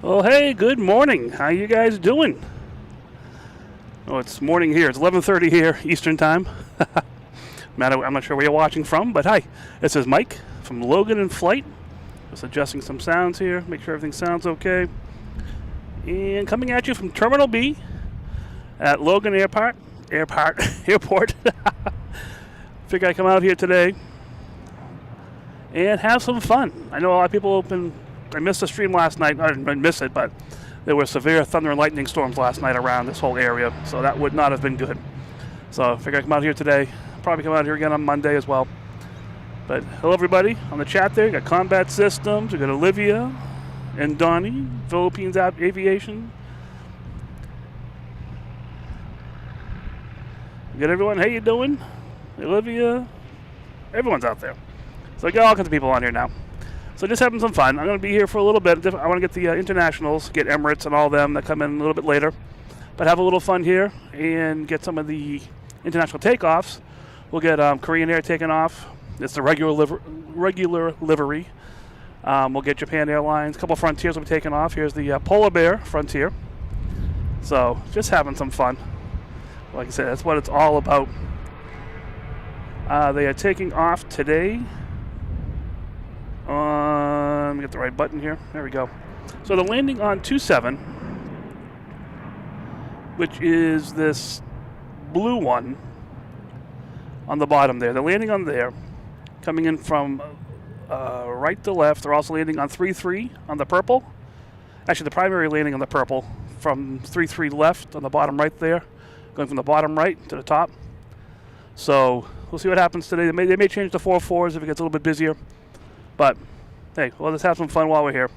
Well, hey, good morning. How you guys doing? Oh, it's morning here. It's 11:30 here, Eastern Time. I'm not sure where you're watching from, but hi. This is Mike from Logan in Flight. Just adjusting some sounds here, make sure everything sounds okay. And coming at you from Terminal B at Logan Airport. Figure I'd come out here today and have some fun. I know a lot of people I missed the stream last night. I didn't miss it, but there were severe thunder and lightning storms last night around this whole area, so that would not have been good. So I figured I'd come out here today. Probably come out here again on Monday as well. But hello, everybody on the chat there. You got Combat Systems. We got Olivia and Donnie, Philippines Aviation. You got everyone. How you doing? Olivia. Everyone's out there. So I got all kinds of people on here now. So just having some fun. I'm going to be here for a little bit. I want to get the internationals, get Emirates and all them that come in a little bit later. But have a little fun here and get some of the international takeoffs. We'll get Korean Air taking off. It's the regular livery. We'll get Japan Airlines. A couple Frontiers will be taking off. Here's the Polar Bear Frontier. So just having some fun. Like I said, that's what it's all about. They are taking off today. Let me get the right button here. There we go. So they're landing on 27, which is this blue one on the bottom there. They're landing on there, coming in from right to left. They're also landing on 33 on the purple. Actually, the primary landing on the purple from 33 left on the bottom right there, going from the bottom right to the top. So we'll see what happens today. They may change to 4-4s if it gets a little bit busier. But, hey, we'll just have some fun while we're here.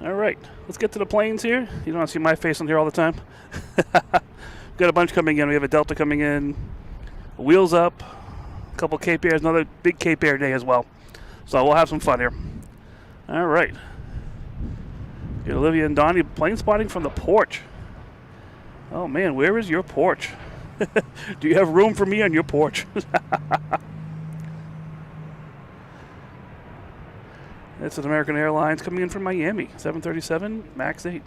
All right, let's get to the planes here. You don't want to see my face on here all the time. Got a bunch coming in. We have a Delta coming in, Wheels Up, a couple Cape Airs, another big Cape Air day as well. So we'll have some fun here. All right. Get Olivia and Donnie plane spotting from the porch. Oh, man, where is your porch? Do you have room for me on your porch? This is American Airlines coming in from Miami, 737 MAX 8.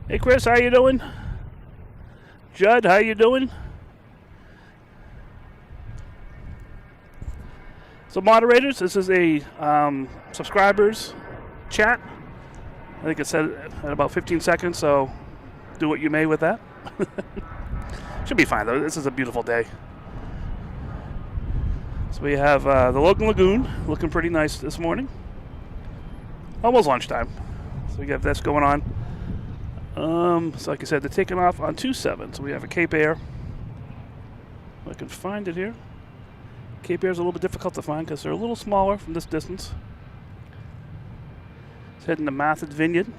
Hey Chris, how you doing? Judd, how you doing? So moderators, this is a subscribers chat. I think it said at about 15 seconds, so do what you may with that. Should be fine, though. This is a beautiful day. So we have the Logan Lagoon looking pretty nice this morning. Almost lunchtime. So we got this going on. So like I said, they're taking off on 27. So we have a Cape Air. I can find it here. Cape Air is a little bit difficult to find because they're a little smaller from this distance. It's heading to Martha's Vineyard.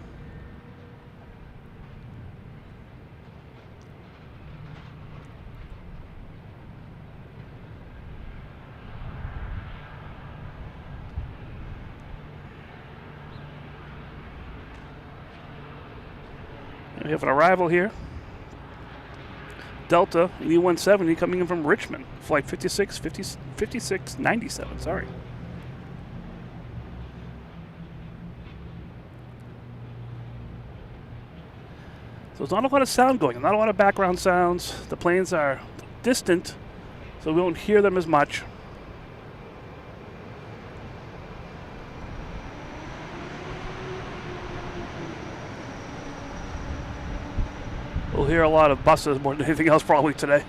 We have an arrival here. Delta E-170 coming in from Richmond. Flight 5697, sorry. So there's not a lot of sound going on, not a lot of background sounds. The planes are distant, so we won't hear them as much. We'll hear a lot of buses more than anything else probably today.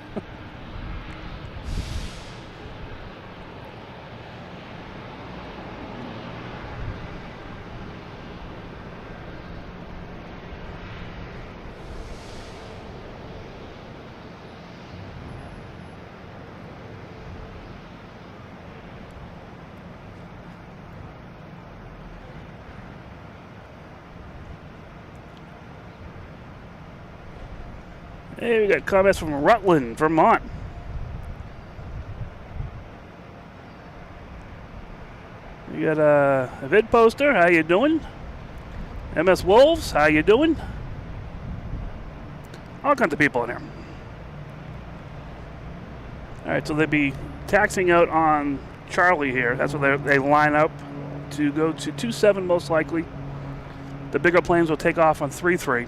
Hey, we got comments from Rutland, Vermont. We got a vid poster. How you doing? MS Wolves. How you doing? All kinds of people in here. All right, so there'll be taxiing out on Charlie here. That's where they line up to go to 27 most likely. The bigger planes will take off on 33.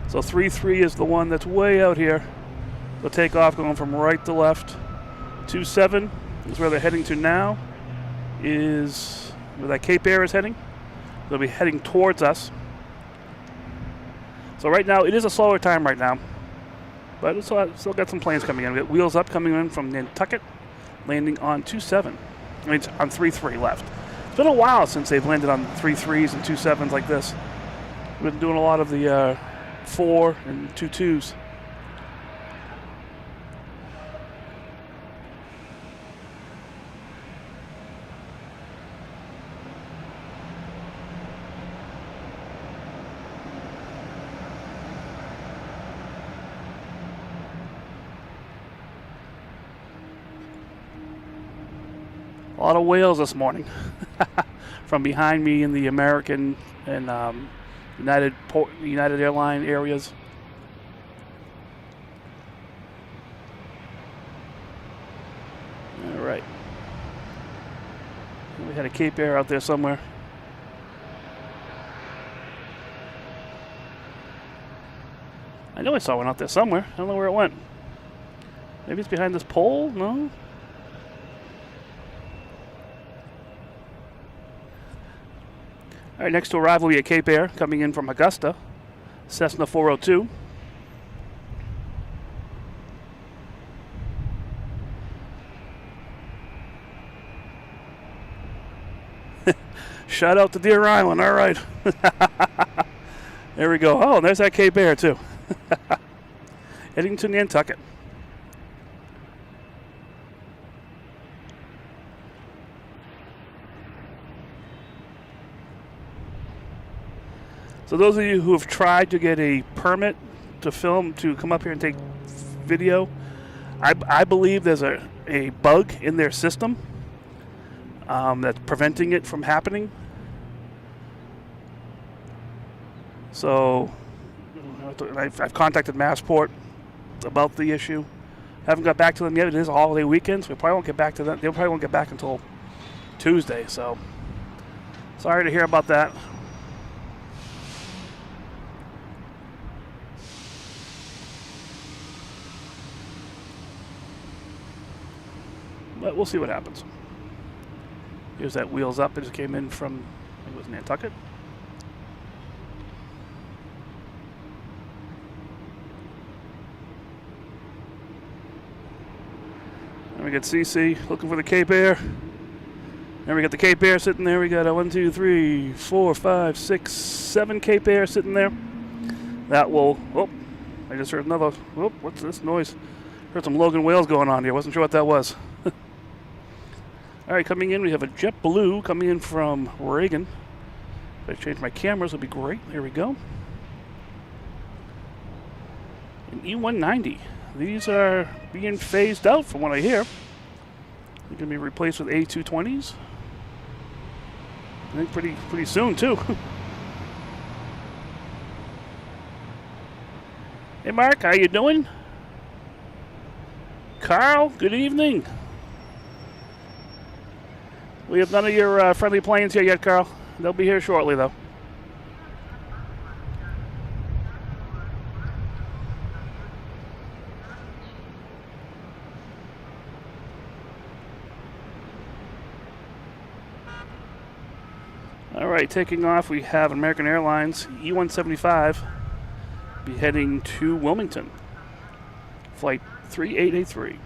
So 33 is the one that's way out here. They'll take off going from right to left. 27 is where they're heading to now, is where that Cape Air is heading. They'll be heading towards us. So right now, it is a slower time right now, but it's still got some planes coming in. We got Wheels Up coming in from Nantucket, landing on 27. I mean, on 33 left. It's been a while since they've landed on 33s and 27s like this. We've been doing a lot of the 4 and 22s. A lot of whales this morning from behind me in the American and United Airline areas. All right. We had a Cape Air out there somewhere. I know I saw one out there somewhere. I don't know where it went. Maybe it's behind this pole? No? All right, next to arrival we have Cape Air coming in from Augusta, Cessna 402. Shout out to Deer Island, all right. There we go. Oh, there's that Cape Air too. Heading to Nantucket. So those of you who have tried to get a permit to film, to come up here and take video, I believe there's a bug in their system that's preventing it from happening. So I've contacted Massport about the issue. Haven't got back to them yet. It is a holiday weekend, so we probably won't get back to them. They probably won't get back until Tuesday. So sorry to hear about that. But we'll see what happens. Here's that Wheels Up. It just came in from, I think it was Nantucket. And we got CC looking for the Cape Air. And we got the Cape Air sitting there. We got a 1, 2, 3, 4, 5, 6, 7 Cape Air sitting there. That will, oh, I just heard another, oh, what's this noise? Heard some Logan whales going on here. Wasn't sure what that was. All right, coming in, we have a JetBlue coming in from Reagan. If I change my cameras, it'll be great. There we go. An E190. These are being phased out from what I hear. They're going to be replaced with A220s. I think pretty soon, too. Hey, Mark, how you doing? Carl, good evening. We have none of your friendly planes here yet, Carl. They'll be here shortly, though. All right, taking off, we have American Airlines E175 be heading to Wilmington. Flight 3883.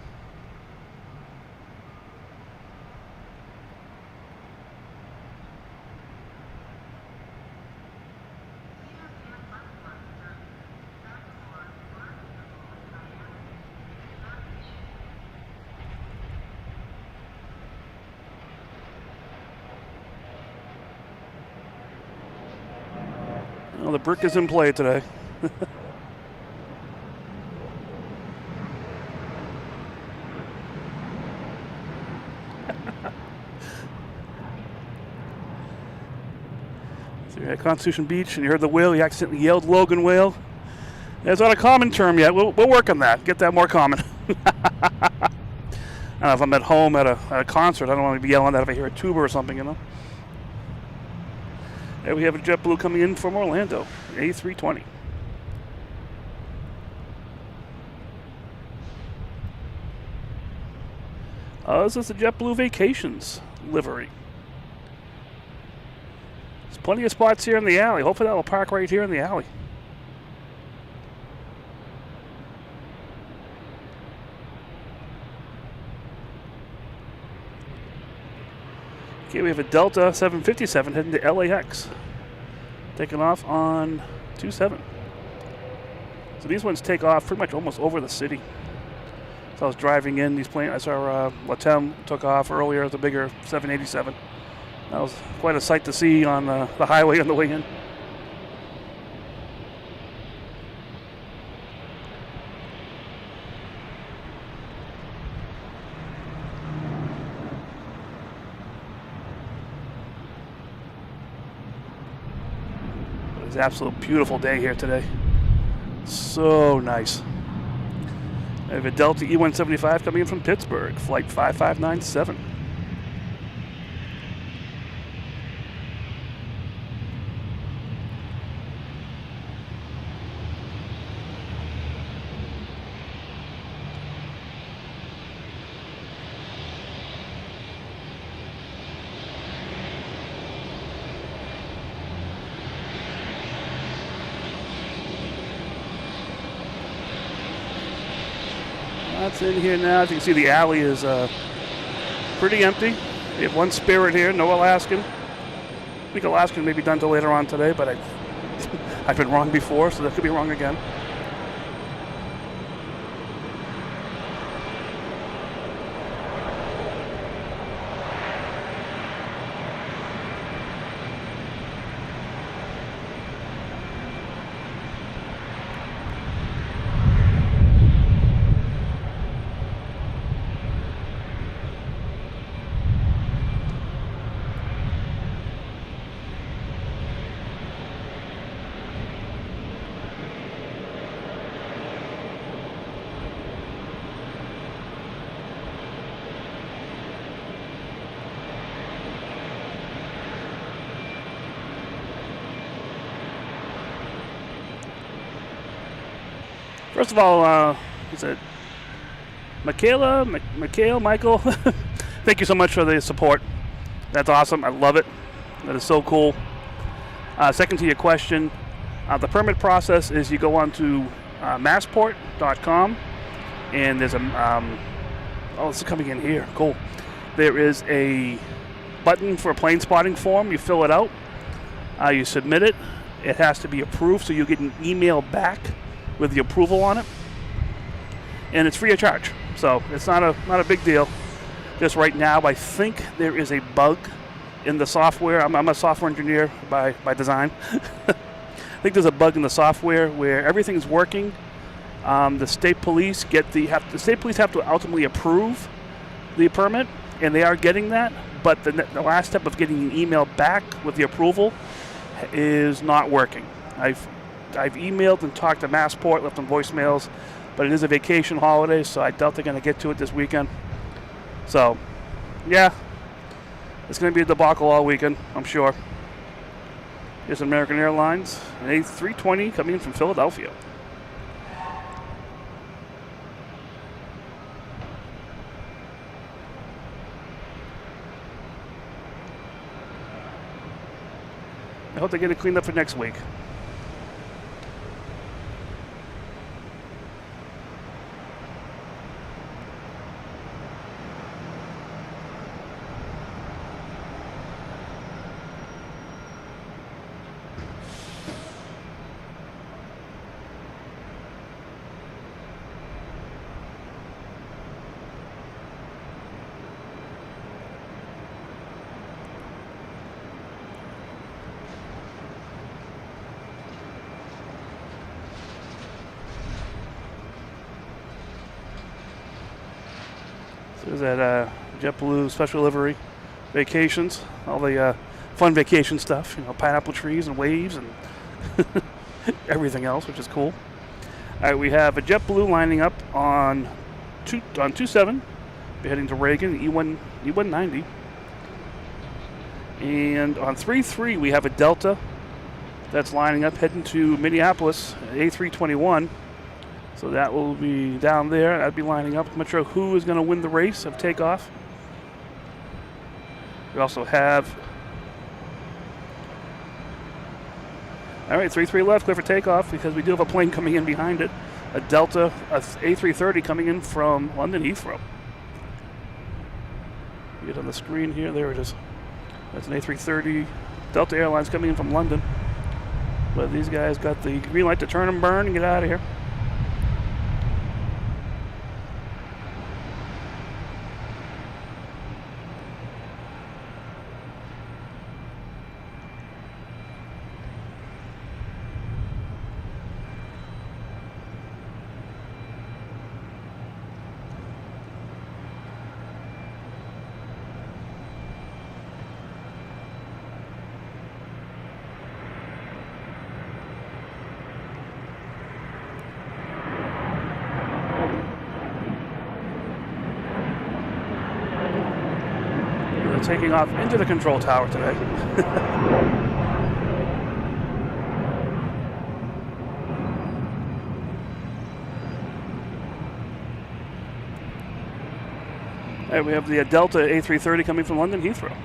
Well, the brick is in play today. So you're at Constitution Beach and you heard the whale, you accidentally yelled Logan whale. That's not a common term yet. We'll work on that. Get that more common. And if I'm at home at a concert, I don't want to be yelling that if I hear a tuba or something, you know. There we have a JetBlue coming in from Orlando, A320. This is the JetBlue Vacations livery. There's plenty of spots here in the alley. Hopefully that will park right here in the alley. Okay, we have a Delta 757 heading to LAX. Taking off on 27. So these ones take off pretty much almost over the city. So I was driving in these planes. I saw Latam took off earlier, the bigger 787. That was quite a sight to see on the highway on the way in. It's an absolute beautiful day here today. So nice. I have a Delta E175 coming in from Pittsburgh, flight 5597. That's in here now. As you can see, the alley is pretty empty. We have one Spirit here, no Alaskan. I think Alaskan may be done till later on today, but I've been wrong before, so that could be wrong again. First of all, is it Michael? Thank you so much for the support. That's awesome. I love it. That is so cool. Second to your question, the permit process is you go on to massport.com, and there's a it's coming in here. Cool. There is a button for a plane spotting form. You fill it out. You submit it. It has to be approved, so you get an email back with the approval on it, and it's free of charge. So it's not a big deal. Just right now, I think there is a bug in the software. I'm a software engineer by design. I think there's a bug in the software where everything's working. The state police have to ultimately approve the permit, and they are getting that. But the last step of getting an email back with the approval is not working. I've emailed and talked to Massport, left them voicemails, but it is a vacation holiday, so I doubt they're going to get to it this weekend. So, yeah, it's going to be a debacle all weekend, I'm sure. Here's American Airlines, an A320 coming in from Philadelphia. I hope they get it cleaned up for next week. There's that JetBlue special livery vacations, all the fun vacation stuff, you know, pineapple trees and waves and everything else, which is cool. All right, we have a JetBlue lining up on 27 We're heading to Reagan, E190. And on 3-3, we have a Delta that's lining up, heading to Minneapolis, A321. So that will be down there. That'll be lining up. I'm not sure who is going to win the race of takeoff. We also have... All right, 3-3 left, clear for takeoff, because we do have a plane coming in behind it. A Delta, a A330 coming in from London Heathrow. Get on the screen here. There it is. That's an A330 Delta Airlines coming in from London. But these guys got the green light to turn and burn and get out of here. Taking off into the control tower today. All right, we have the Delta A330 coming from London Heathrow.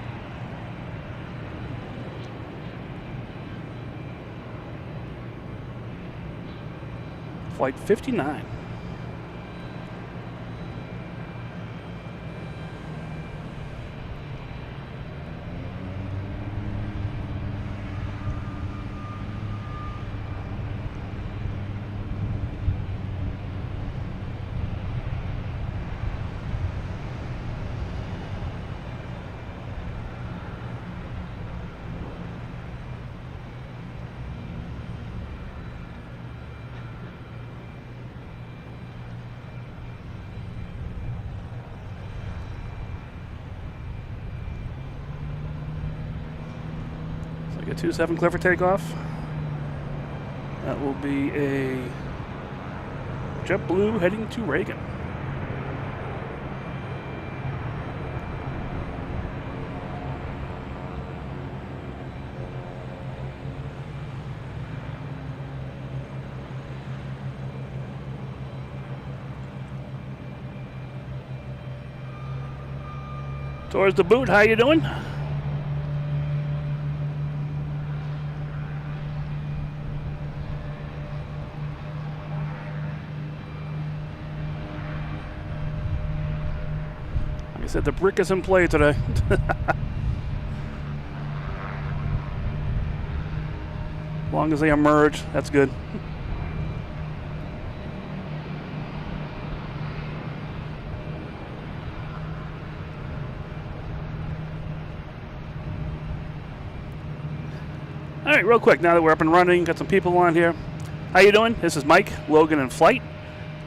Flight 59. Get 27 clear for takeoff. That will be a JetBlue heading to Reagan. Towards the boot, how you doing? Said the brick is in play today. As long as they emerge, that's good. All right, real quick, now that we're up and running, got some people on here. How you doing? This is Mike, Logan in flight.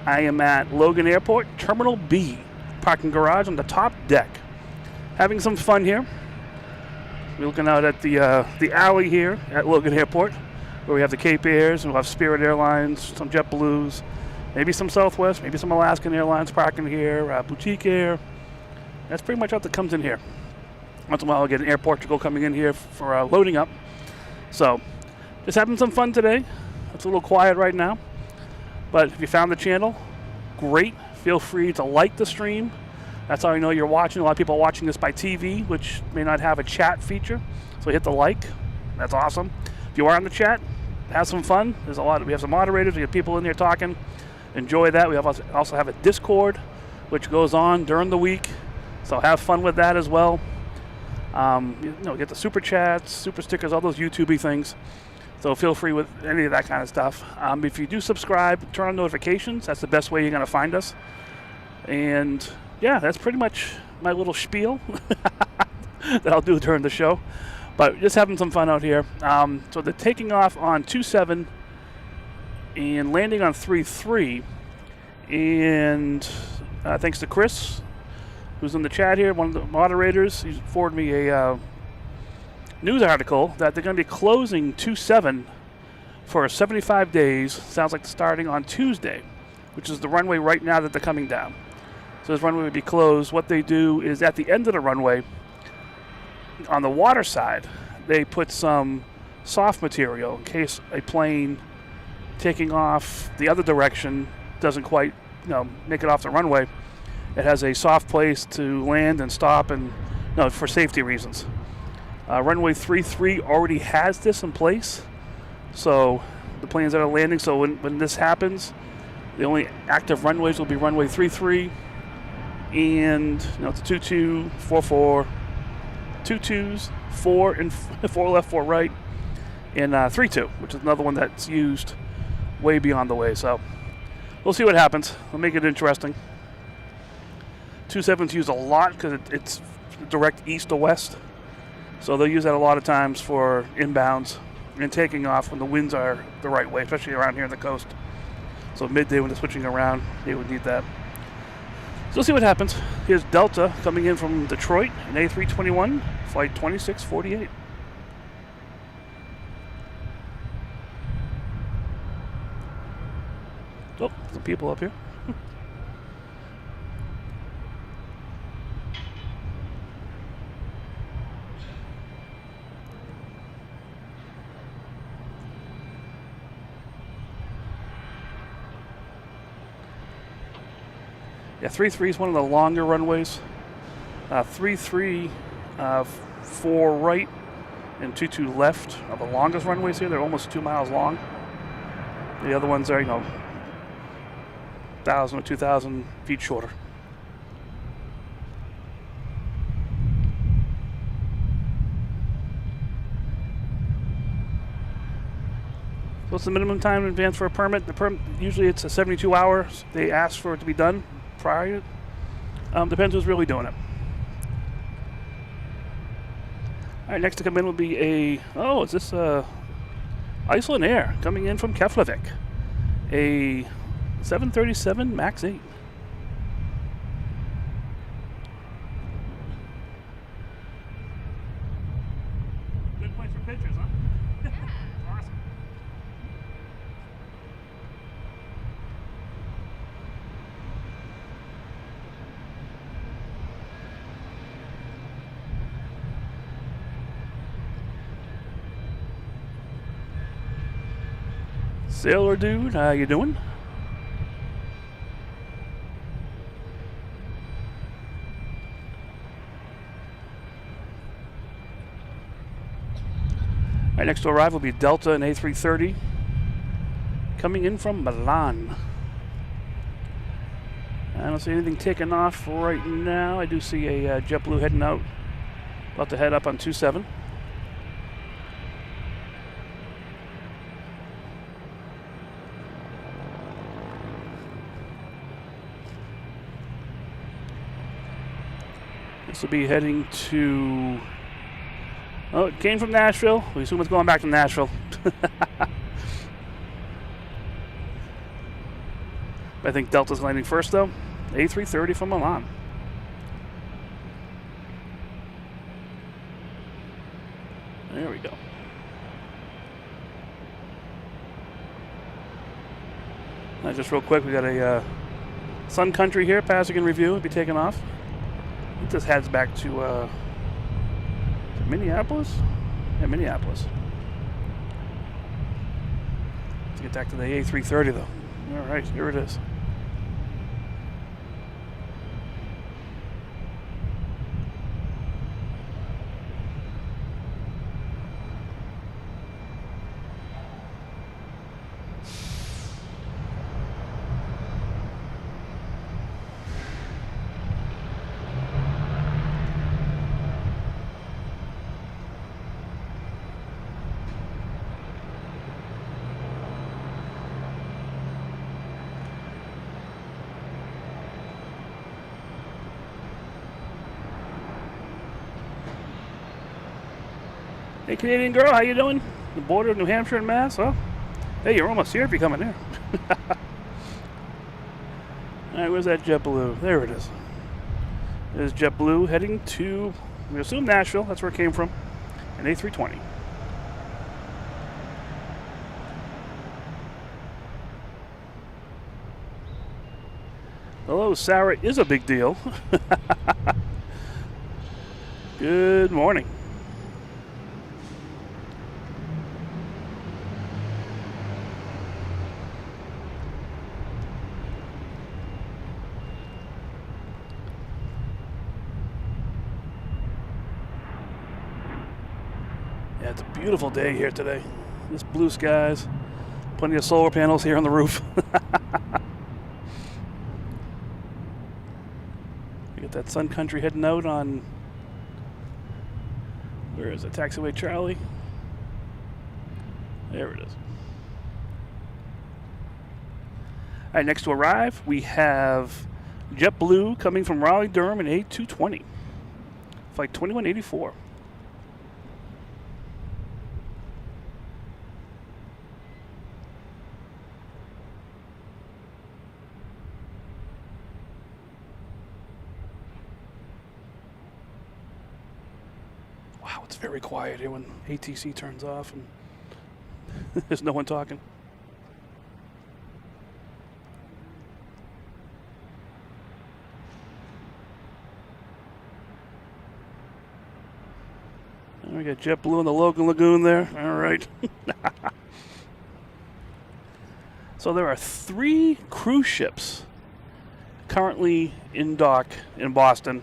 I am at Logan Airport, Terminal B. Parking garage on the top deck. Having some fun here. We're looking out at the alley here at Logan Airport, where we have the Cape Airs, and we'll have Spirit Airlines, some JetBlues, maybe some Southwest, maybe some Alaskan Airlines parking here, Boutique Air. That's pretty much what that comes in here. Once in a while I'll get an Air Portugal coming in here for loading up. So, just having some fun today. It's a little quiet right now. But if you found the channel, great. Feel free to like the stream. That's how I know you're watching. A lot of people are watching this by TV, which may not have a chat feature. So hit the like. That's awesome. If you are on the chat, have some fun. There's a lot. We have some moderators. We have people in there talking. Enjoy that. We also have a Discord, which goes on during the week. So have fun with that as well. Get the super chats, super stickers, all those YouTubey things. So feel free with any of that kind of stuff. If you do subscribe, turn on notifications. That's the best way you're going to find us. And yeah, that's pretty much my little spiel that I'll do during the show. But just having some fun out here. So they're taking off on 27 and landing on 33. And thanks to Chris, who's in the chat here, one of the moderators. He forwarded me a news article that they're going to be closing 27 for 75 days. Sounds like starting on Tuesday, which is the runway right now that they're coming down. So this runway would be closed. What they do is at the end of the runway, on the water side, they put some soft material in case a plane taking off the other direction doesn't quite, make it off the runway. It has a soft place to land and stop, and for safety reasons. Runway 33 already has this in place, so the planes that are landing. So when this happens, the only active runways will be runway 33 and it's 22, 44, 22s, 4 and 4 left, 4 right, and 32, which is another one that's used way beyond the way. So we'll see what happens. We'll make it interesting. 27's used a lot because it's direct east to west. So they'll use that a lot of times for inbounds and taking off when the winds are the right way, especially around here on the coast. So midday when they're switching around, they would need that. So we'll see what happens. Here's Delta coming in from Detroit, an A321, flight 2648. Oh, some people up here. Yeah, 33 is one of the longer runways. 33, 4 right and 22 left are the longest runways here. They're almost 2 miles long. The other ones are, 1,000 or 2,000 feet shorter. What's the minimum time in advance for a permit? The permit, usually it's a 72 hours. They ask for it to be done prior. Depends who's really doing it. All right, next to come in will be is this Iceland Air coming in from Keflavik. A 737 MAX 8. Good place for pictures, huh? Yeah. Awesome. Sailor dude, how you doing? All right, next to arrive will be Delta and A330 coming in from Milan. I don't see anything taking off right now. I do see a JetBlue heading out, about to head up on 27. This will be heading to... Oh, it came from Nashville. We assume it's going back to Nashville. I think Delta's landing first, though. A330 from Milan. There we go. Now, just real quick, we got a Sun Country here, passing in review. It'll be taking off. I think this heads back to Minneapolis? Yeah, Minneapolis. Let's get back to the A330 though. All right, here it is. Hey, Canadian girl, how you doing? The border of New Hampshire and Mass? Oh, hey, you're almost here if you're coming here. All right, where's that JetBlue? There it is. There's JetBlue heading to, we assume Nashville. That's where it came from. An A320. Hello, Sarah is a big deal. Good morning. Yeah, it's a beautiful day here today. This blue skies, plenty of solar panels here on the roof. We got that Sun Country heading out on, where is it? Taxiway Charlie. There it is. All right, next to arrive, we have JetBlue coming from Raleigh-Durham in A220. Flight 2184. Wow, it's very quiet here when ATC turns off and there's no one talking. We got JetBlue and the Logan Lagoon there. All right. So there are 3 cruise ships currently in dock in Boston.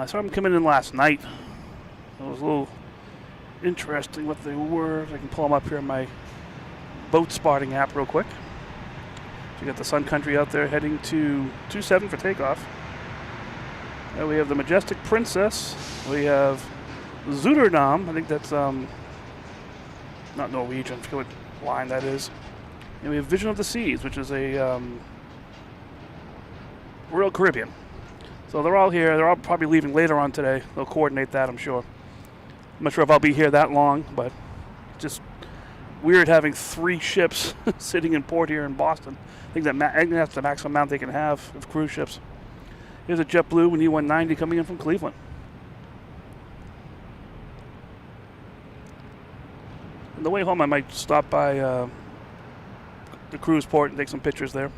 So I'm coming in last night. It was a little interesting what they were. I can pull them up here in my boat spotting app real quick. So you got the Sun Country out there heading to 27 for takeoff. And we have the Majestic Princess. We have Zutterdam. I think that's not Norwegian. I forget what line that is. And we have Vision of the Seas, which is a Royal Caribbean. So they're all here. They're all probably leaving later on today. They'll coordinate that, I'm sure. I'm not sure if I'll be here that long, but just weird having 3 ships sitting in port here in Boston. I think that's the maximum amount they can have of cruise ships. Here's a JetBlue and E190 coming in from Cleveland. On the way home, I might stop by the cruise port and take some pictures there.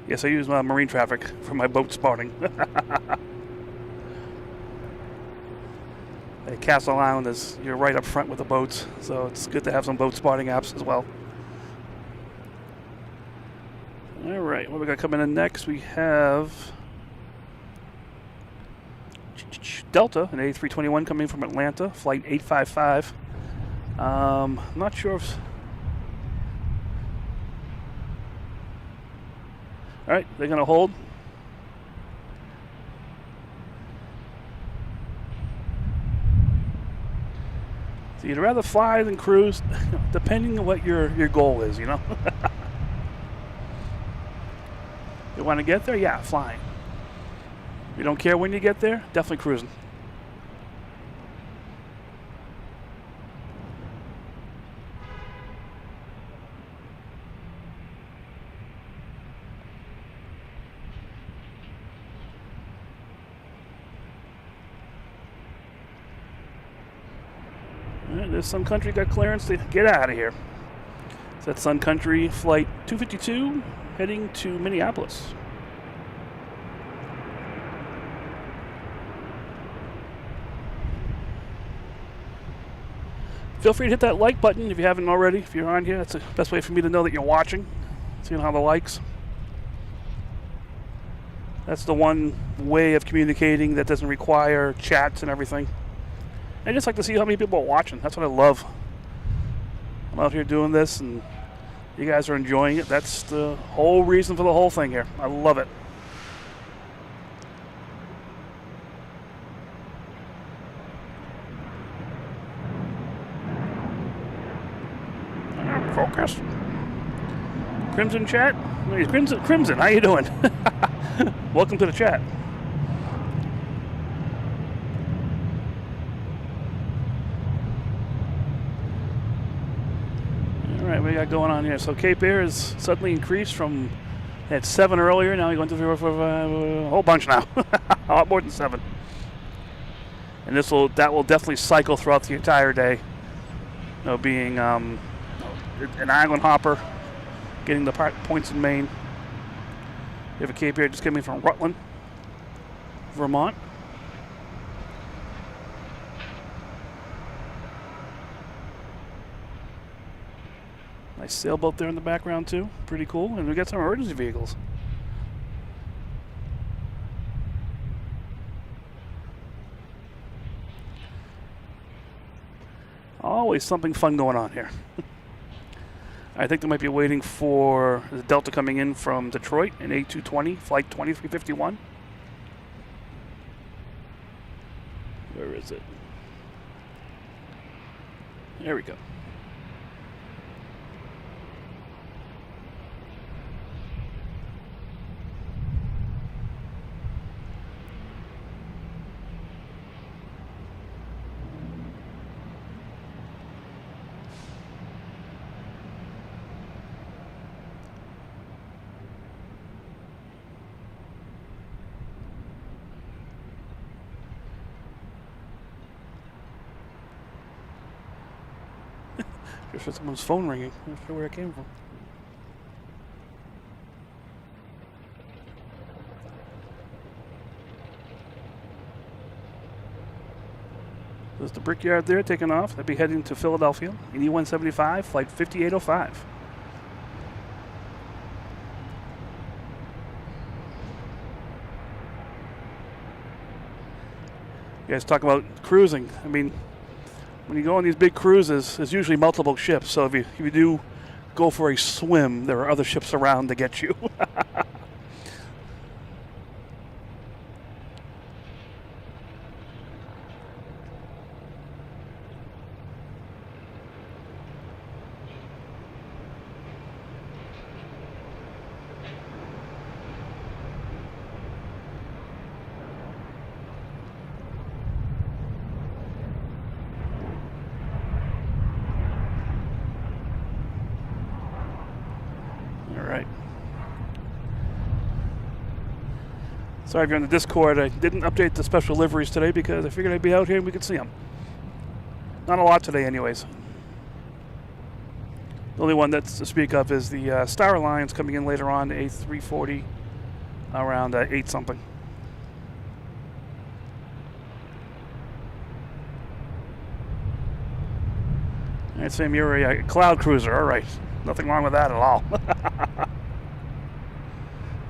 Yes, I use marine traffic for my boat spotting. Castle Island is, you're right up front with the boats, so it's good to have some boat spotting apps as well. All right, what we got coming in next? We have Delta, an A321 coming from Atlanta, flight 855. I'm not sure if... All right, they're going to hold. So you'd rather fly than cruise, depending on what your goal is, you know? You want to get there? Yeah, flying. You don't care when you get there? Definitely cruising. There's Sun Country got clearance to get out of here. So that's Sun Country flight 252 heading to Minneapolis. Feel free to hit that like button if you haven't already. If you're on here, that's the best way for me to know that you're watching. Seeing how the likes. That's the one way of communicating that doesn't require chats and everything. I just like to see how many people are watching. That's what I love. I'm out here doing this, and you guys are enjoying it. That's the whole reason for the whole thing here. I love it. Focus. Crimson chat. Crimson, how you doing? Welcome to the chat. right, what we got going on here? So Cape Air has suddenly increased from at 7 earlier. Now we're going to a whole bunch now, a lot more than 7. And that will definitely cycle throughout the entire day. Being an island hopper, getting the points in Maine. We have a Cape Air just coming from Rutland, Vermont. Nice sailboat there in the background too. Pretty cool. And we got some emergency vehicles. Always something fun going on here. I think they might be waiting for the Delta coming in from Detroit in A220, flight 2351. Where is it? There we go. Just for someone's phone ringing. I'm not sure where it came from. There's the Brickyard there taking off. They'll be heading to Philadelphia in E-175, flight 5805. You guys talk about cruising. I mean, when you go on these big cruises, there's usually multiple ships. So if you do go for a swim, there are other ships around to get you. Sorry if you're on the Discord, I didn't update the special liveries today because I figured I'd be out here and we could see them. Not a lot today anyways. The only one that's to speak of is the Star Alliance coming in later on, A340, around 8 something. Alright, Sam, you're a cloud cruiser, alright. Nothing wrong with that at all.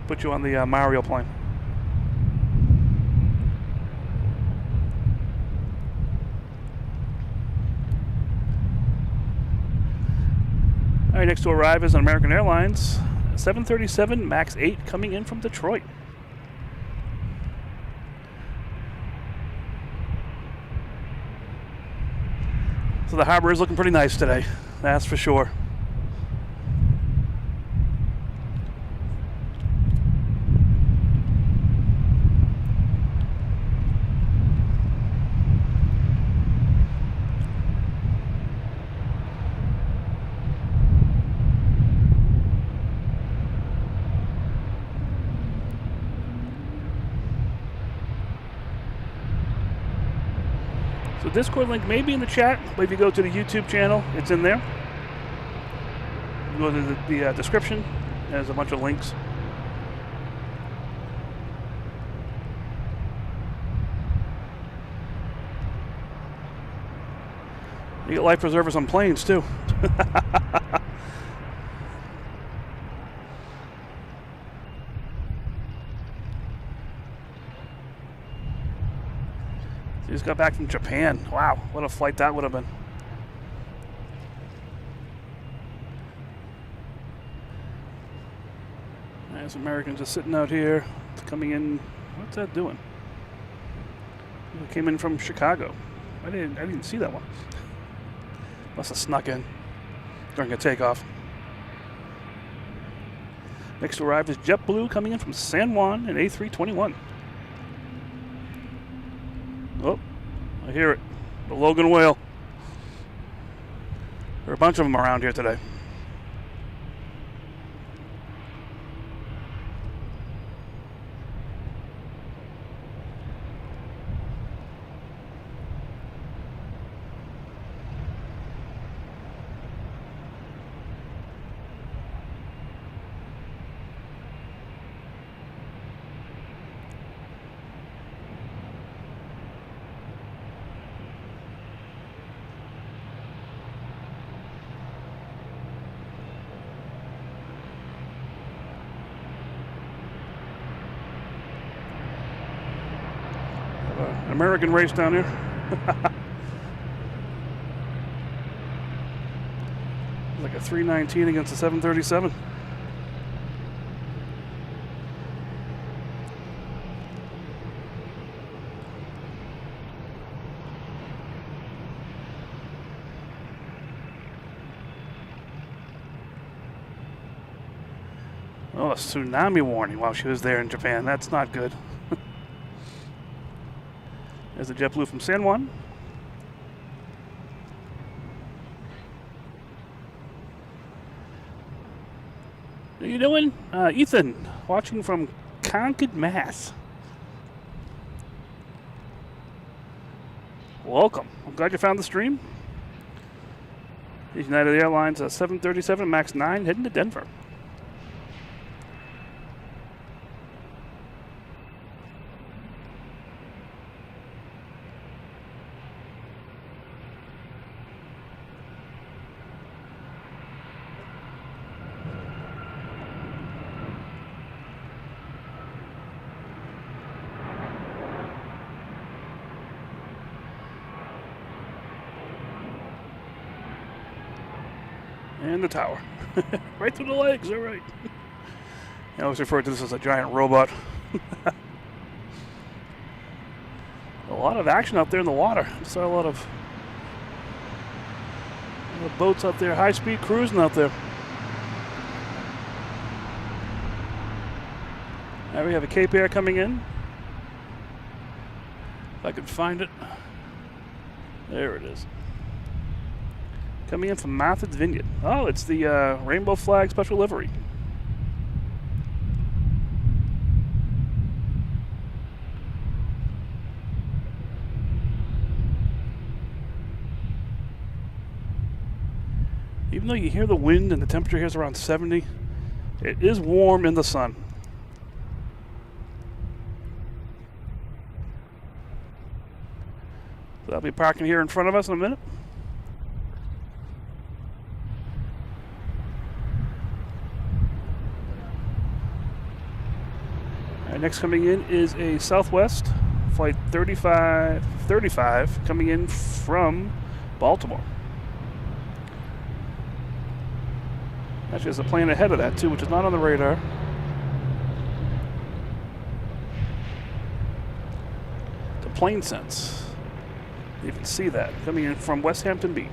Put you on the Mario plane. All right, next to arrive is an American Airlines 737 MAX 8 coming in from Detroit. So the harbor is looking pretty nice today, that's for sure. Discord link may be in the chat, but if you go to the YouTube channel, it's in there. You go to the description, there's a bunch of links. You get life preservers on planes too. He just got back from Japan. Wow, what a flight that would have been. There's Americans just sitting out here. It's coming in. What's that doing? It came in from Chicago. I didn't see that one. Must have snuck in during a takeoff. Next to arrive is JetBlue coming in from San Juan in A321. Oh, I hear it. The Logan whale. There are a bunch of them around here today. American race down here. Like a 319 against a 737. Oh, a tsunami warning while she was there in Japan. That's not good. There's a JetBlue from San Juan. How you doing? Ethan, watching from Concord, Mass. Welcome. I'm glad you found the stream. United Airlines 737 MAX 9 heading to Denver. And the tower. Right through the legs, all right. I always refer to this as a giant robot. A lot of action out there in the water. I saw a lot of boats out there, high-speed cruising out there. Now we have a Cape Air coming in. If I can find it. There it is. Coming in from Martha's Vineyard. Oh, it's the Rainbow Flag Special Livery. Even though you hear the wind and the temperature here is around 70, it is warm in the sun. So I'll be parking here in front of us in a minute. Next coming in is a Southwest flight 35 coming in from Baltimore. Actually, there's a plane ahead of that too, which is not on the radar. The plane sense. You can see that coming in from West Hampton Beach.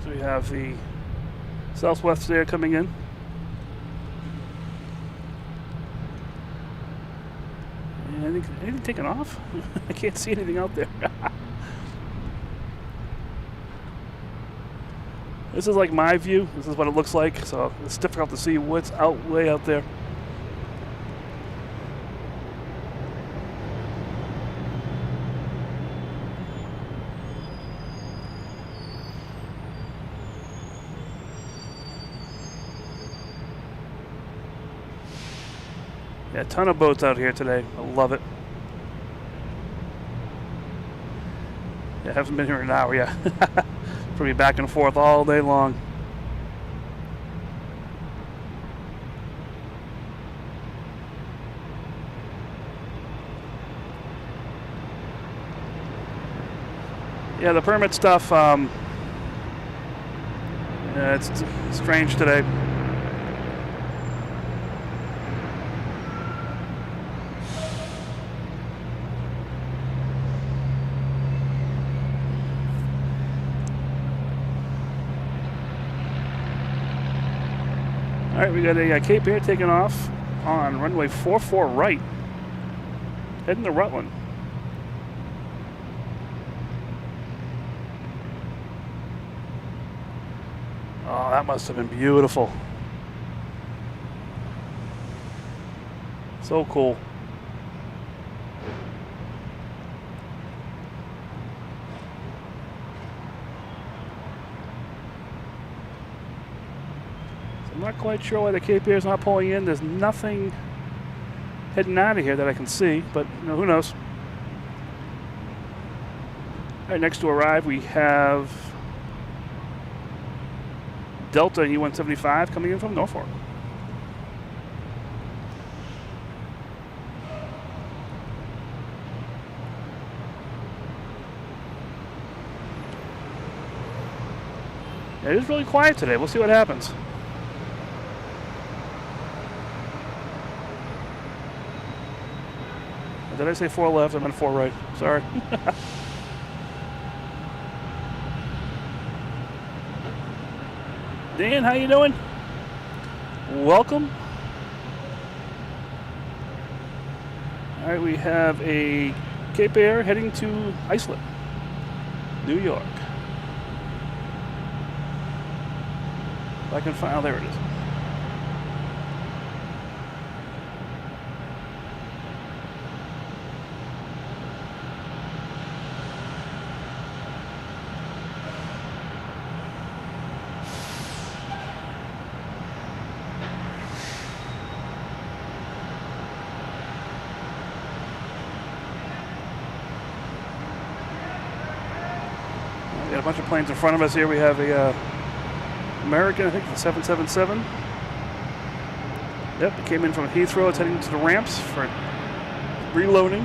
We have the Southwest there coming in. Anything taking off? I can't see anything out there. This is like my view. This is what it looks like. So it's difficult to see what's way out there. Yeah, a ton of boats out here today. I love it. Yeah, I haven't been here in an hour yet. Probably back and forth all day long. Yeah, the permit stuff, yeah, it's strange today. All right, we got a Cape Air taking off on runway 44 right, heading to Rutland. Oh, that must have been beautiful. So cool. quite sure why the Cape Air is not pulling in. There's nothing heading out of here that I can see, but who knows. All right, next to arrive we have Delta E-175 coming in from Norfolk. It is really quiet today. We'll see what happens. Did I say 4 left? I meant 4 right. Sorry. Dan, how you doing? Welcome. All right, we have a Cape Air heading to Iceland, New York. If I can find, oh, there it is. We got a bunch of planes in front of us here. We have a American, I think the 777. Yep, it came in from Heathrow. It's heading to the ramps for reloading.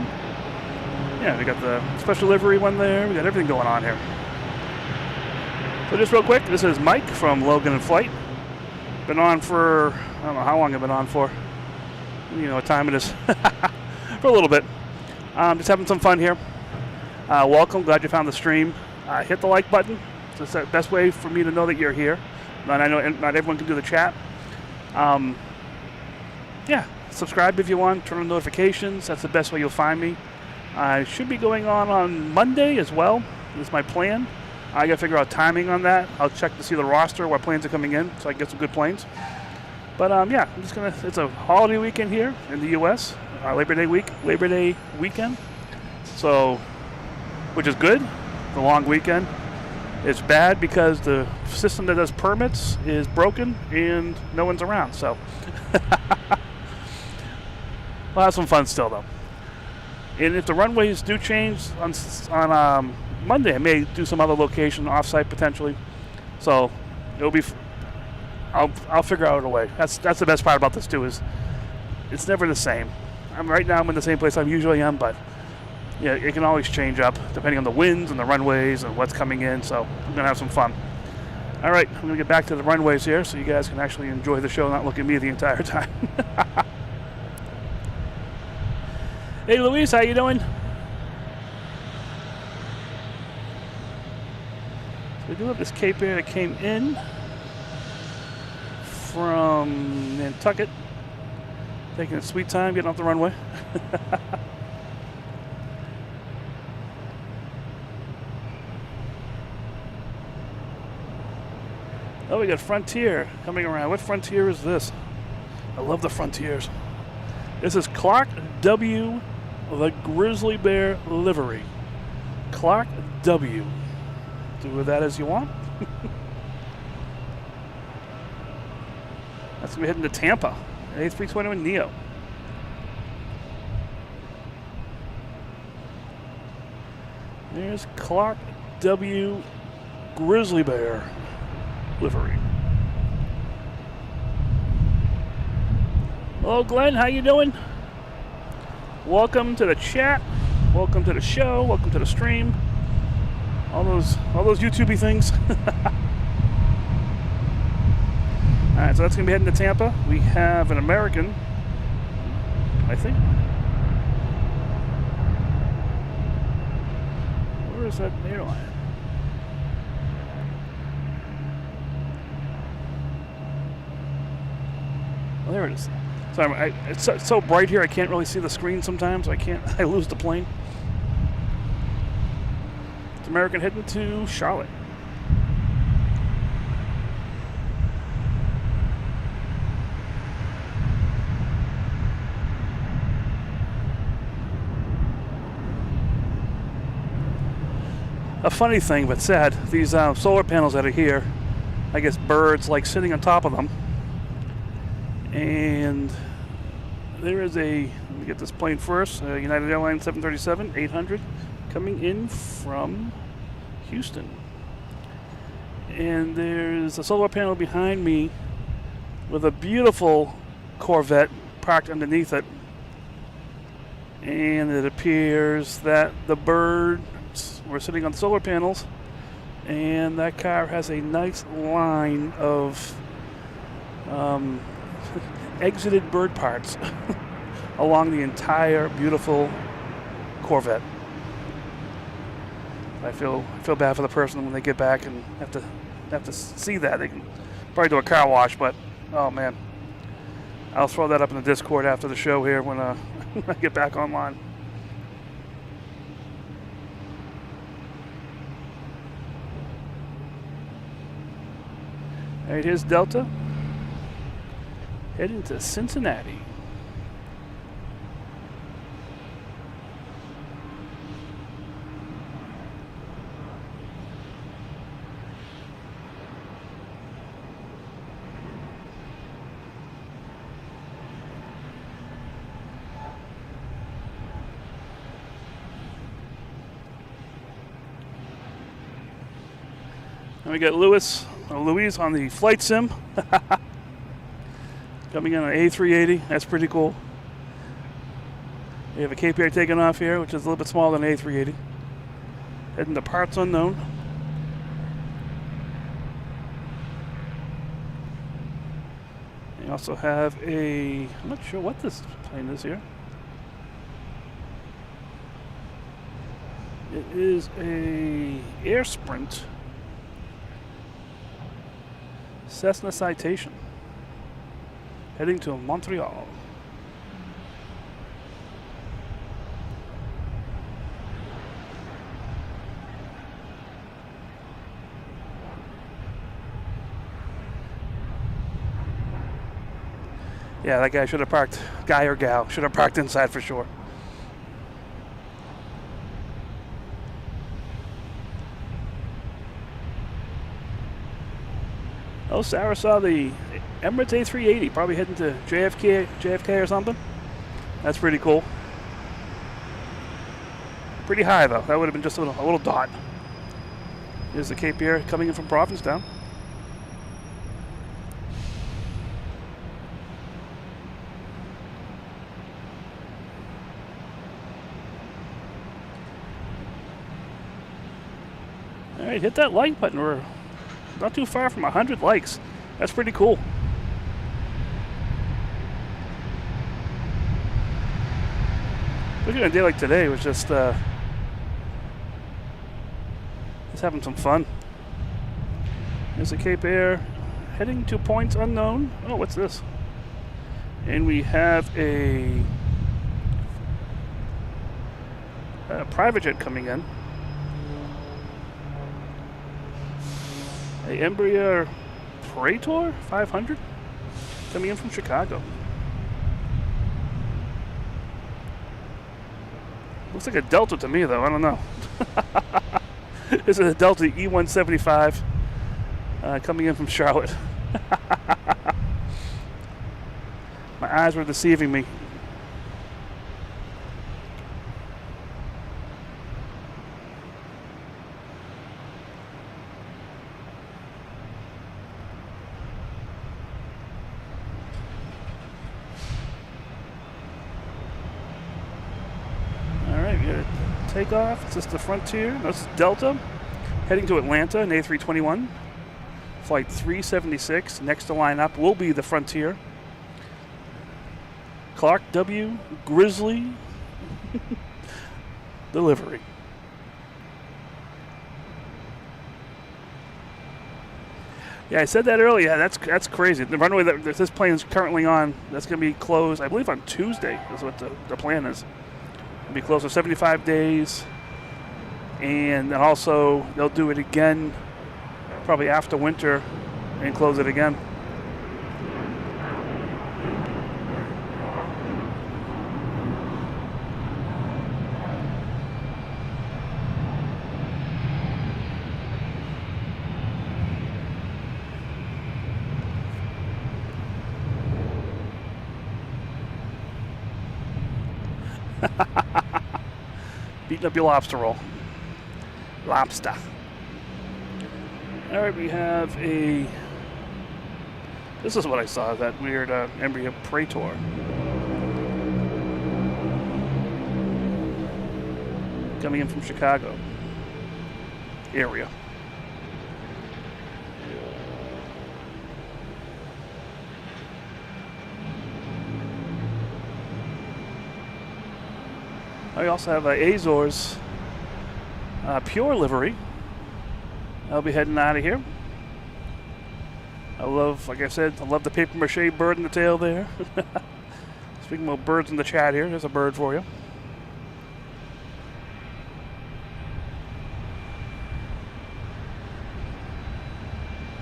Yeah, we got the special livery one there. We got everything going on here. So just real quick, this is Mike from Logan in Flight. Been on for, I don't know how long I've been on for. You know what time it is. For a little bit. Just having some fun here. Welcome, glad you found the stream. Hit the like button. It's the best way for me to know that you're here. And I know not everyone can do the chat. Yeah, subscribe if you want. Turn on notifications. That's the best way you'll find me. I should be going on Monday as well. That's my plan. I got to figure out timing on that. I'll check to see the roster, what planes are coming in, so I can get some good planes. But yeah, I'm just gonna. It's a holiday weekend here in the U.S. Labor Day weekend. So, which is good. The long weekend. It's bad because the system that does permits is broken and no one's around. So, we'll have some fun still, though. And if the runways do change on Monday, I may do some other location offsite potentially. So, it'll be. I'll figure out a way. That's the best part about this too, is it's never the same. Right now I'm in the same place I usually am, but yeah, it can always change up depending on the winds and the runways and what's coming in. So I'm gonna have some fun. All right, I'm gonna get back to the runways here so you guys can actually enjoy the show, not look at me the entire time. Hey Luis, how you doing? So we do have this Cape Air that came in from Nantucket, taking a sweet time getting off the runway. Oh, we got Frontier coming around. What Frontier is this? I love the Frontiers. This is Clark W, the Grizzly Bear livery. Clark W. Do with that as you want. That's going to be heading to Tampa. A321 Neo. There's Clark W. Grizzly Bear livery. Hello, Glenn. How you doing? Welcome to the chat. Welcome to the show. Welcome to the stream. All those YouTubey things. All right, so that's going to be heading to Tampa. We have an American, I think. Where is that airline? Well, there it is. Sorry, it's so bright here I can't really see the screen sometimes. I lose the plane. It's American heading to Charlotte. A funny thing, but sad, these solar panels that are here, I guess birds like sitting on top of them. And there is a, let me get this plane first, United Airlines 737-800 coming in from Houston. And there's a solar panel behind me with a beautiful Corvette parked underneath it. And it appears that the birds were sitting on solar panels, and that car has a nice line of exited bird parts along the entire beautiful Corvette. I feel bad for the person when they get back and have to see that. They can probably do a car wash, but oh man, I'll throw that up in the Discord after the show here when I get back online. All right, here's Delta heading to Cincinnati. And we got Louise on the flight sim. Coming in on an A380. That's pretty cool. We have a KPI taking off here, which is a little bit smaller than an A380. Heading to parts unknown. We also have a, I'm not sure what this plane is here. It is a Air Sprint Cessna Citation heading to Montreal. Yeah, that guy should have parked, guy or gal, should have parked inside for sure. Oh, Sarah saw the Emirates A380, probably heading to JFK or something. That's pretty cool. Pretty high though. That would have been just a little dot. Here's the Cape Air coming in from Provincetown. All right, hit that like button. We're not too far from 100 likes. That's pretty cool. Looking at a day like today was just having some fun. There's a Cape Air heading to points unknown. Oh, what's this? And we have a private jet coming in. A Iberia Praetor 500 coming in from Chicago. Looks like a Delta to me, though. I don't know. This is a Delta E175 coming in from Charlotte. My eyes were deceiving me. Takeoff. This is the Frontier. This is Delta heading to Atlanta in A321. Flight 376. Next to line up will be the Frontier. Clark W. Grizzly delivery. Yeah, I said that earlier. That's crazy. The runway that this plane is currently on, that's going to be closed, I believe, on Tuesday is what the plan is. It'll be closed for 75 days. And then also, they'll do it again probably after winter and close it again. Beating up your lobster roll. Lobster. All right, we have a... This is what I saw, that weird Embraer Praetor. Coming in from Chicago area. I also have Azores Pure livery. I'll be heading out of here. I love, like I said, I love the paper mache bird in the tail there. Speaking about birds in the chat here, there's a bird for you.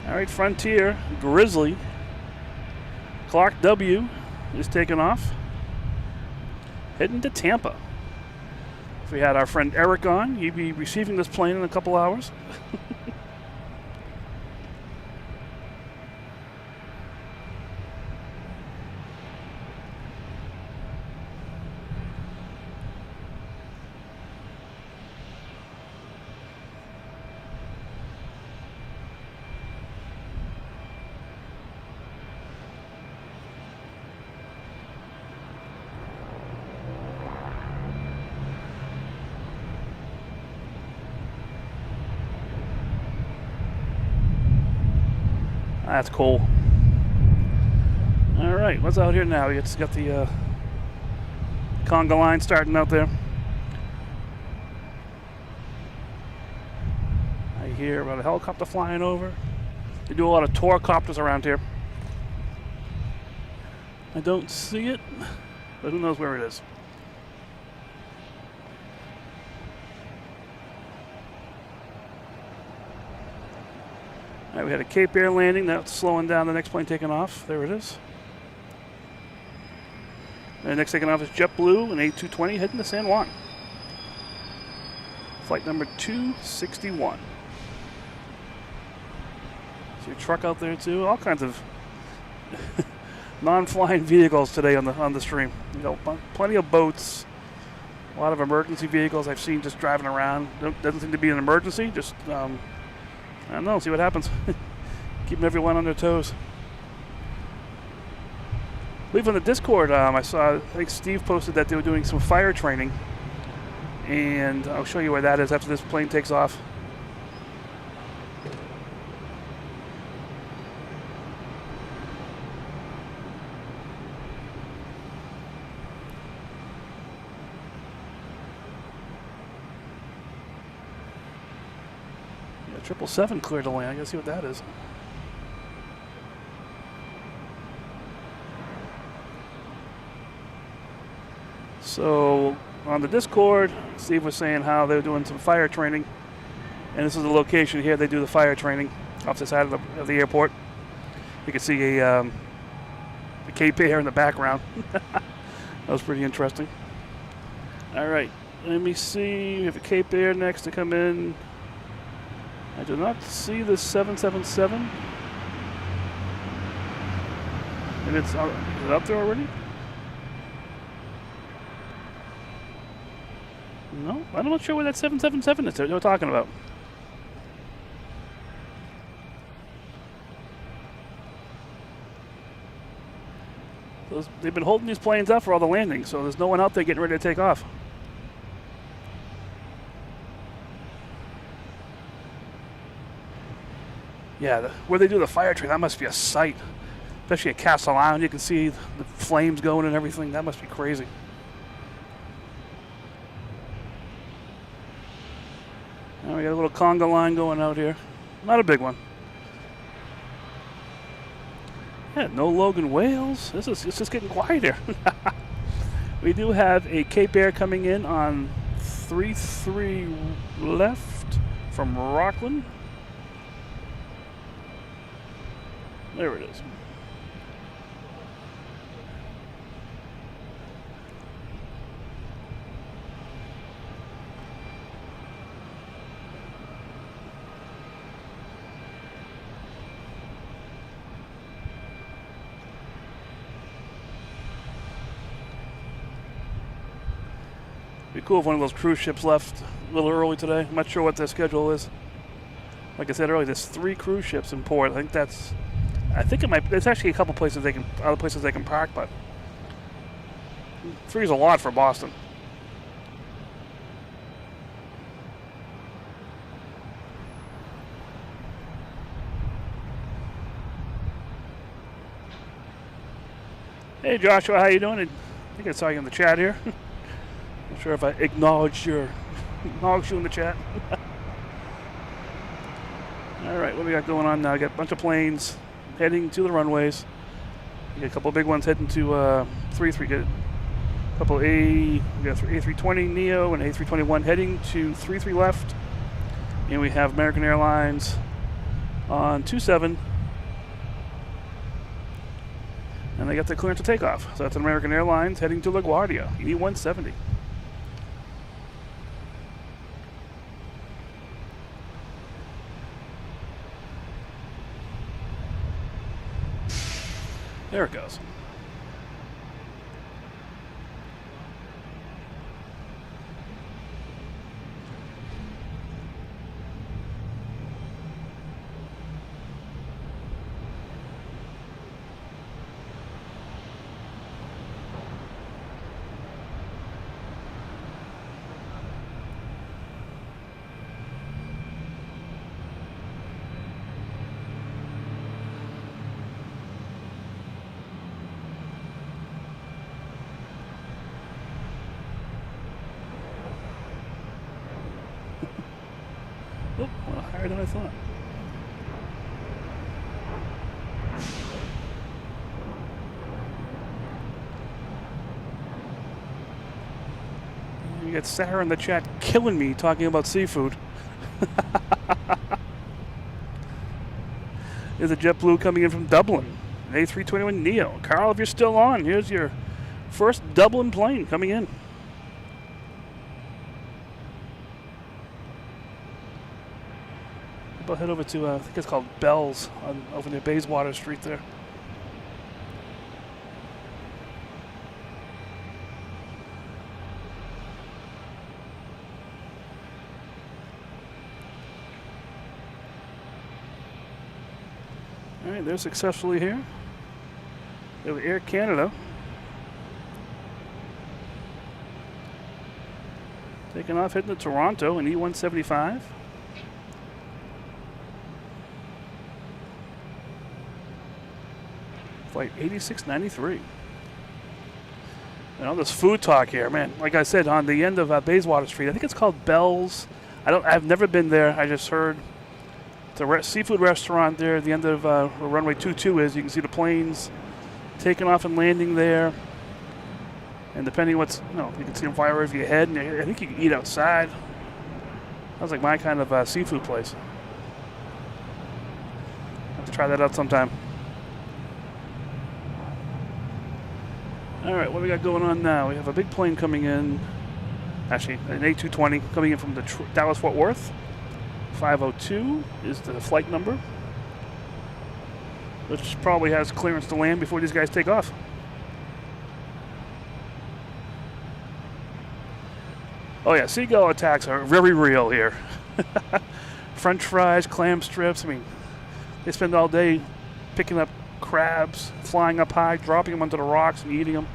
All right, Frontier, Grizzly. Clark W is taking off. Heading to Tampa. If we had our friend Eric on, he'd be receiving this plane in a couple hours. That's cool. All right, what's out here now? It's got the conga line starting out there. I hear about a helicopter flying over. They do a lot of tour copters around here. I don't see it, but who knows where it is. All right, we had a Cape Air landing. That's slowing down the next plane taking off. There it is. And the next taking off is JetBlue, an A220 heading to San Juan. Flight number 261. See a truck out there too. All kinds of non-flying vehicles today on the stream. You know, plenty of boats. A lot of emergency vehicles I've seen just driving around. Doesn't seem to be an emergency. Just I don't know, see what happens. Keeping everyone on their toes. I believe on the Discord, I think Steve posted that they were doing some fire training. And I'll show you where that is after this plane takes off. Yeah, 777 cleared to land. I gotta see what that is. So on the Discord, Steve was saying how they're doing some fire training, and this is the location here they do the fire training off the side of the airport. You can see a Cape Air in the background. That was pretty interesting. All right, let me see. We have a Cape Air next to come in. I do not see the 777. And is it up there already? No, I'm not sure where that 777 is. They're talking about. They've been holding these planes up for all the landings, so there's no one out there getting ready to take off. Yeah, where they do the fire train, that must be a sight. Especially at Castle Island, you can see the flames going and everything. That must be crazy. Now we got a little conga line going out here. Not a big one. Yeah, no Logan whales. It's just getting quiet here. We do have a Cape Air coming in on 33 left from Rockland. There it is. Be cool if one of those cruise ships left a little early today. I'm not sure what their schedule is. Like I said earlier, there's 3 cruise ships in port. I think it might. There's actually a couple places other places they can park, but 3 is a lot for Boston. Hey Joshua, how you doing? I think I saw you in the chat here. Not sure if I acknowledged you in the chat. All right, what we got going on now? We got a bunch of planes heading to the runways. We got a couple of big ones heading to 33. Get a couple we got A320 Neo and A321 heading to 33 left, and we have American Airlines on 27. And they got the clearance to take off. So that's an American Airlines heading to LaGuardia, E170. There it goes. Oh, a little higher than I thought. You got Sarah in the chat killing me talking about seafood. There's a JetBlue coming in from Dublin, an A321 Neo. Carl, if you're still on, here's your first Dublin plane coming in. We'll head over to, I think it's called Bell's, over near Bayswater Street there. All right, they're successfully here. We have Air Canada taking off, heading to Toronto in E175. Flight 8693. And all this food talk here, man. Like I said, on the end of Bayswater Street, I think it's called Bell's. I've never been there. I just heard it's a seafood restaurant there at the end of where runway 22 is. You can see the planes taking off and landing there. And depending what's, you can see them fly over your head. And I think you can eat outside. Sounds like my kind of seafood place. Have to try that out sometime. All right, what we got going on now? We have a big plane coming in. Actually, an A220 coming in from the Dallas-Fort Worth. 502 is the flight number, which probably has clearance to land before these guys take off. Oh yeah, seagull attacks are very real here. French fries, clam strips. I mean, they spend all day picking up crabs, flying up high, dropping them onto the rocks and eating them.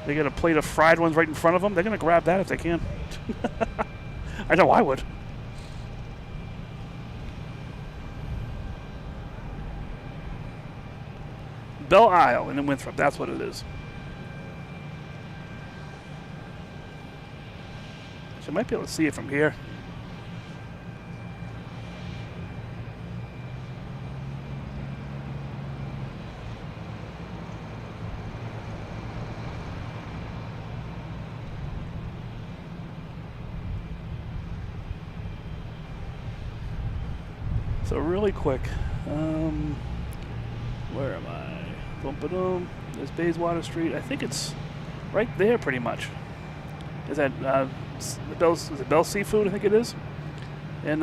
They get a plate of fried ones right in front of them. They're going to grab that if they can. I know I would. Belle Isle and then Winthrop, that's what it is. So I might be able to see it from here. So really quick, where am I? Boom-ba-doom. There's Bayswater Street. I think it's right there pretty much. Is that Bell Seafood? I think it is. And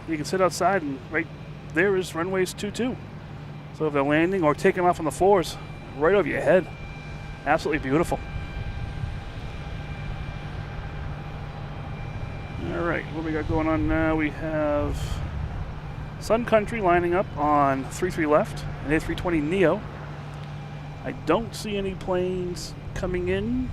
you can sit outside and right there is runways 22. So if they're landing or taking off on the fours, right over your head. Absolutely beautiful. All right, what we got going on now? We have Sun Country lining up on 33 left, an A320neo. I don't see any planes coming in.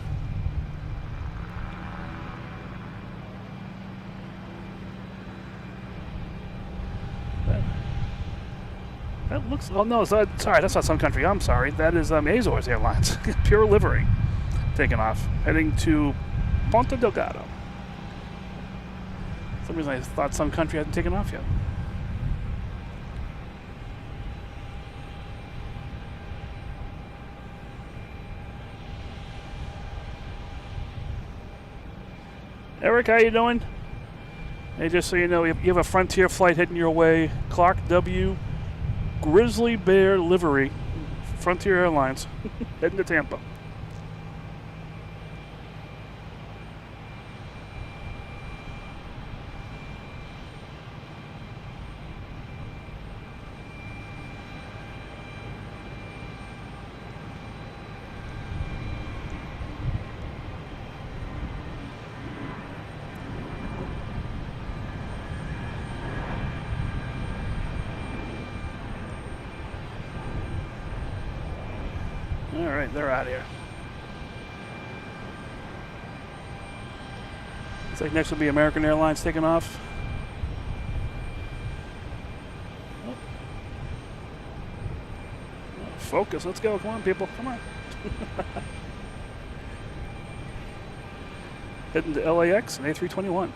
That looks, oh no, sorry, that's not Sun Country. I'm sorry. That is Azores Airlines, pure livery, taking off, heading to Ponta Delgado. For some reason I thought Sun Country hadn't taken off yet. Eric, how you doing? Hey, just so you know, you have a Frontier flight heading your way. Clark W. Grizzly Bear livery, Frontier Airlines, heading to Tampa. All right, they're out of here. Looks like next will be American Airlines taking off. Oh. Focus, let's go. Come on, people, come on. Heading to LAX and A321.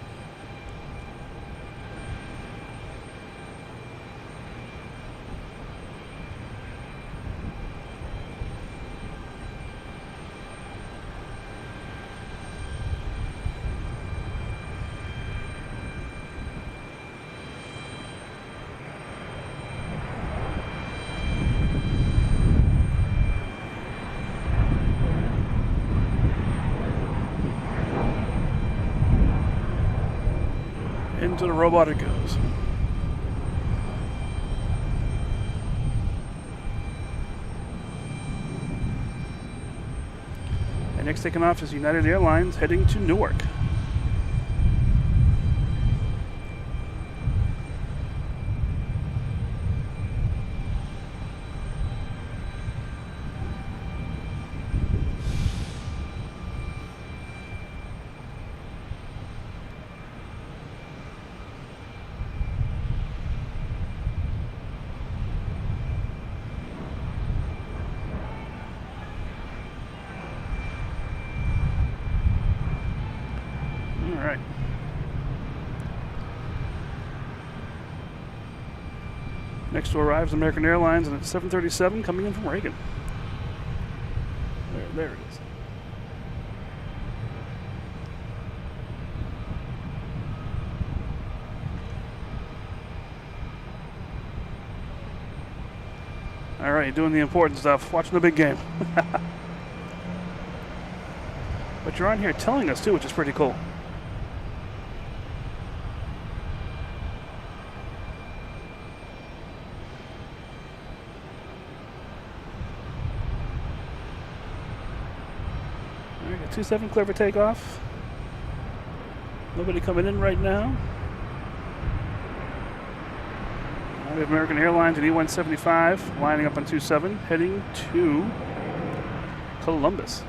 Into the robot it goes. And next taking off is United Airlines heading to Newark. Next to arrive is American Airlines, and it's 737 coming in from Reagan. There it is. All right, doing the important stuff, watching the big game. But you're on here telling us too, which is pretty cool. All right, 27 clear for takeoff. Nobody coming in right now. We have American Airlines at E175 lining up on 27, heading to Columbus.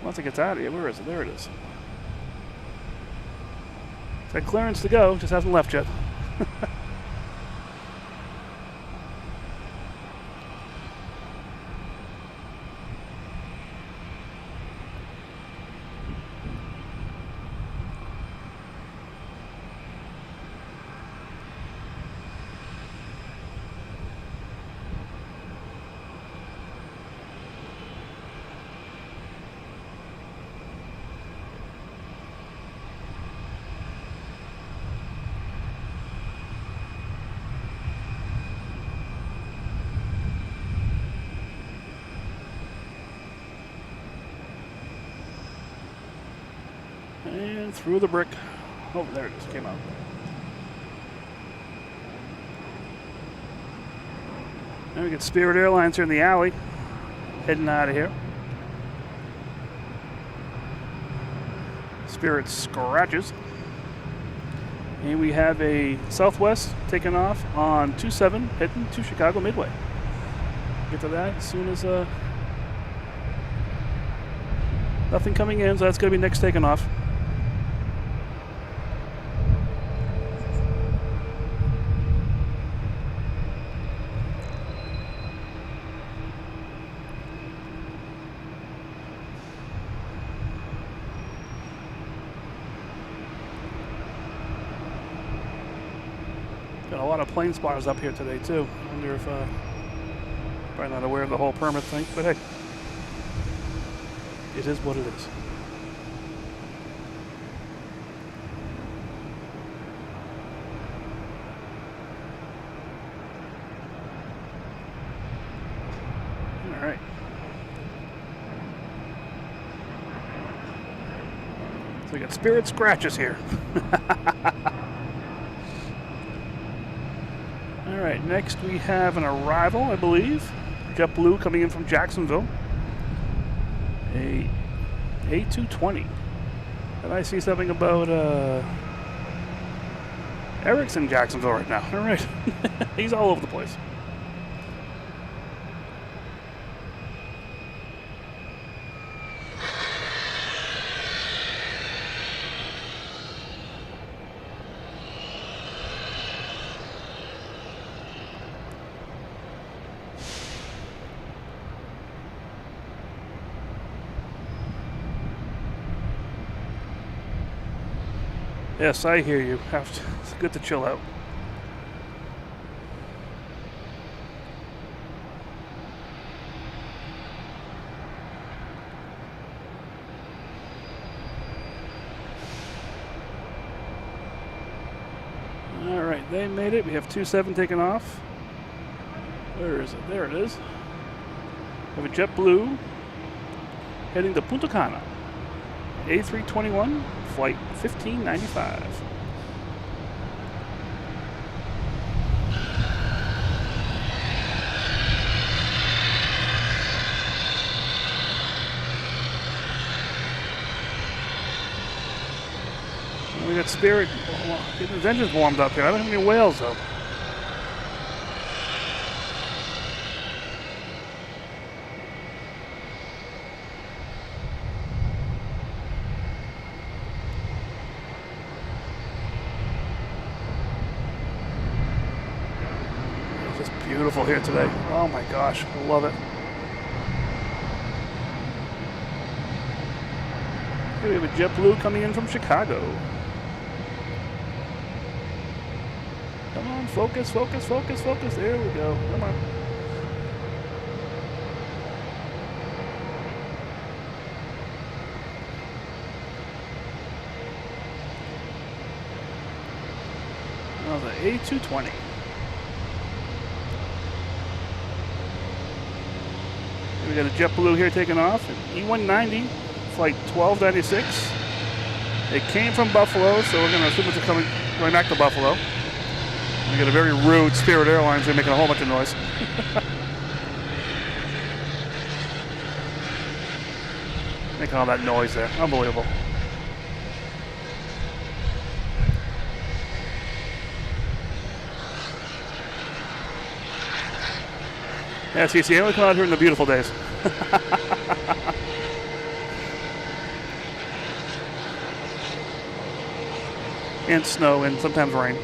Once it gets out of here, where is it? There it is. It's got clearance to go, just hasn't left yet. And through the brick. Oh, there it is. Came out. Now we get Spirit Airlines here in the alley. heading out of here. Spirit scratches. And we have a Southwest taking off on 27 heading to Chicago Midway. Get to that as soon as nothing coming in, so that's going to be next taking off. Got a lot of plane spotters up here today too. I wonder if probably not aware of the whole permit thing, but hey, it is what it is. All right. So we got Spirit scratches here. All right, next we have an arrival, I believe. JetBlue coming in from Jacksonville. A A220. And I see something about Eric's in Jacksonville right now. All right. He's all over the place. Yes, I hear you. It's good to chill out. All right, they made it. We have 27 taking off. Where is it? There it is. We have a JetBlue heading to Punta Cana. A321. Flight 1595. We got Spirit getting his engines warmed up here. I don't have any whales though. Beautiful here today. Oh my gosh, I love it. Here we have a JetBlue coming in from Chicago. Come on, focus, focus, focus, focus. There we go. Come on. Oh, the A220. We got a JetBlue here taking off, an E190, flight 1296. It came from Buffalo, so we're going to assume it's going back to Buffalo. We got a very rude Spirit Airlines. They're making a whole bunch of noise. Making all that noise there. Unbelievable. Yeah, see, they only come out here in the beautiful days. And snow and sometimes rain.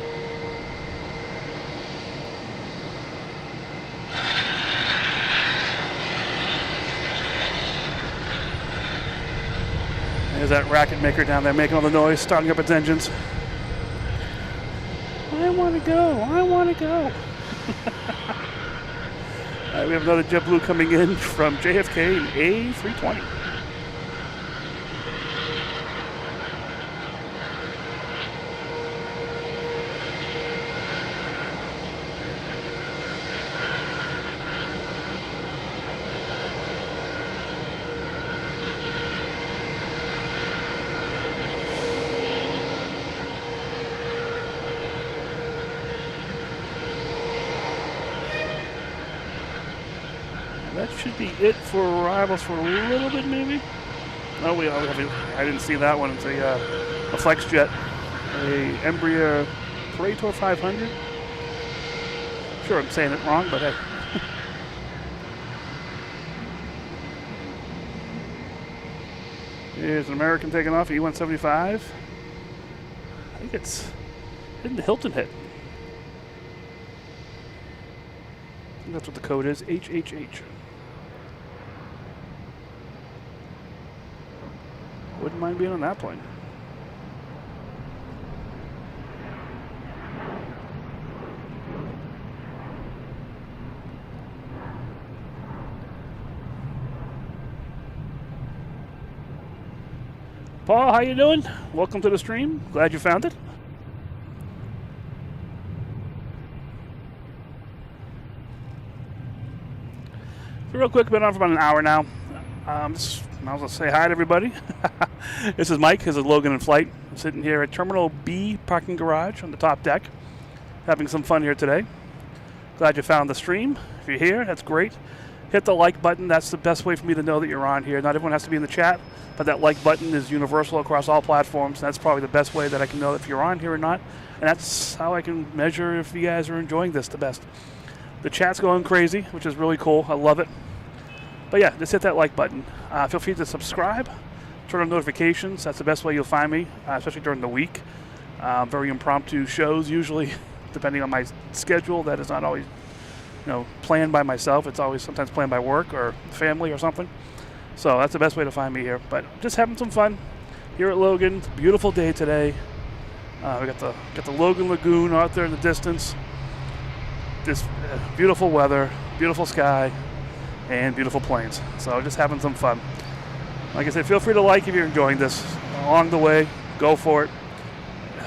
There's that racket maker down there making all the noise, starting up its engines. I want to go, I want to go. We have another JetBlue coming in from JFK, an A320. that should be it for arrivals for a little bit, maybe. No, I didn't see that one. It's a flex jet, a Embraer Praetor 500. Sure, I'm saying it wrong, but hey. Here's an American taking off, E175. I think it's hitting the Hilton hit. I think that's what the code is, HHH. Wouldn't mind being on that plane. Paul, how you doing? Welcome to the stream. Glad you found it. So real quick, been on for about an hour now. Just might as well say hi to everybody. This is Mike. This is Logan in Flight. I'm sitting here at Terminal B parking garage on the top deck, having some fun here today. Glad you found the stream. If you're here, that's great. Hit the like button. That's the best way for me to know that you're on here. Not everyone has to be in the chat, but that like button is universal across all platforms. That's probably the best way that I can know if you're on here or not. And that's how I can measure if you guys are enjoying this the best. The chat's going crazy, which is really cool. I love it. But yeah, just hit that like button. Feel free to subscribe, turn on notifications. That's the best way you'll find me, especially during the week. Very impromptu shows usually, depending on my schedule. That is not always planned by myself. It's always sometimes planned by work or family or something. So that's the best way to find me here. But just having some fun here at Logan. It's a beautiful day today. We got the Logan Lagoon out there in the distance. Just beautiful weather, beautiful sky, and beautiful planes. So just having some fun. Like I said, feel free to like if you're enjoying this. Along the way, go for it.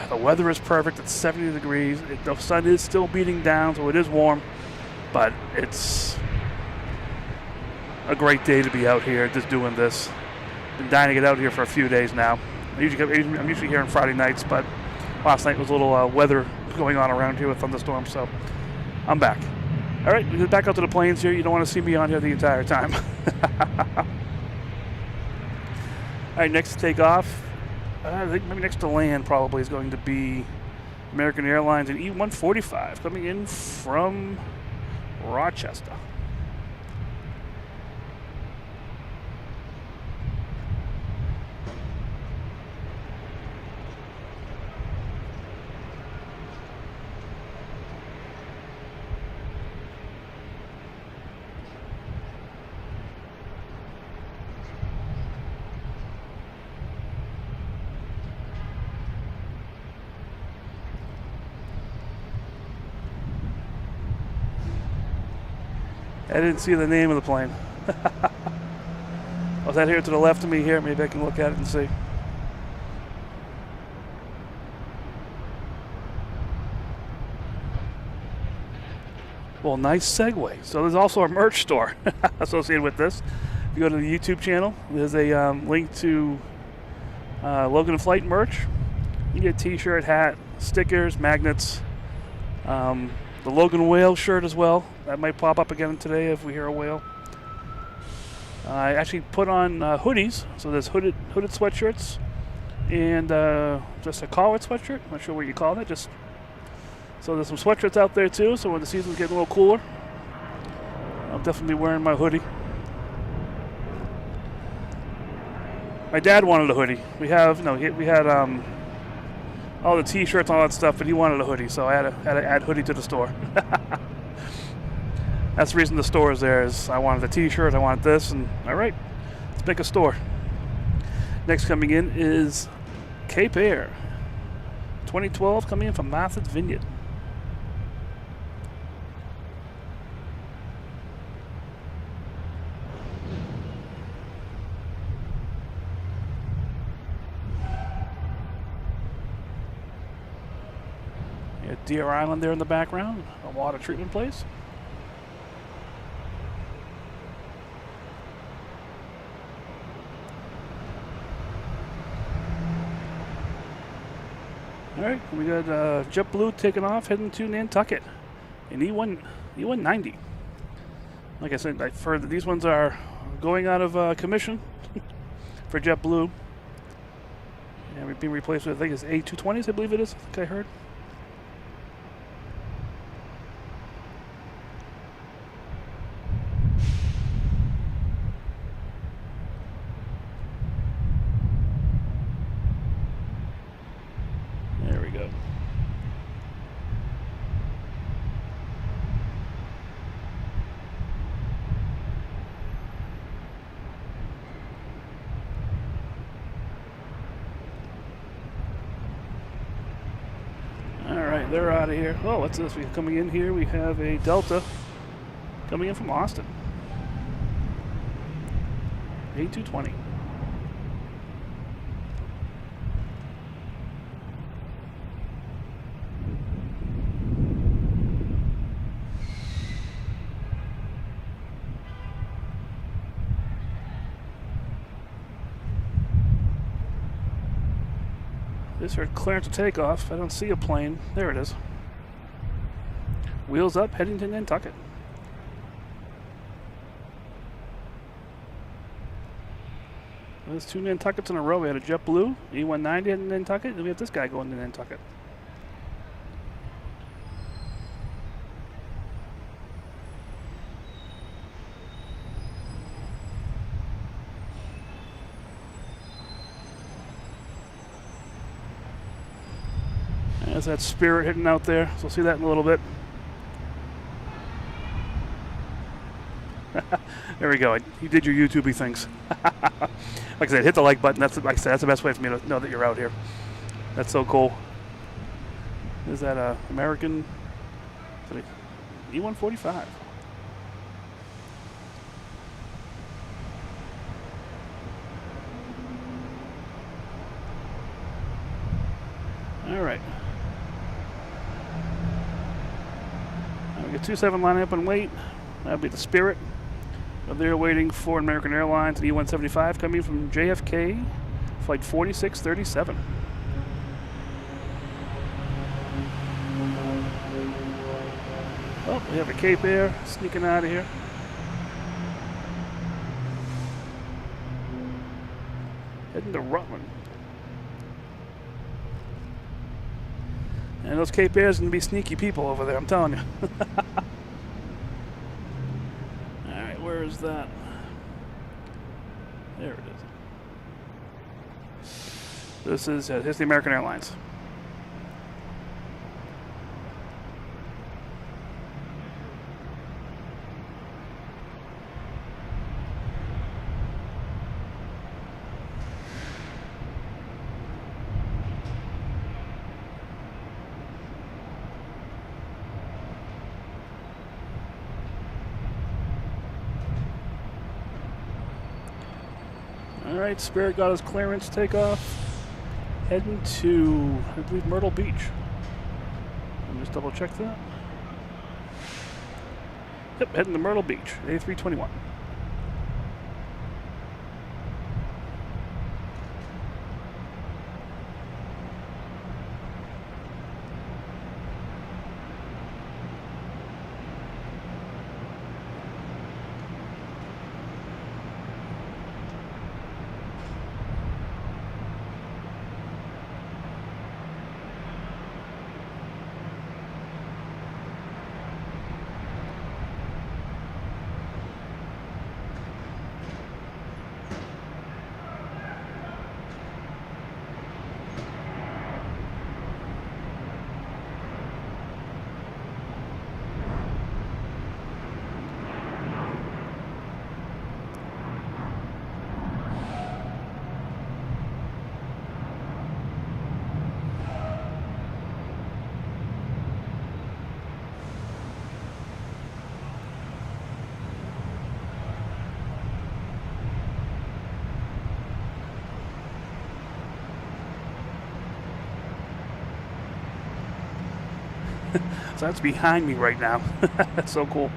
The weather is perfect. It's 70 degrees. The sun is still beating down, so it is warm. But it's a great day to be out here just doing this. Been dying to get out here for a few days now. I'm usually here on Friday nights, but last night was a little weather going on around here with thunderstorms, so I'm back. All right, we get back out to the planes here. You don't want to see me on here the entire time. All right, next to take off, I think maybe next to land probably is going to be American Airlines and E145 coming in from Rochester. I didn't see the name of the plane. Was that here to the left of me here? Maybe I can look at it and see. Well, nice segue. So there's also a merch store associated with this. If you go to the YouTube channel, there's a link to Logan Flight merch. You get a t-shirt, hat, stickers, magnets, the Logan Whale shirt as well. That might pop up again today if we hear a whale. I actually put on hoodies. So there's hooded sweatshirts and just a collared sweatshirt. I'm not sure what you call it. So there's some sweatshirts out there too. So when the season's getting a little cooler, I'll definitely be wearing my hoodie. My dad wanted a hoodie. We had all the t-shirts and all that stuff, but he wanted a hoodie, so I had to add hoodie to the store. That's the reason the store is there, is I wanted a t-shirt, I wanted this, and all right, let's make a store. Next coming in is Cape Air, 2012, coming in from Martha's Vineyard. Deer Island there in the background, a water treatment place. All right, we got JetBlue taking off, heading to Nantucket, an E190. Like I said, I've heard that these ones are going out of commission for JetBlue. And we're being replaced with, I think it's A220s, I believe it is. I think I heard. There we go. Alright, they're out of here. Oh, what's this? We're coming in here. We have a Delta coming in from Austin. A220. This here clearance to takeoff. I don't see a plane. There it is. Wheels up, heading to Nantucket. There's 2 Nantuckets in a row. We had a JetBlue, E190 heading to Nantucket, and we have this guy going to Nantucket. There's that Spirit hitting out there, so we'll see that in a little bit. There we go. You did your YouTube-y things. Like I said, hit the like button. That's, like I said, that's the best way for me to know that you're out here. That's so cool. Is that American E145? All right. We get 27 lining up and wait. That'll be the Spirit. They're waiting for American Airlines and E175 coming from JFK, flight 4637. Oh, we have a Cape Air sneaking out of here. Heading to Rutland. And those Cape Airs can be sneaky people over there, I'm telling you. Alright, where is that? There it is. This is, here's the American Airlines. Alright, Spirit got his clearance takeoff. Heading to, I believe, Myrtle Beach. Let me just double check that. Yep, heading to Myrtle Beach, A321. So that's behind me right now. That's so cool.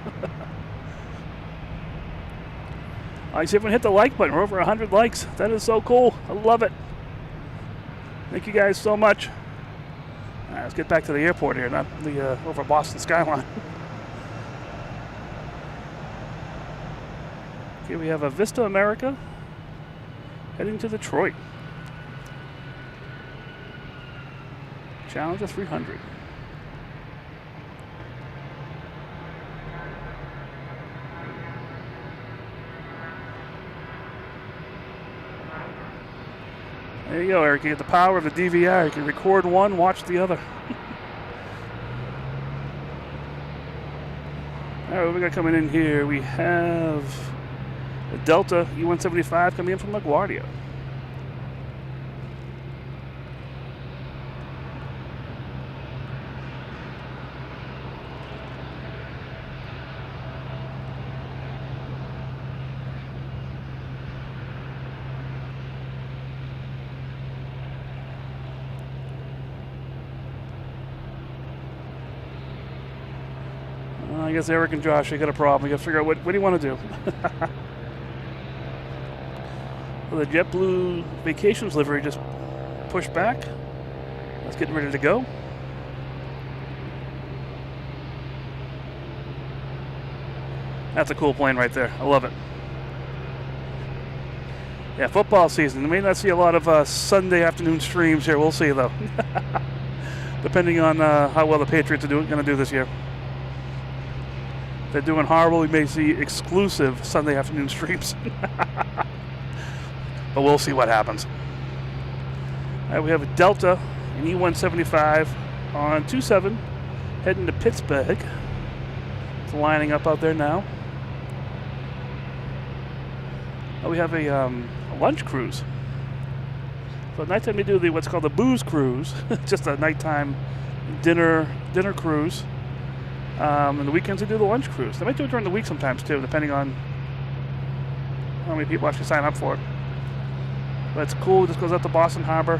I see everyone hit the like button. We're over 100 likes. That is so cool. I love it. Thank you guys so much. All right, let's get back to the airport here, not the over Boston skyline. Okay, we have a Vista America heading to Detroit. Challenger 300. There you go, Eric. You get the power of the DVR. You can record one, watch the other. All right, what we got coming in here? We have a Delta E175 coming in from LaGuardia. I guess Eric and Josh, you got a problem. You got to figure out what do you want to do. Well, the JetBlue vacations livery just pushed back. Let's get ready to go. That's a cool plane right there. I love it. Yeah, football season. We may not see a lot of Sunday afternoon streams here. We'll see, though. Depending on how well the Patriots are going to do this year. If they're doing horrible, we may see exclusive Sunday afternoon streams. But we'll see what happens. All right, we have a Delta, an E175 on 27, heading to Pittsburgh. It's lining up out there now. We have a lunch cruise. So at nighttime we do what's called the booze cruise, just a nighttime dinner cruise. And the weekends we do the lunch cruise. They might do it during the week sometimes too, depending on how many people actually sign up for it. But it's cool. It just goes out to Boston Harbor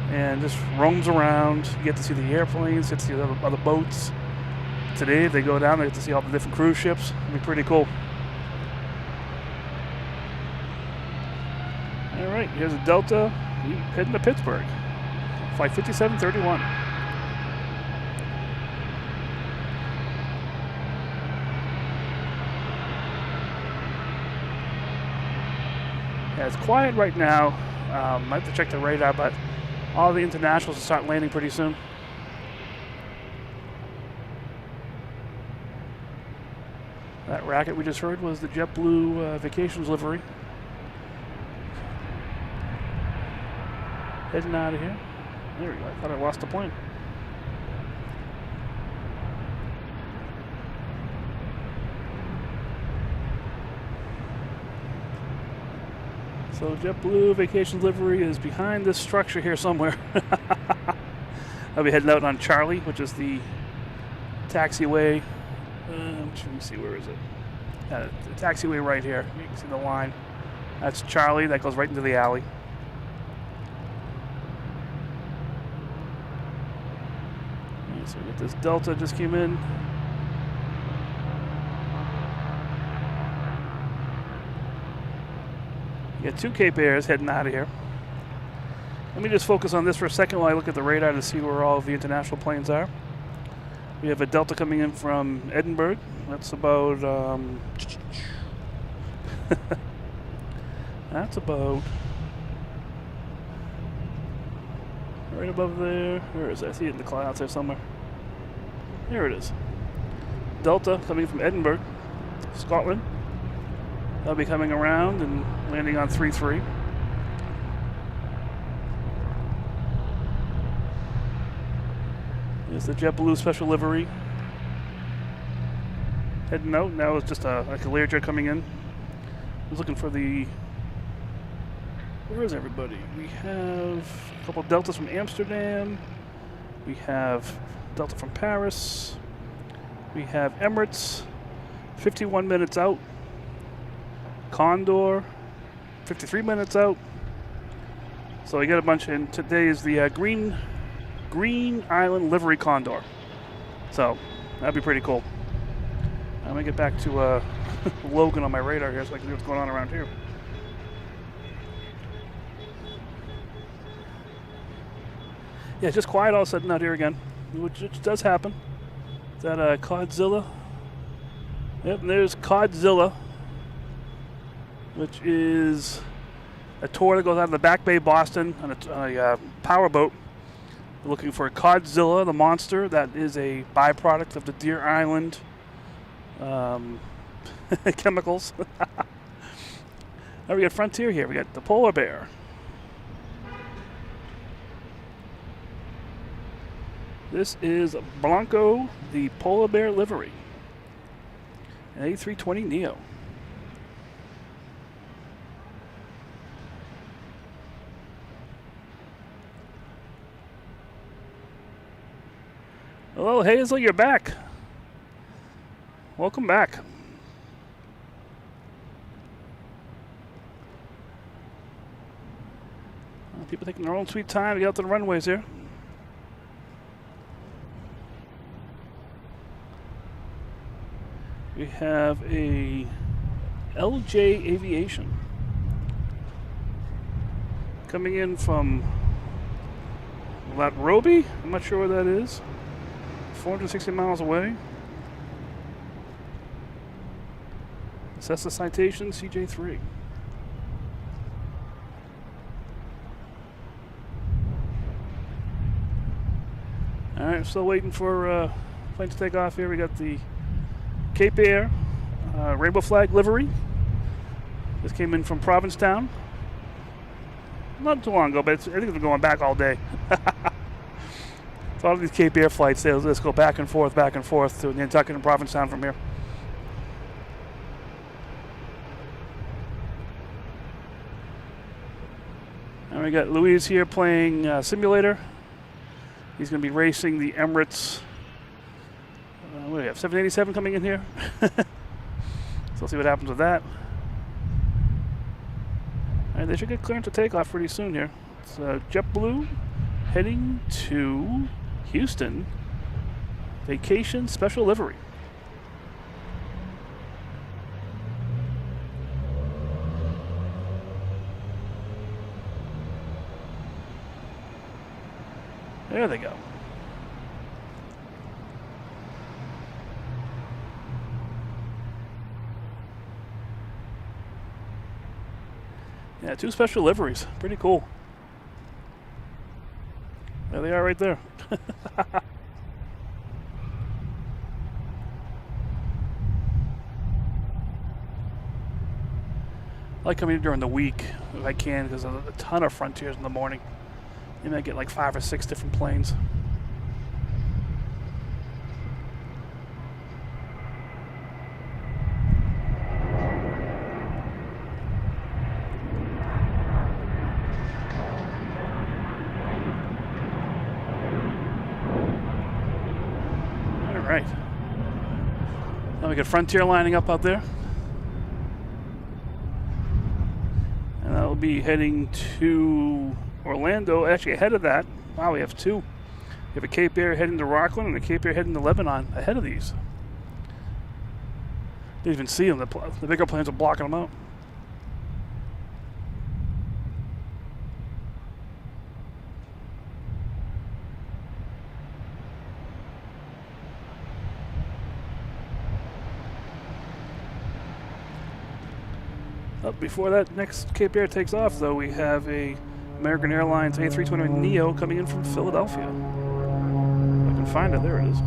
and just roams around. You get to see the airplanes, get to see the other boats. Today they go down, they get to see all the different cruise ships. It'll be pretty cool. All right, here's a Delta heading to Pittsburgh. Flight 5731. Yeah, it's quiet right now. I have to check the radar, but all the internationals will start landing pretty soon. That racket we just heard was the JetBlue vacations livery. Heading out of here. There we go. I thought I lost the plane. So JetBlue vacation livery is behind this structure here somewhere. I'll be heading out on Charlie, which is the taxiway. Let me see, where is it? The taxiway right here. You can see the line. That's Charlie. That goes right into the alley. Okay, so we got this Delta just came in. You got two Cape Airs heading out of here. Let me just focus on this for a second while I look at the radar to see where all of the international planes are. We have a Delta coming in from Edinburgh. That's about, that's about right above there. Where is it? I see it in the clouds there somewhere. There it is. Delta coming from Edinburgh, Scotland. They'll be coming around and landing on 3-3. There's the JetBlue special livery. Heading out. Now it's just like a Learjet coming in. I was looking for the... Where is everybody? We have a couple Deltas from Amsterdam. We have Delta from Paris. We have Emirates, 51 minutes out. Condor, 53 minutes out. So I get a bunch in. Today is the Green Island Livery Condor. So that'd be pretty cool. I'm gonna get back to Logan on my radar here so I can see what's going on around here. Yeah, just quiet all of a sudden out here again, which does happen. Is that Codzilla? Yep, and there's Codzilla which is a tour that goes out of the Back Bay, Boston, on a power boat. We're looking for Codzilla, the monster. That is a byproduct of the Deer Island chemicals. Now we got Frontier here. We got the polar bear. This is Blanco, the polar bear livery. An A320neo. Hello, Hazel, you're back. Welcome back. People taking their own sweet time to get out to the runways here. We have a LJ Aviation coming in from Latrobe. I'm not sure where that is. 460 miles away. Assess the citation, CJ3. All right, still waiting for plane to take off here. We got the Cape Air rainbow flag livery. This came in from Provincetown. Not too long ago, but I think it's been going back all day. So all of these Cape Air flights, they just go back and forth to Nantucket and Provincetown from here. And we got Louise here playing simulator. He's going to be racing the Emirates. What do we have? 787 coming in here. So we'll see what happens with that. All right, they should get clearance to take off pretty soon here. It's JetBlue heading to Houston. Vacation special livery. There they go. Yeah, 2 special liveries. Pretty cool. There they are right there. I like coming in during the week if I can because there's a ton of Frontiers in the morning. You might get like 5 or 6 different planes. All right. Now we got Frontier lining up out there. And that'll be heading to Orlando. Actually, ahead of that, wow, we have 2. We have a Cape Air heading to Rockland and a Cape Air heading to Lebanon ahead of these. Didn't even see them. The bigger planes are blocking them out. Before that next Cape Air takes off, though, we have a American Airlines A320neo coming in from Philadelphia. If I can find it, there it is.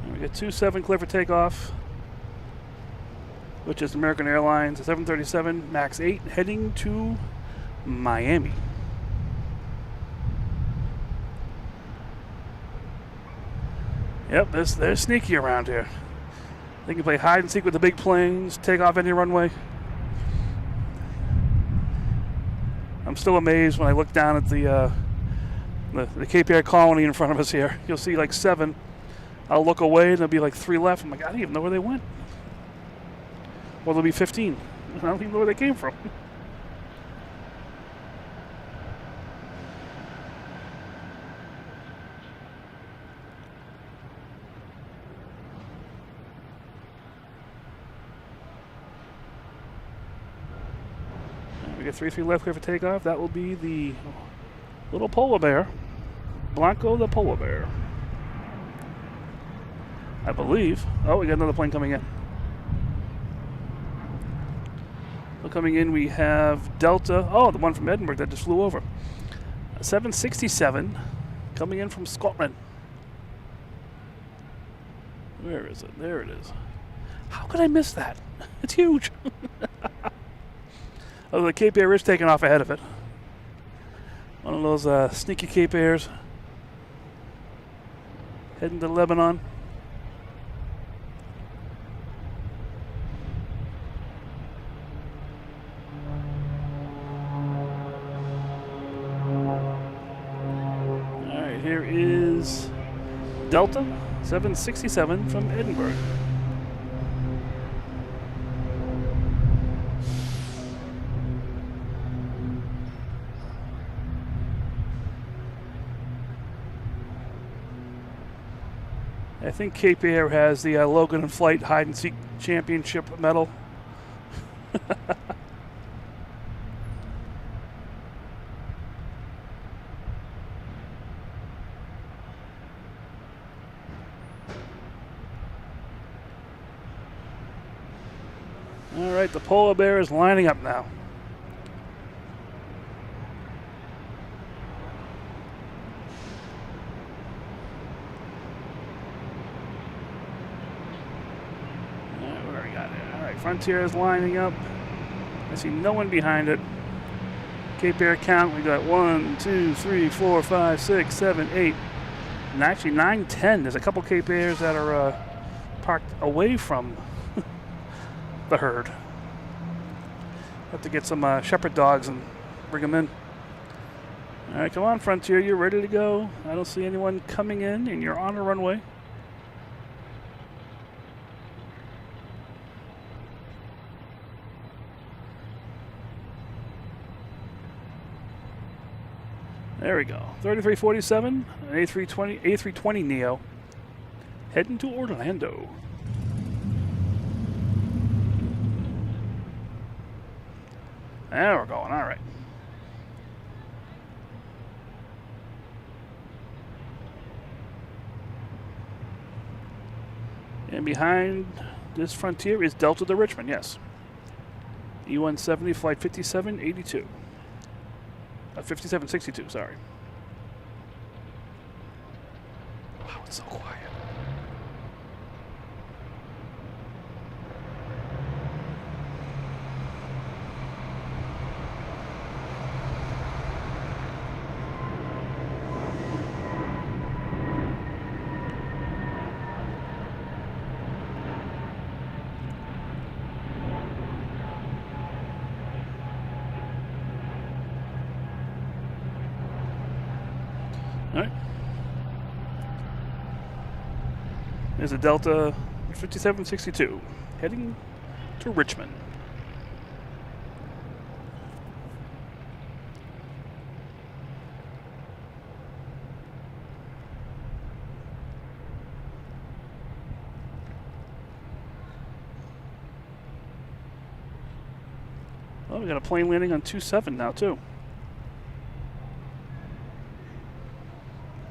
And we got 27 clear for takeoff, which is American Airlines 737 MAX 8 heading to Miami. Yep, they're sneaky around here. They can play hide and seek with the big planes, take off any runway. I'm still amazed when I look down at the Cape Air colony in front of us here. You'll see like 7. I'll look away and there'll be like 3 left. I'm like, I don't even know where they went. Well, there'll be 15. I don't even know where they came from. get 3-3 left clear for takeoff. That will be the little polar bear, Blanco the polar bear, I believe. Oh, we got another plane coming in. So coming in, we have Delta. Oh, the one from Edinburgh that just flew over. A 767 coming in from Scotland. Where is it? There it is. How could I miss that? It's huge. Oh, the Cape Air is taking off ahead of it. One of those sneaky Cape Airs heading to Lebanon. All right, here is Delta 767 from Edinburgh. I think Cape Air has the Logan in Flight Hide and Seek Championship medal. All right, the polar bear is lining up now. Frontier is lining up. I see no one behind it. Cape Air count, we got 1, 2, 3, 4, 5, 6, 7, 8, and actually 9, 10. There's a couple Cape Airs that are parked away from the herd. Have to get some shepherd dogs and bring them in. All right, come on, Frontier, you're ready to go. I don't see anyone coming in, and you're on the runway. There we go. 3347, an A320 Neo, heading to Orlando. There we're going. All right. And behind this Frontier is Delta to Richmond. Yes. E170 flight 5782. 5762, sorry. Wow, it's so quiet. All right. There's a Delta 5762 heading to Richmond. Oh, we got a plane landing on 27 now too.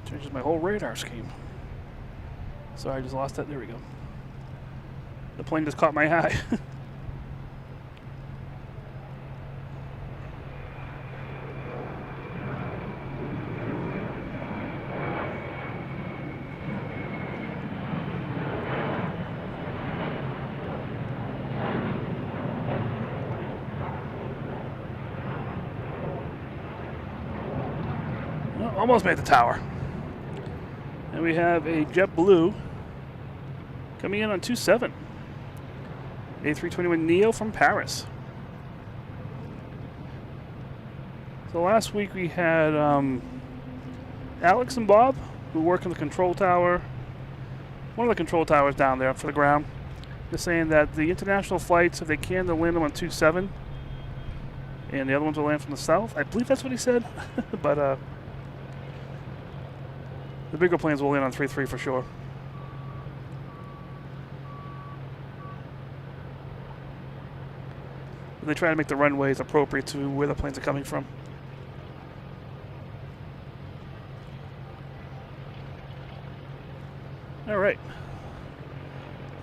Changes my whole radar scheme. Sorry, I just lost that. There we go. The plane just caught my eye. Well, almost made the tower. And we have a JetBlue coming in on 27. A321 Neo from Paris. So last week we had Alex and Bob, who work in the control tower. One of the control towers down there for the ground. They're saying that the international flights, if they can, they'll land them on 27. And the other ones will land from the south. I believe that's what he said. But the bigger planes will land on 3-3 for sure. They try to make the runways appropriate to where the planes are coming from. All right.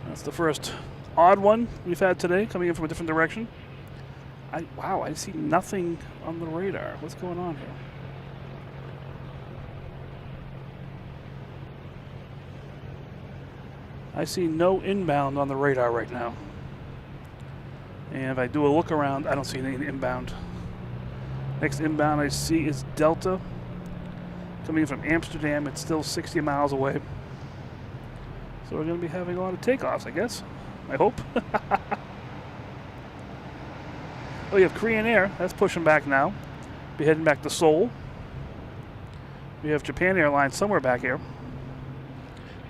That's the first odd one we've had today, coming in from a different direction. Wow, I see nothing on the radar. What's going on here? I see no inbound on the radar right now. And if I do a look around, I don't see any inbound. Next inbound I see is Delta. Coming in from Amsterdam, it's still 60 miles away. So we're going to be having a lot of takeoffs, I guess. I hope. Oh, you have Korean Air. That's pushing back now. Be heading back to Seoul. We have Japan Airlines somewhere back here.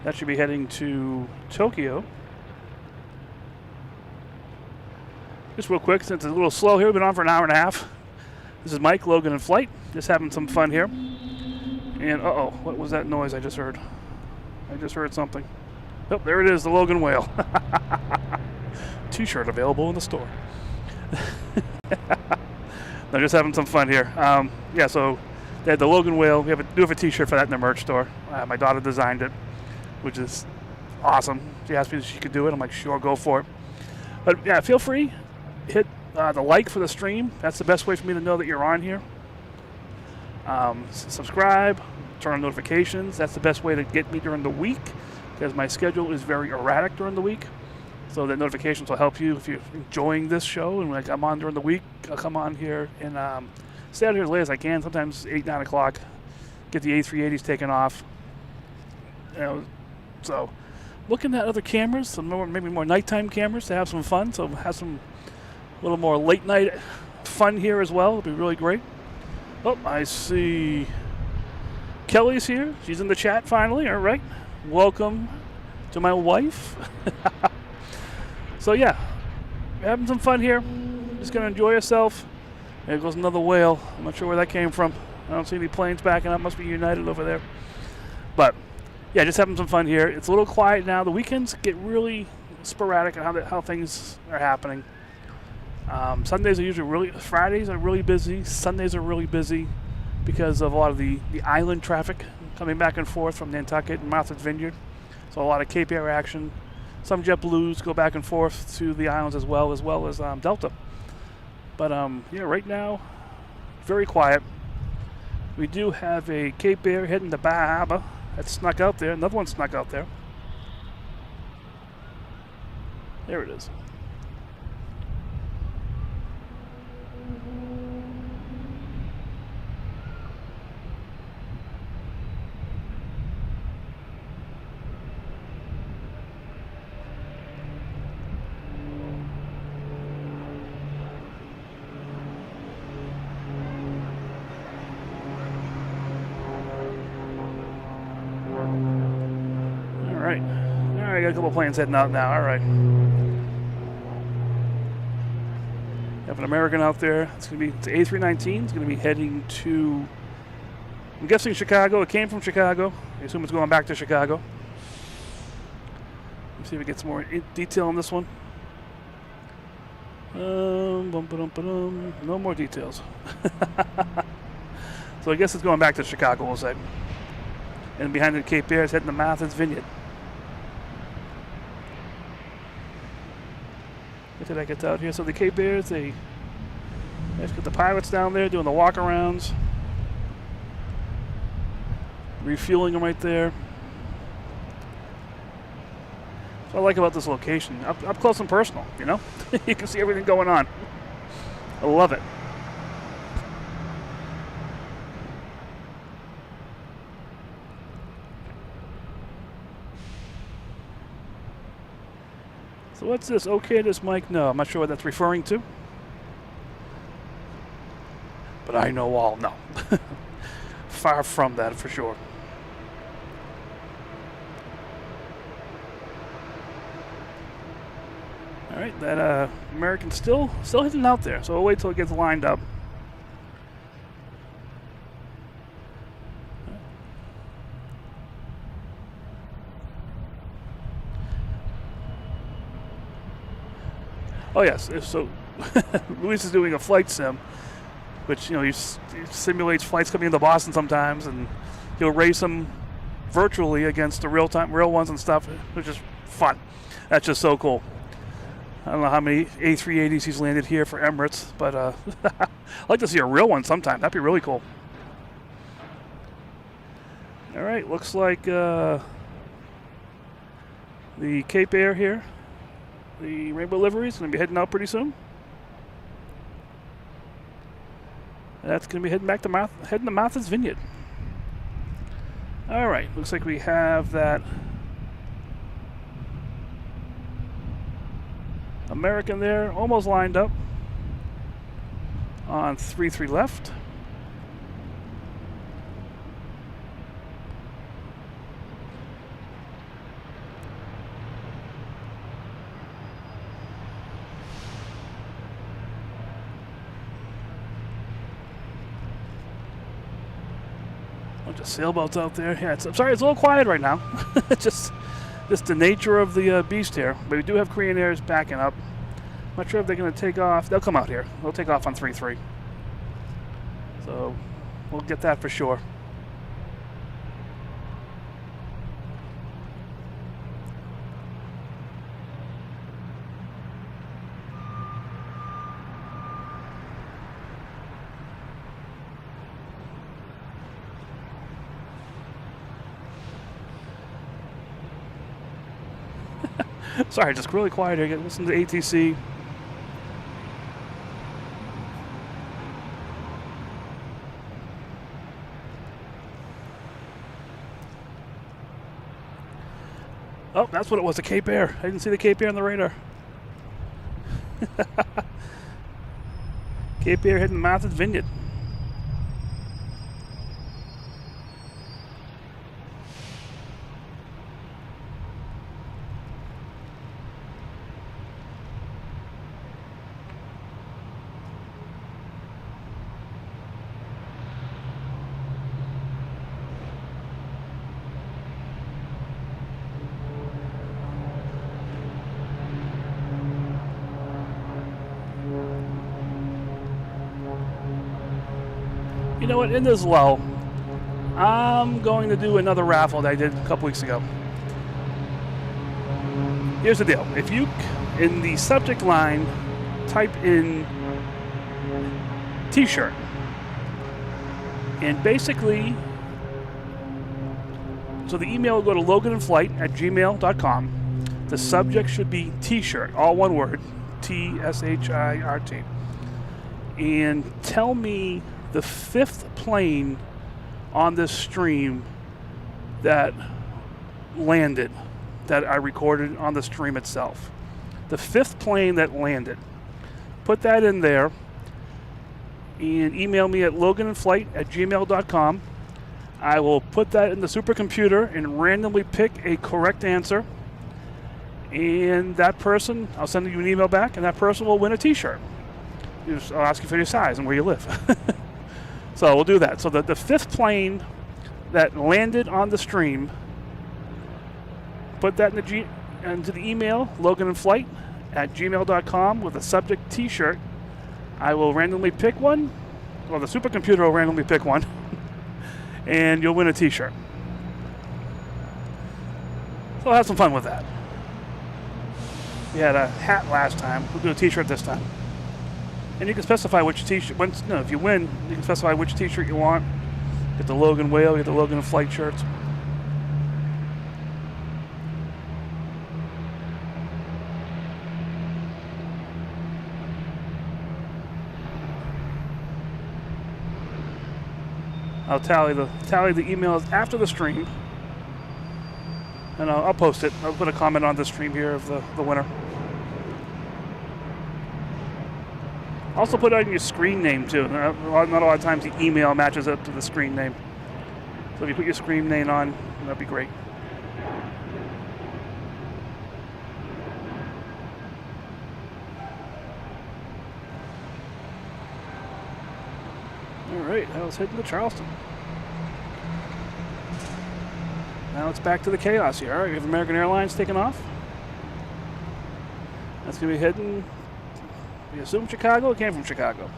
That should be heading to Tokyo. Just real quick, since it's a little slow here, we've been on for an hour and a half. This is Mike, Logan in flight. Just having some fun here. And, uh-oh, what was that noise I just heard? I just heard something. Oh, there it is, the Logan whale. T-shirt available in the store. They're just having some fun here. Yeah, so they had the Logan whale. We do have a T-shirt for that in the merch store. My daughter designed it, which is awesome. She asked me if she could do it. I'm like, sure, go for it. But yeah, feel free. Hit the like for the stream. That's the best way for me to know that you're on here. Subscribe. Turn on notifications. That's the best way to get me during the week, because my schedule is very erratic during the week. So the notifications will help you if you're enjoying this show. And like I'm on during the week, I'll come on here and stay out here as late as I can. Sometimes 8, 9 o'clock. Get the A380s taken off. You know, so looking at other cameras, some more, maybe more nighttime cameras to have some fun. So have some a little more late night fun here as well. It'll be really great. Oh, I see Kelly's here. She's in the chat finally. All right. Welcome to my wife. So yeah, having some fun here. Just gonna enjoy yourself. There goes another whale. I'm not sure where that came from. I don't see any planes backing up. Must be United over there. But yeah, just having some fun here. It's a little quiet now. The weekends get really sporadic on how things are happening. Sundays are usually Fridays are really busy. Sundays are really busy because of a lot of the island traffic coming back and forth from Nantucket and Martha's Vineyard. So a lot of Cape Air action. Some JetBlues go back and forth to the islands as well as Delta. But yeah, right now, very quiet. We do have a Cape Air heading to Bahama. That snuck out there. Another one snuck out there. There it is. Alright, got a couple planes heading out now. Alright. Have an American out there. It's A319. It's going to be heading to, I'm guessing, Chicago. It came from Chicago. I assume it's going back to Chicago. Let's see if we get some more detail on this one. No more details. So I guess it's going back to Chicago, we'll say. And behind the Cape Air, it's heading to Martha's Vineyard. What did I get out here? So the Cape Airs, they've got the pilots down there doing the walk-arounds. Refueling them right there. What I like about this location, up close and personal, you know? You can see everything going on. I love it. So what's this? Okay, this mic? No, I'm not sure what that's referring to. But I know all. No. Far from that, for sure. All right, that American's still hitting out there, so we'll wait till it gets lined up. Oh yes, so Luis is doing a flight sim, which, you know, he simulates flights coming into Boston sometimes, and he'll race them virtually against the real ones and stuff, which is fun. That's just so cool. I don't know how many A380s he's landed here for Emirates, but I'd like to see a real one sometime. That'd be really cool. All right, looks like the Cape Air here, the Rainbow livery, is going to be heading out pretty soon. That's going to be heading back to Martha's Vineyard. All right, looks like we have that American there, almost lined up on 3-3 left. Bunch of sailboats out there. Yeah, I'm sorry, it's a little quiet right now. just the nature of the beast here. But we do have Korean Airs backing up. Not sure if they're going to take off. They'll come out here. They'll take off on 3-3. So we'll get that for sure. Sorry, just really quiet here. Listen to ATC. Oh, that's what it was, the Cape Air. I didn't see the Cape Air on the radar. Cape Air heading Martha's Vineyard. You know what, in this lull, I'm going to do another raffle that I did a couple weeks ago. Here's the deal. If you, in the subject line, type in t-shirt, and basically, so the email will go to loganandflight@gmail.com. The subject should be t-shirt, all one word, T-S-H-I-R-T. And tell me the fifth plane on this stream that landed, that I recorded on the stream itself. The fifth plane that landed. Put that in there and email me at loganandflight@gmail.com. I will put that in the supercomputer and randomly pick a correct answer. And that person, I'll send you an email back, and that person will win a t-shirt. I'll ask you for your size and where you live. So we'll do that. So the fifth plane that landed on the stream, put that into the email, loganandflight@gmail.com, with the subject t-shirt. I will randomly pick one, or the supercomputer will randomly pick one, and you'll win a t-shirt. So I'll have some fun with that. We had a hat last time. We'll do a t-shirt this time. And you can specify which t-shirt. If you win, you can specify which t-shirt you want. Get the Logan Whale, get the Logan Flight shirts. I'll tally the emails after the stream, and I'll post it. I'll put a comment on the stream here of the winner. Also put on your screen name too. Not a lot of times the email matches up to the screen name. So if you put your screen name on, that'd be great. All right, I was heading to Charleston. Now it's back to the chaos here. All right, we have American Airlines taking off. That's going to be heading We assume Chicago. It came from Chicago.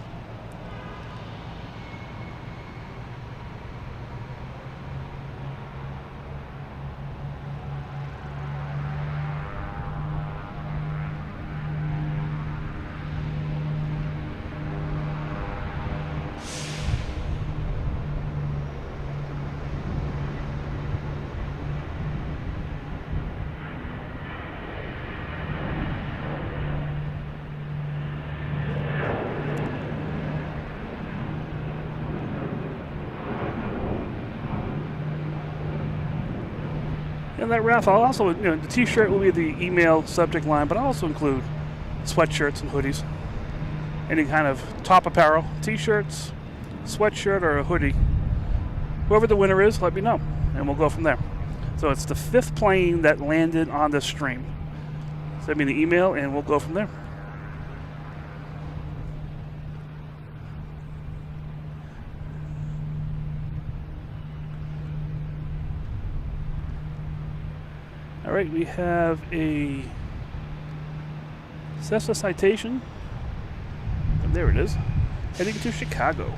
And that Raffle, I'll also, the T-shirt will be the email subject line, but I'll also include sweatshirts and hoodies. Any kind of top apparel, T-shirts, sweatshirt, or a hoodie. Whoever the winner is, let me know, and we'll go from there. So it's the 5th plane that landed on this stream. Send me the email, and we'll go from there. All right, we have a Cessna Citation, and there it is, heading to Chicago.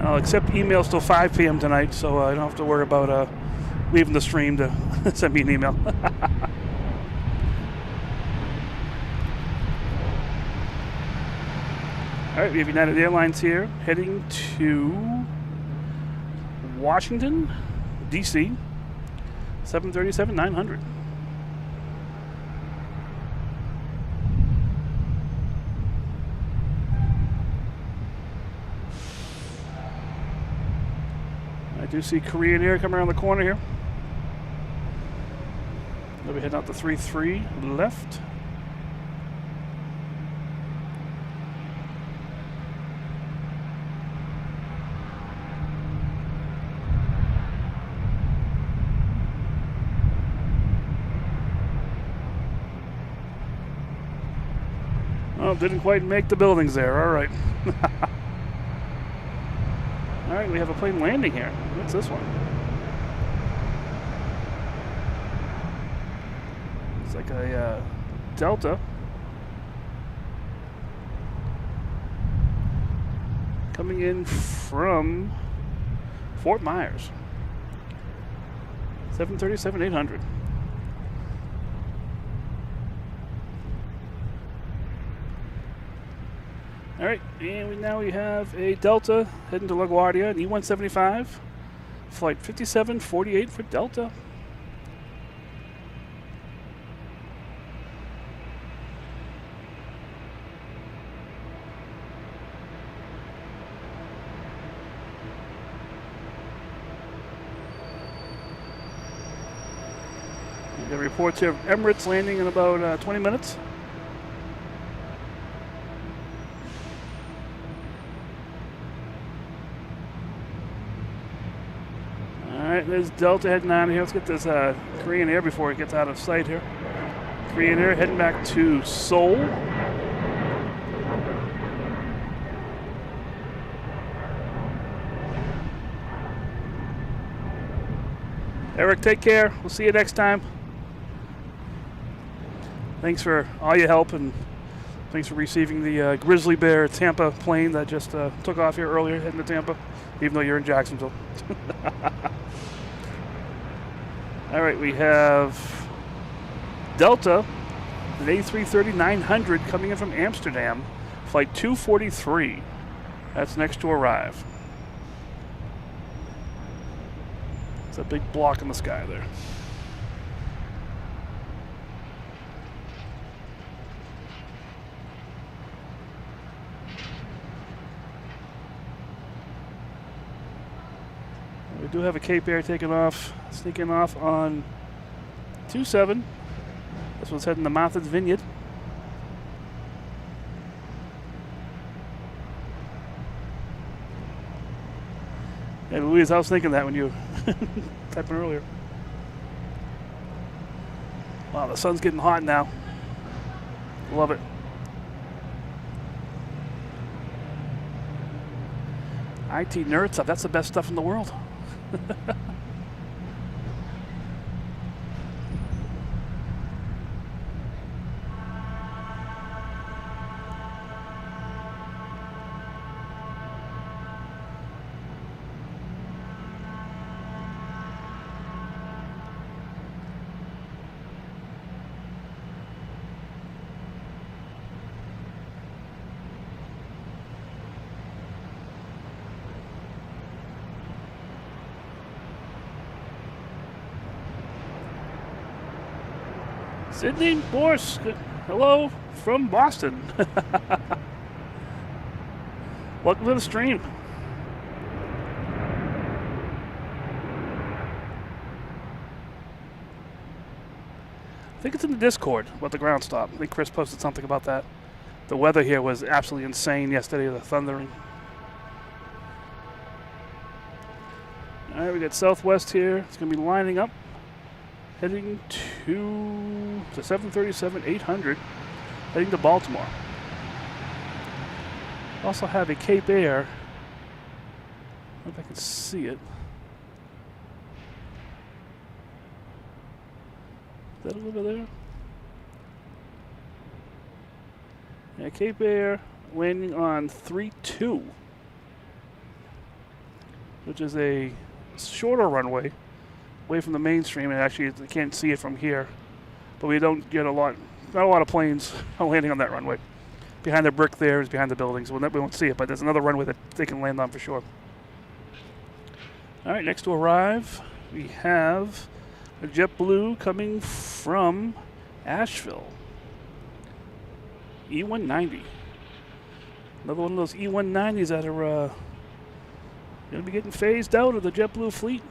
I'll accept emails till 5 p.m. tonight, so I don't have to worry about leaving the stream to send me an email. All right, we have United Airlines here, heading to Washington, D.C., 737-900. I do see Korean Air coming around the corner here. They'll be heading out the 33 left. Oh, didn't quite make the buildings there. All right. All right, we have a plane landing here. What's this one? It's like a Delta. Coming in from Fort Myers. 737-800. All right, and now we have a Delta heading to LaGuardia, an E-175, flight 5748 for Delta. We got reports here of Emirates landing in about 20 minutes. There's Delta heading out of here. Let's get this Korean Air before it gets out of sight here. Korean Air heading back to Seoul. Eric, take care. We'll see you next time. Thanks for all your help, and thanks for receiving the Grizzly Bear Tampa plane that just took off here earlier heading to Tampa, even though you're in Jacksonville. All right, we have Delta, an A330-900 coming in from Amsterdam, flight 243. That's next to arrive. It's a big block in the sky there. We do have a Cape Air taking off, sneaking off on 27. This one's heading to Martha's Vineyard. Hey, Louise, I was thinking that when you were typing earlier. Wow, the sun's getting hot now. Love it. IT nerd stuff, that's the best stuff in the world. Sydney Morse, hello from Boston. Welcome to the stream. I think it's in the Discord about the ground stop. I think Chris posted something about that. The weather here was absolutely insane yesterday, the thundering. All right, we got Southwest here. It's going to be lining up. Heading to the 737-800, heading to Baltimore. Also have a Cape Air. I don't know if I can see it. Is that over there? Yeah, Cape Air landing on 32, which is a shorter runway away from the mainstream, and actually you can't see it from here, but we don't get not a lot of planes landing on that runway. Behind the brick there is behind the building, so we won't see it, but there's another runway that they can land on for sure. All right, next to arrive, we have a JetBlue coming from Asheville. E190. Another one of those E190s that are going to be getting phased out of the JetBlue fleet.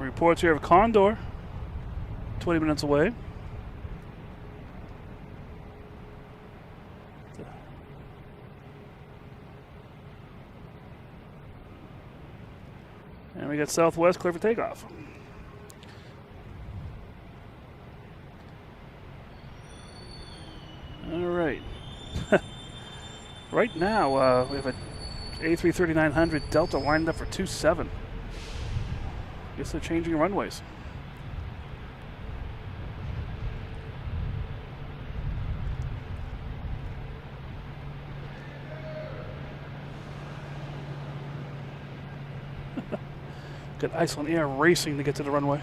Reports here of Condor, 20 minutes away. And we got Southwest clear for takeoff. All right. Right now, we have a A330-900 Delta lined up for 27. Guess they're changing runways. Got Iceland Air racing to get to the runway.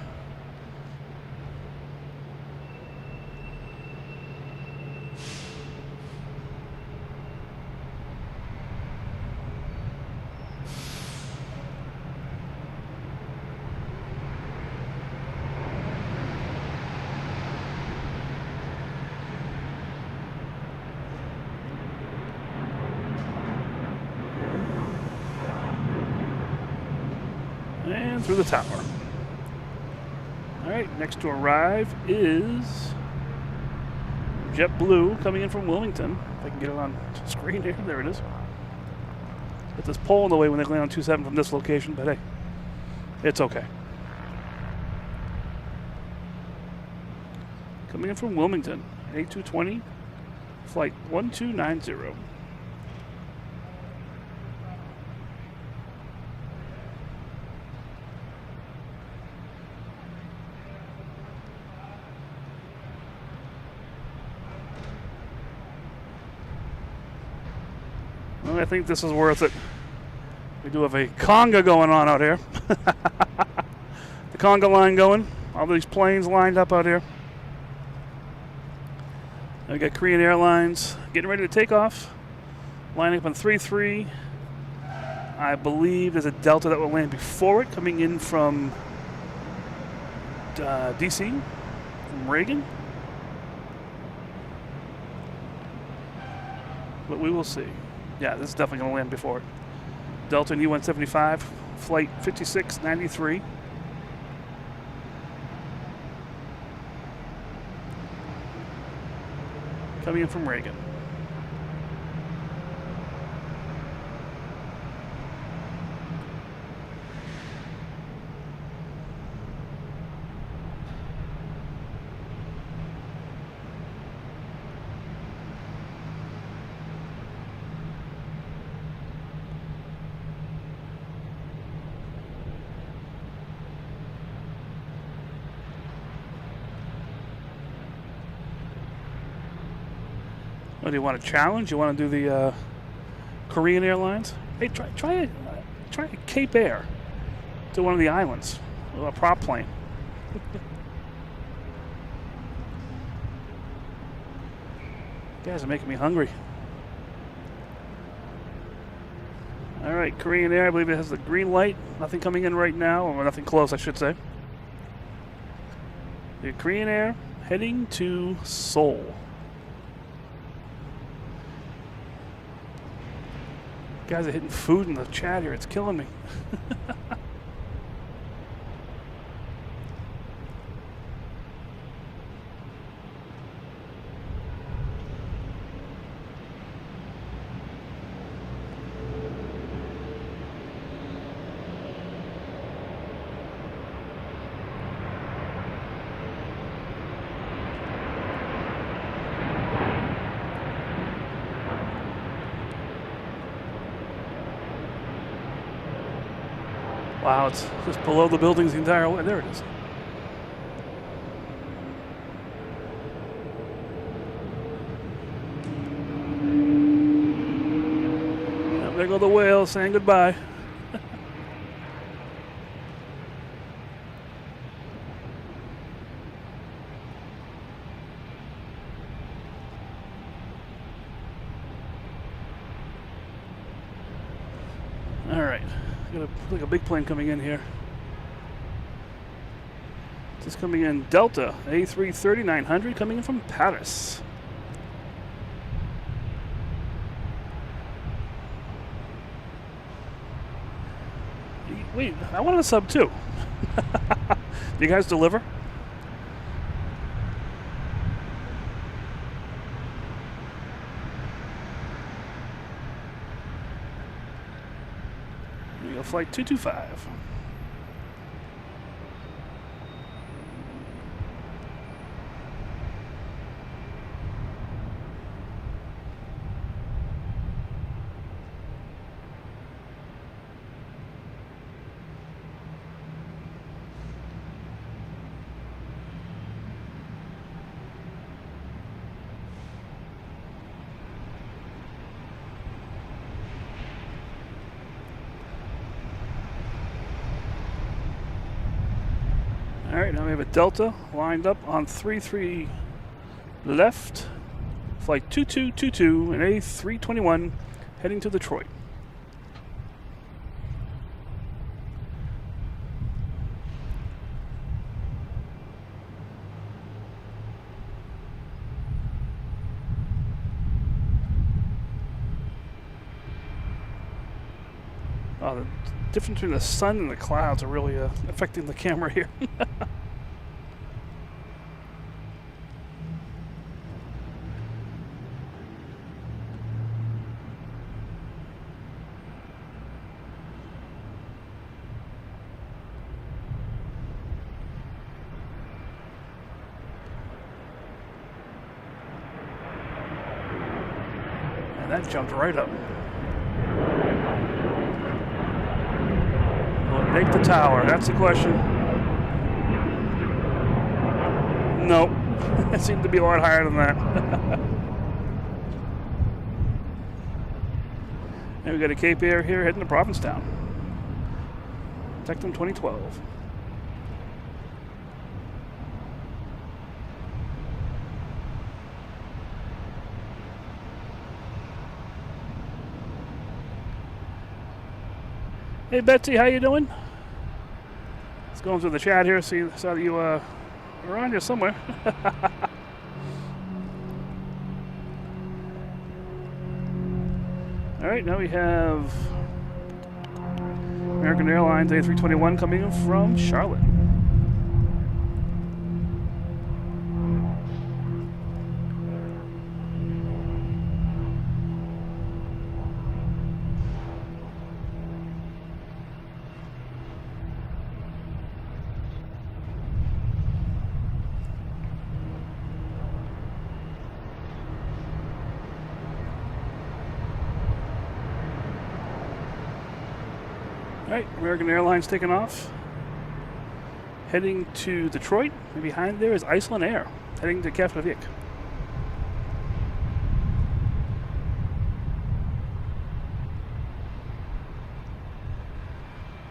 Through the tower. All right, next to arrive is JetBlue coming in from Wilmington. If I can get it on screen here, there it is. Got this pole in the way when they land on 27 from this location, but hey, it's okay. Coming in from Wilmington, A220, flight 1290. I think this is worth it. We do have a conga going on out here. The conga line going. All these planes lined up out here. We got Korean Airlines getting ready to take off. Lining up on 33. I believe there's a Delta that will land before it, coming in from DC, from Reagan. But we will see. Yeah, this is definitely going to land before it. Delta and E175, flight 5693. coming in from Reagan. What do you want to challenge? You want to do the Korean Airlines? Hey, try a Cape Air to one of the islands. A prop plane. You guys are making me hungry. All right, Korean Air. I believe it has the green light. Nothing coming in right now, or nothing close, I should say. The Korean Air heading to Seoul. Guys are hitting food in the chat here. It's killing me. Wow, it's just below the buildings the entire way. There it is. Yep, there go the whales saying goodbye. All right. Got like a big plane coming in here. Just coming in Delta A330-900 coming in from Paris. Wait, I wanted a sub too. Do you guys deliver? Flight 225. All right, now we have a Delta lined up on 33 left, flight 2222, and A321 heading to Detroit. Oh, the difference between the sun and the clouds are really affecting the camera here. And that jumped right up. Make the tower, that's the question. Nope, it seemed to be a lot higher than that. And we got a Cape Air here heading to Provincetown. Tectum 2012. Hey Betsy, how you doing? Let's go through the chat here. Saw that you were on here somewhere. All right, now we have American Airlines A321 coming in from Charlotte. All right, American Airlines taking off. Heading to Detroit. And behind there is Iceland Air. Heading to Keflavik.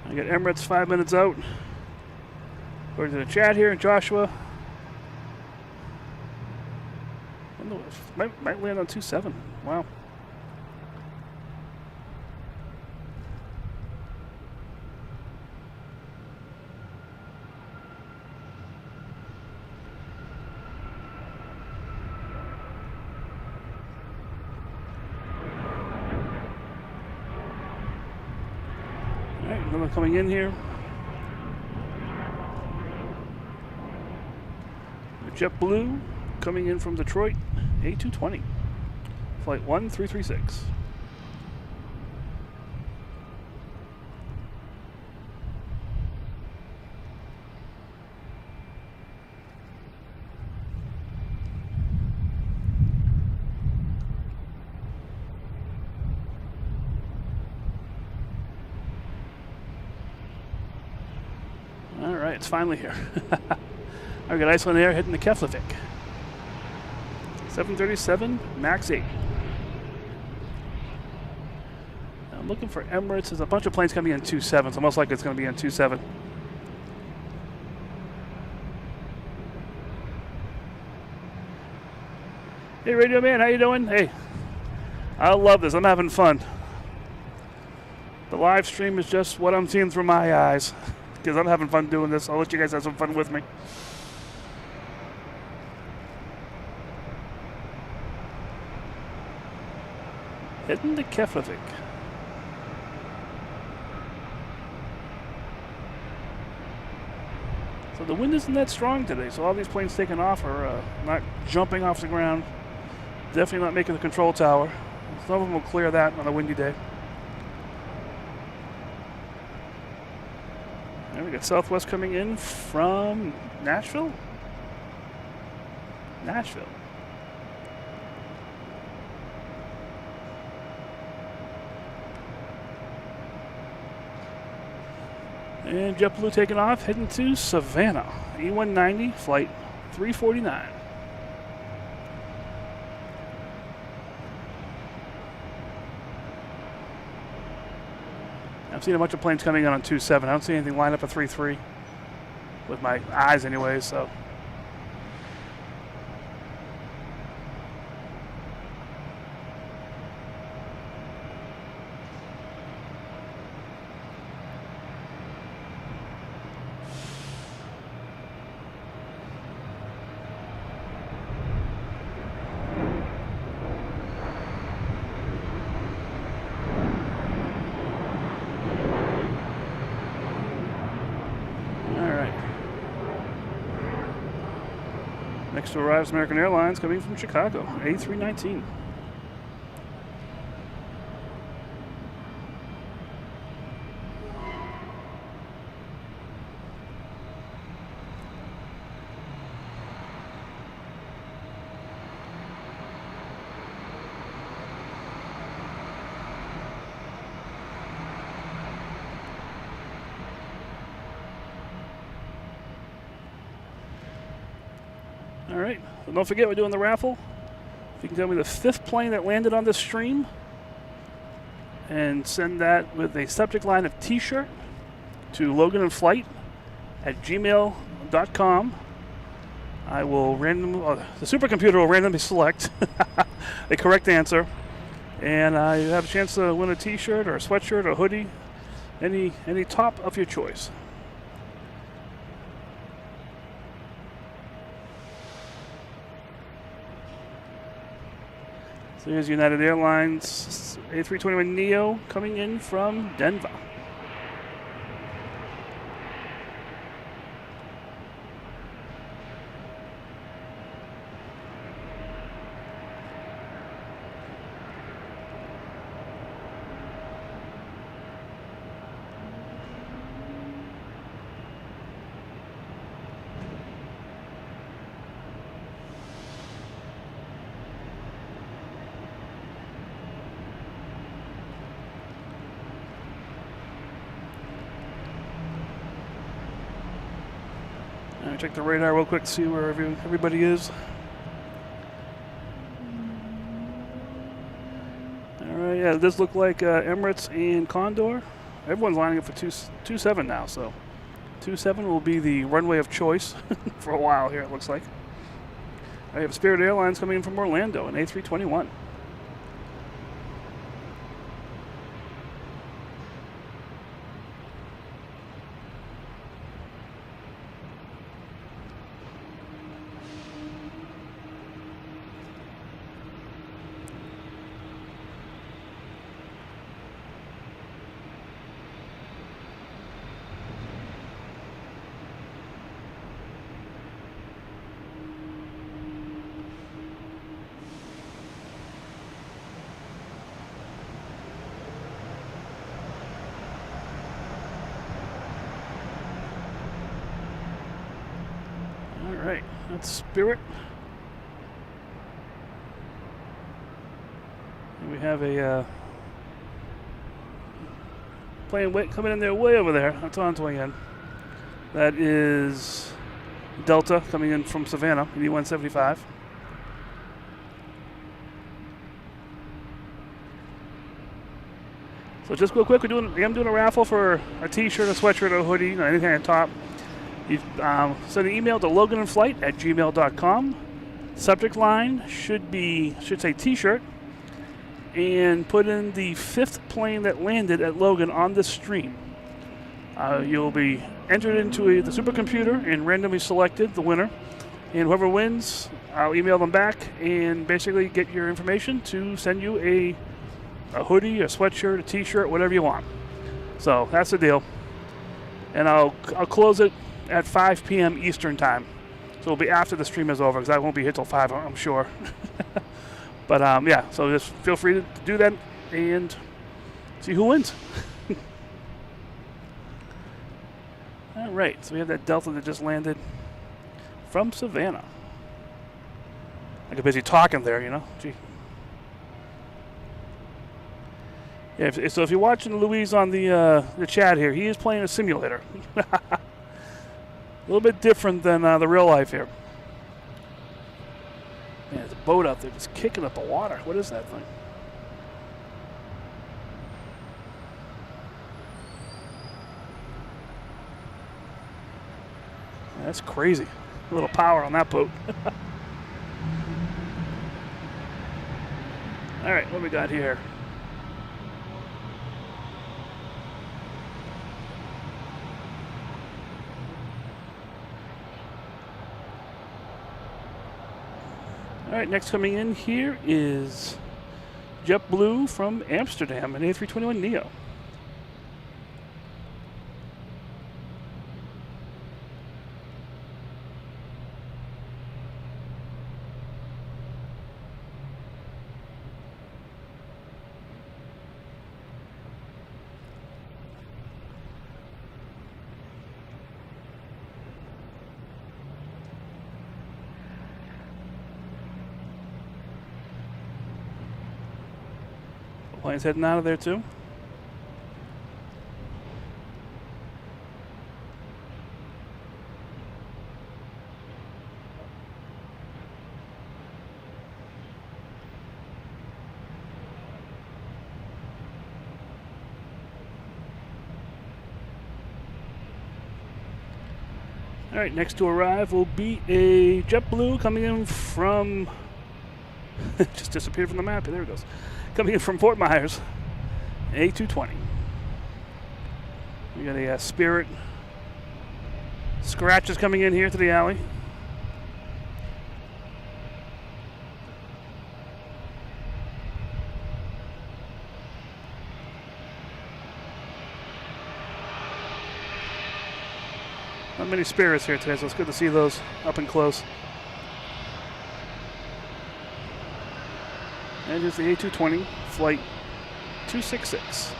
I got Emirates 5 minutes out. According to the chat here, Joshua. Might land on 2-7. Wow. All right, another coming in here. JetBlue coming in from Detroit, A220, flight 1336. All right, it's finally here. I've got Iceland Air heading to Keflavik. 737 MAX 8. I'm looking for Emirates. There's a bunch of planes coming in 2-7, so most likely it's going to be in 2-7. Hey, Radio Man, how you doing? Hey, I love this. I'm having fun. The live stream is just what I'm seeing through my eyes because I'm having fun doing this. I'll let you guys have some fun with me. Heading to Keflavik. So the wind isn't that strong today, so all these planes taking off are not jumping off the ground. Definitely not making the control tower. Some of them will clear that on a windy day. And we got Southwest coming in from Nashville. Nashville. And JetBlue taking off, heading to Savannah. E190, flight 349. I've seen a bunch of planes coming in on 2-7. I don't see anything line up at 3-3 with my eyes anyway, so. Next to arrives American Airlines coming from Chicago, A319. All right, so don't forget we're doing the raffle. If you can tell me the 5th plane that landed on this stream and send that with a subject line of t-shirt to loganandflight@gmail.com. I will the supercomputer will randomly select a correct answer, and you have a chance to win a t-shirt or a sweatshirt or a hoodie, any top of your choice. So here's United Airlines A321neo coming in from Denver. Alright, check the radar real quick to see where everybody is. Alright, yeah, it does look like Emirates and Condor. Everyone's lining up for 27 now, so 27 will be the runway of choice for a while here, it looks like. I have Spirit Airlines coming in from Orlando, an A321. Alright, that's Spirit. And we have a plane coming in there way over there. That's on its way in. That is Delta coming in from Savannah, E175. So just real quick, I'm doing a raffle for a t-shirt, a sweatshirt, a hoodie, anything on top. You send an email to loganandflight@gmail.com. Subject line should say t-shirt, and put in the 5th plane that landed at Logan on this stream. You'll be entered into the supercomputer and randomly selected the winner. And whoever wins, I'll email them back and basically get your information to send you a hoodie, a sweatshirt, a t-shirt, whatever you want. So that's the deal. And I'll close it at 5 p.m. Eastern time. So it'll be after the stream is over, because I won't be here till 5, I'm sure. But yeah, so just feel free to do that and see who wins. All right, so we have that Delta that just landed from Savannah. I get busy talking there, you know. Gee. Yeah, so if you're watching Louise on the chat here, he is playing a simulator. A little bit different than the real life here. Man, there's a boat out there just kicking up the water. What is that thing? That's crazy. A little power on that boat. All right, what we got here? All right, next coming in here is JetBlue from Amsterdam, an A321neo. Plane's heading out of there too. All right, next to arrive will be a JetBlue coming in from just disappeared from the map. There it goes. Coming in from Fort Myers, an A220. We got a Spirit Scratches coming in here to the alley. Not many Spirits here today, so it's good to see those up and close. And here's the A220, flight 266.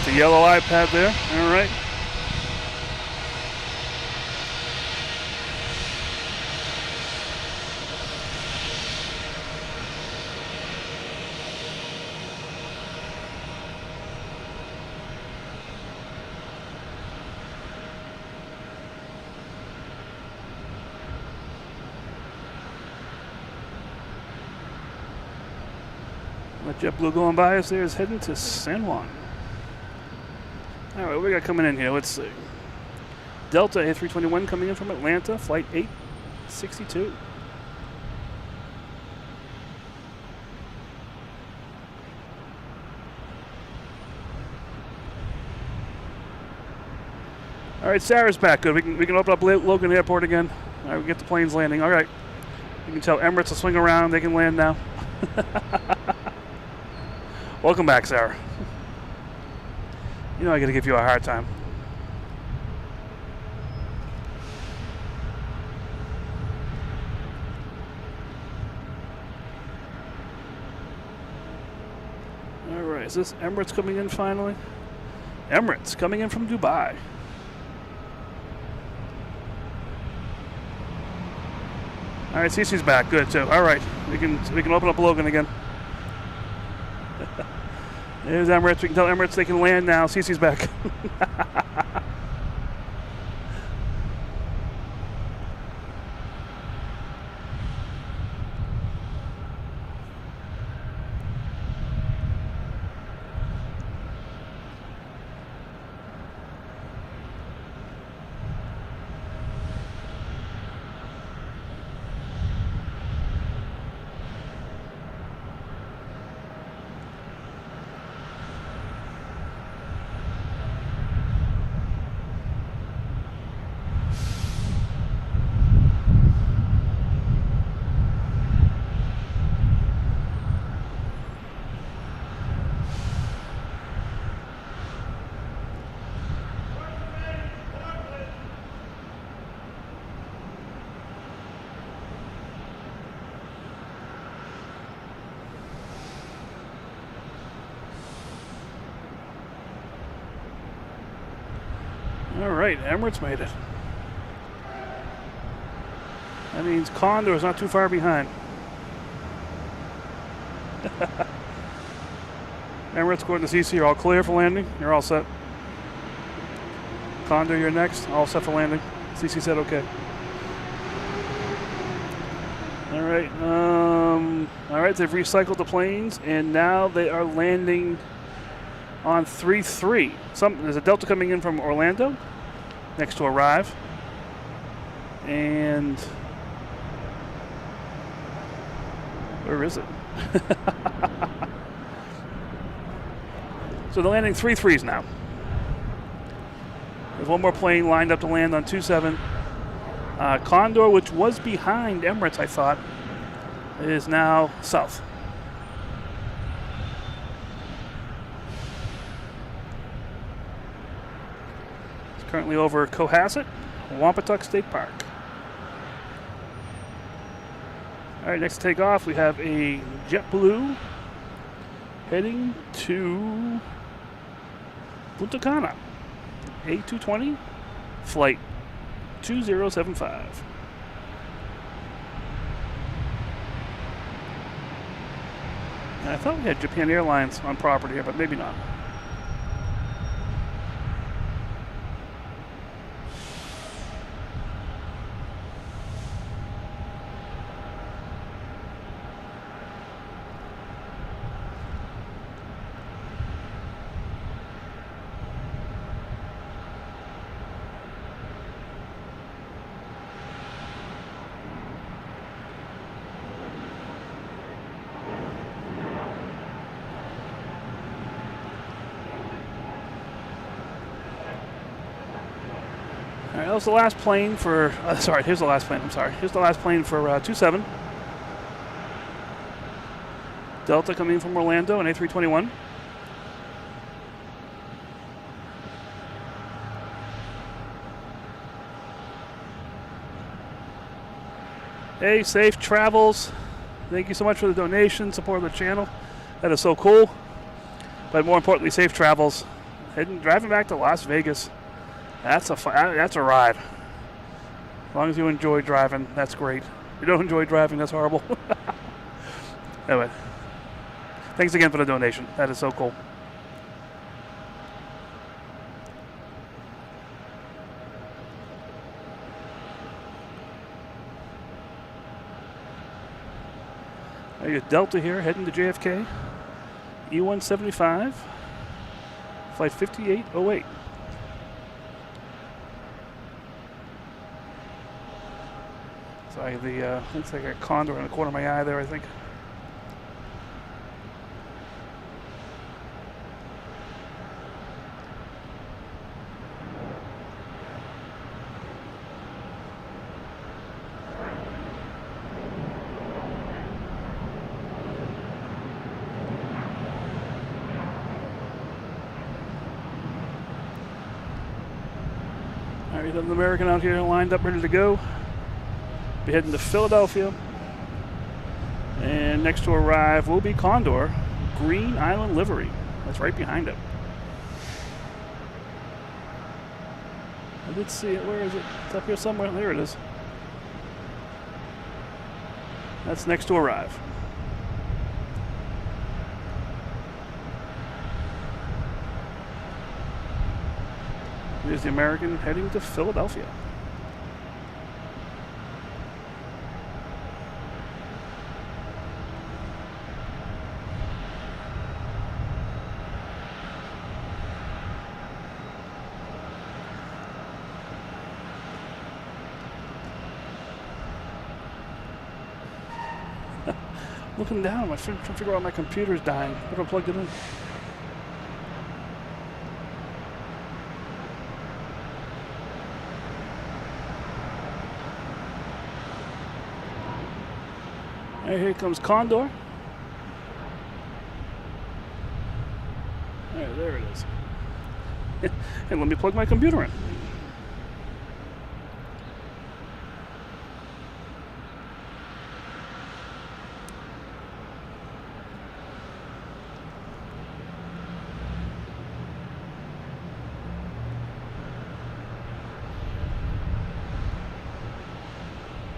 the yellow iPad there. All right. JetBlue going by us there is heading to San Juan. All right, what we got coming in here? Let's see. Delta A321 coming in from Atlanta, flight 862. All right, Sarah's back. Good. We can open up Logan Airport again. All right, we get the planes landing. All right. You can tell Emirates will swing around. They can land now. Welcome back, Sarah. You know I got to give you a hard time. All right, is this Emirates coming in finally? Emirates coming in from Dubai. All right, Cece's back. Good too. All right, we can open up Logan again. There's Emirates. We can tell Emirates they can land now. Cece's back. All right, Emirates made it. That means Condor is not too far behind. Emirates going to CC, you're all clear for landing. You're all set. Condor, you're next. All set for landing. CC said okay. All right. All right, they've recycled the planes, and now they are landing on 3-3. There's a Delta coming in from Orlando, next to arrive. And where is it? So they're landing 3-3s now. There's one more plane lined up to land on 27. Condor, which was behind Emirates, I thought, is now south. Currently over Cohasset, Wampatuck State Park. All right, next to take off, we have a JetBlue heading to Punta Cana. A220, flight 2075. And I thought we had Japan Airlines on property here, but maybe not. All right, that was the last plane for, here's the last plane, Here's the last plane for 27. Delta coming in from Orlando, an A321. Hey, safe travels. Thank you so much for the donation, support of the channel. That is so cool. But more importantly, safe travels. Driving back to Las Vegas. That's a ride. As long as you enjoy driving, that's great. If you don't enjoy driving, that's horrible. Anyway, thanks again for the donation. That is so cool. I got Delta here heading to JFK. E175, flight 5808. Sorry, looks like a Condor in the corner of my eye there, I think. All right, got an American out here lined up, ready to go. Be heading to Philadelphia. And next to arrive will be Condor, Green Island livery. That's right behind it. I did see it. Where is it? It's up here somewhere. There it is. That's next to arrive. Here's the American heading to Philadelphia. Looking down, I'm trying to figure out my computer's dying. What if I plugged it in? Right, here comes Condor. All right, there it is. And let me plug my computer in.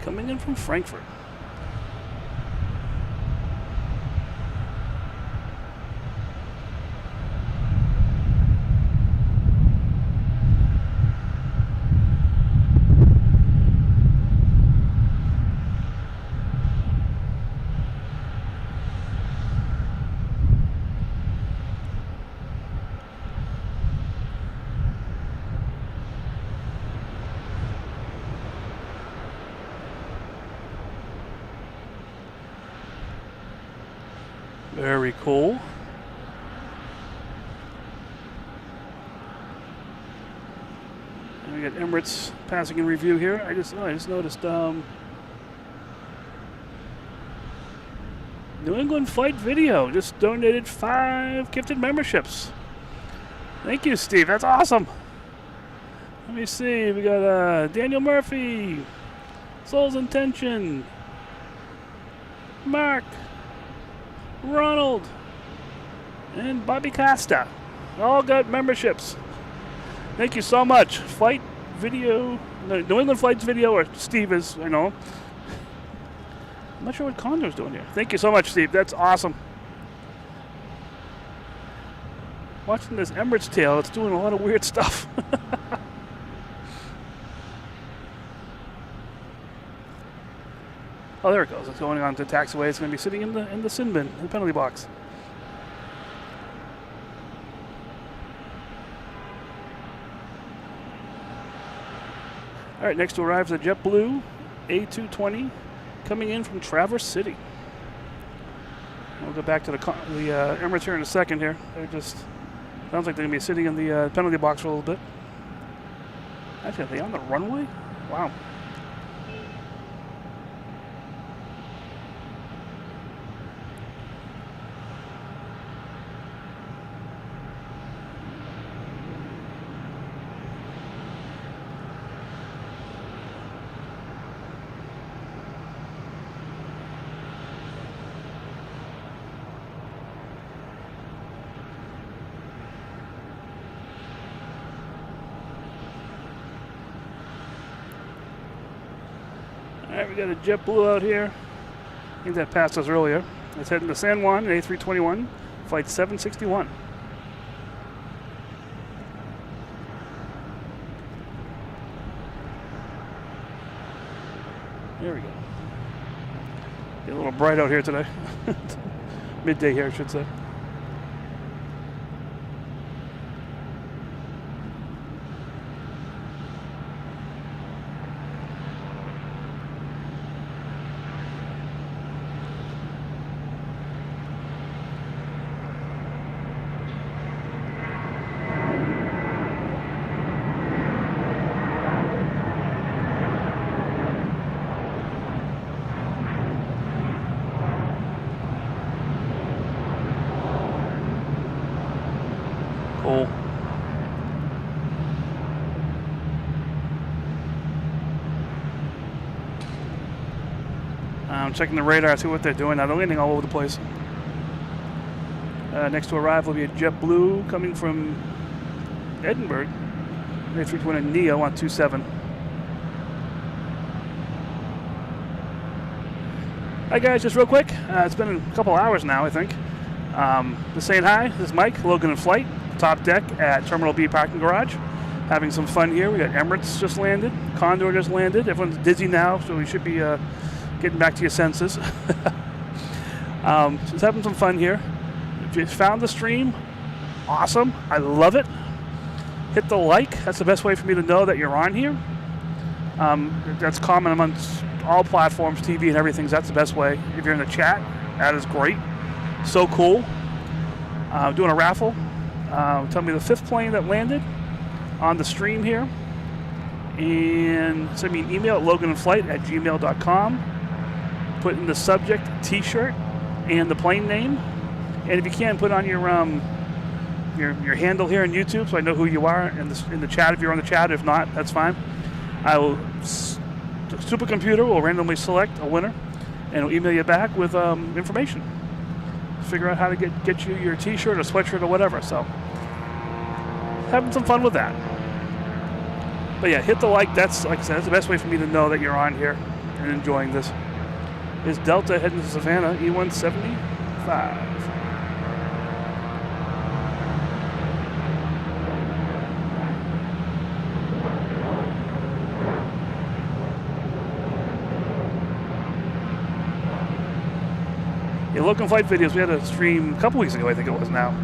Coming in from Frankfurt. Very cool. And we got Emirates passing in review here. I just noticed New England Flight Video just donated 5 gifted memberships. Thank you, Steve. That's awesome. Let me see. We got Daniel Murphy, Soul's Intention, Mark, Ronald, and Bobby Costa. All got memberships. Thank you so much. Flight Video, New England Flights Video, or Steve is, I know. I'm not sure what Condor's doing here. Thank you so much, Steve. That's awesome. Watching this Emirates tail, it's doing a lot of weird stuff. Oh, there it goes. It's going on to taxiway. It's going to be sitting in the sin bin, the penalty box. All right, next to arrive is a JetBlue A220 coming in from Traverse City. We'll go back to the Emirates here in a second here. They're just, sounds like they're going to be sitting in the penalty box for a little bit. Actually, are they on the runway? Wow. All right, we got a JetBlue out here. I think that passed us earlier. It's heading to San Juan, an A321, flight 761. There we go. Get a little bright out here today. Midday here, I should say. Cool. I'm checking the radar, see what they're doing. Now they're landing all over the place. Next to arrive will be a JetBlue coming from Edinburgh. A320 Neo on 27. Hi guys, just real quick. It's been a couple hours now, I think. Just saying hi. This is Mike, Logan in flight, top deck at Terminal B parking garage. Having some fun here. We got Emirates just landed, Condor just landed. Everyone's dizzy now, so we should be getting back to your senses. Just having some fun here. If you found the stream, awesome. I love it. Hit the like. That's the best way for me to know that you're on here. That's common amongst all platforms, TV and everything. So that's the best way. If you're in the chat, that is great. So cool. Doing a raffle. Tell me the 5th plane that landed on the stream here. And send me an email at loganinflight@gmail.com. Put in the subject t-shirt and the plane name. And if you can, put on your handle here on YouTube so I know who you are in the chat if you're on the chat. If not, that's fine. I will, the supercomputer will randomly select a winner and will email you back with information. Figure out how to get you your t-shirt or sweatshirt or whatever. So having some fun with that. But yeah, hit the like. That's, like I said, that's the best way for me to know that you're on here and enjoying this. Is Delta heading to Savannah, E175. Yeah, Logan flight videos, we had a stream a couple weeks ago, I think it was now.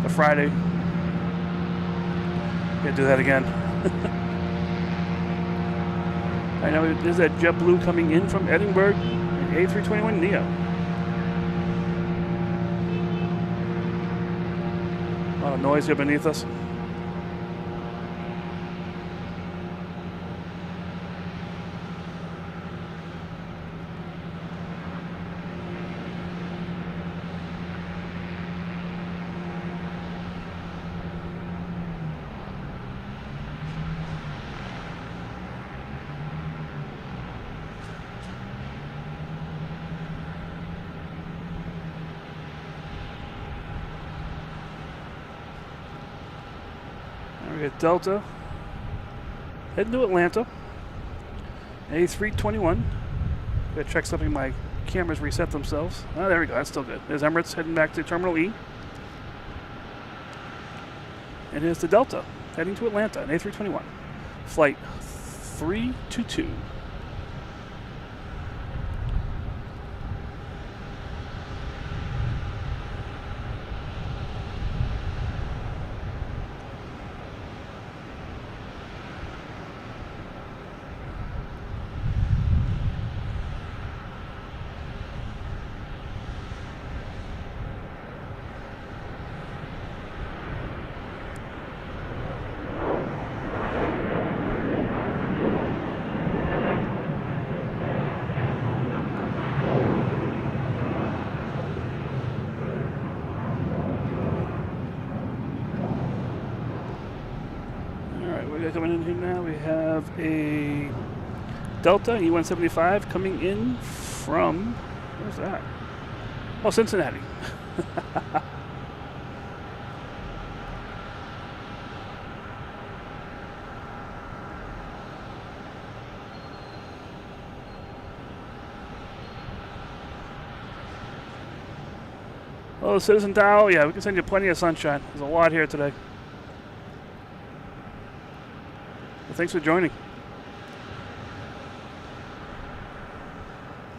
The Friday. Gotta do that again. I know there's that JetBlue coming in from Edinburgh, an A321 Neo. A lot of noise here beneath us. We got Delta heading to Atlanta. A321. Gotta check something. My cameras reset themselves. Oh, there we go. That's still good. There's Emirates heading back to Terminal E. And here's the Delta heading to Atlanta, an A321. Flight 322. Coming in here now, we have a Delta E175 coming in from, where's that? Oh, Cincinnati. Oh, Citizen Tao, yeah, we can send you plenty of sunshine. There's a lot here today. Well, thanks for joining.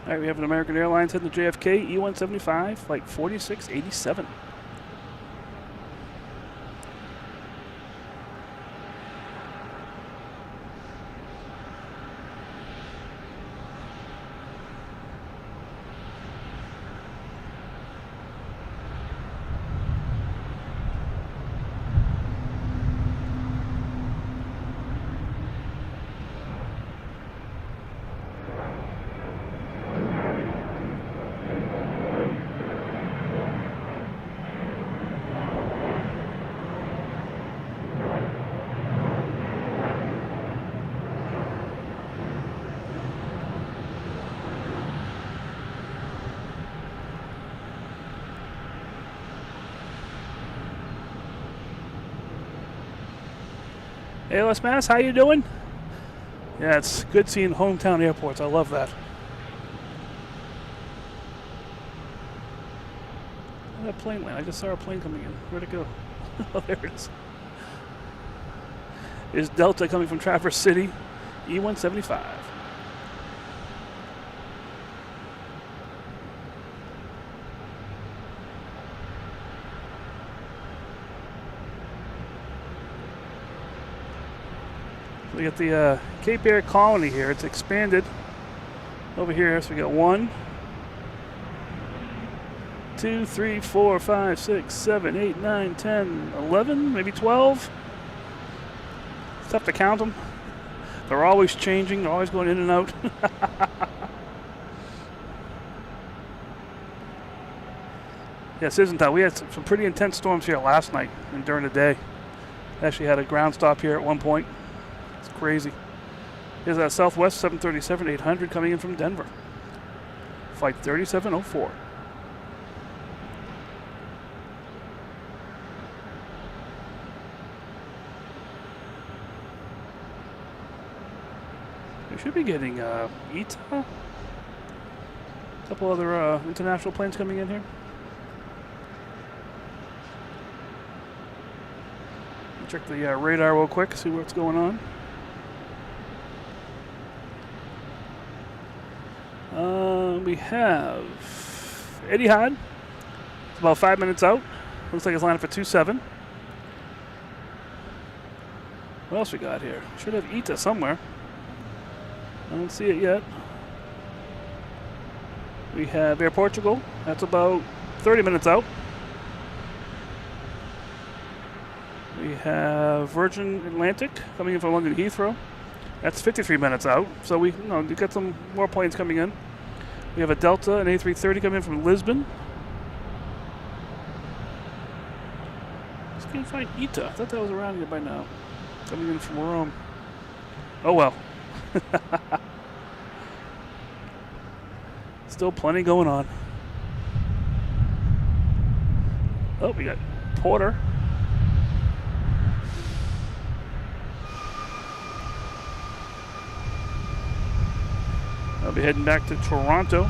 All right, we have an American Airlines heading to JFK, E175, flight 4687. Hey, Les Mass, how you doing? Yeah, it's good seeing hometown airports. I love that. That plane went. I just saw a plane coming in. Where'd it go? Oh, there it is. Is Delta coming from Traverse City, E175. We got the Cape Air Colony here. It's expanded over here. So we got 1, 2, 3, 4, 5, 6, 7, 8, 9, 10, 11, maybe 12. It's tough to count them. They're always changing. They're always going in and out. Yes, isn't that? We had some pretty intense storms here last night and during the day. Actually had a ground stop here at one point. It's crazy. Here's that Southwest 737-800 coming in from Denver. Flight 3704. We should be getting ITA. A couple other international planes coming in here. Check the radar real quick, see what's going on. We have Etihad. It's about 5 minutes out. Looks like it's lined up for 27. What else we got here? Should have ITA somewhere. I don't see it yet. We have Air Portugal. That's about 30 minutes out. We have Virgin Atlantic coming in from London Heathrow. That's 53 minutes out. So we got some more planes coming in. We have a Delta, an A330 coming in from Lisbon. Just can't find ITA. I thought that was around here by now. Coming in from Rome. Oh well. Still plenty going on. Oh, we got Porter. I'll be heading back to Toronto.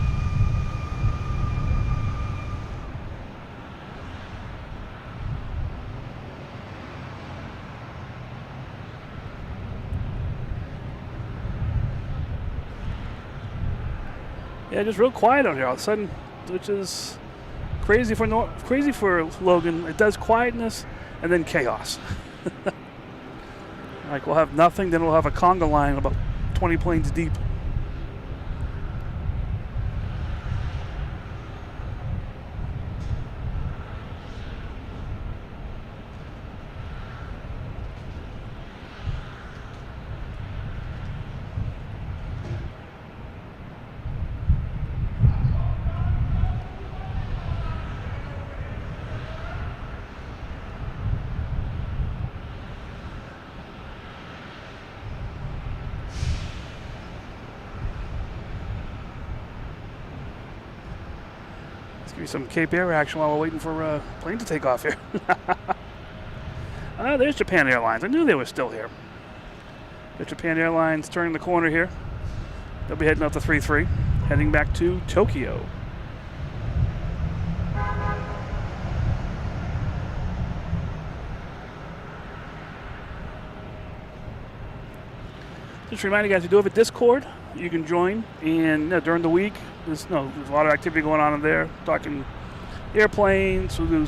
Yeah, just real quiet out here all of a sudden, which is crazy for Logan. It does quietness and then chaos. Like we'll have nothing, then we'll have a conga line about 20 planes deep. Give you some Cape Air action while we're waiting for a plane to take off here. There's Japan Airlines. I knew they were still here. There's Japan Airlines turning the corner here. They'll be heading up the 3-3, heading back to Tokyo. Just remind you guys, we do have a Discord you can join, and during the week, there's a lot of activity going on in there, talking airplanes. We'll do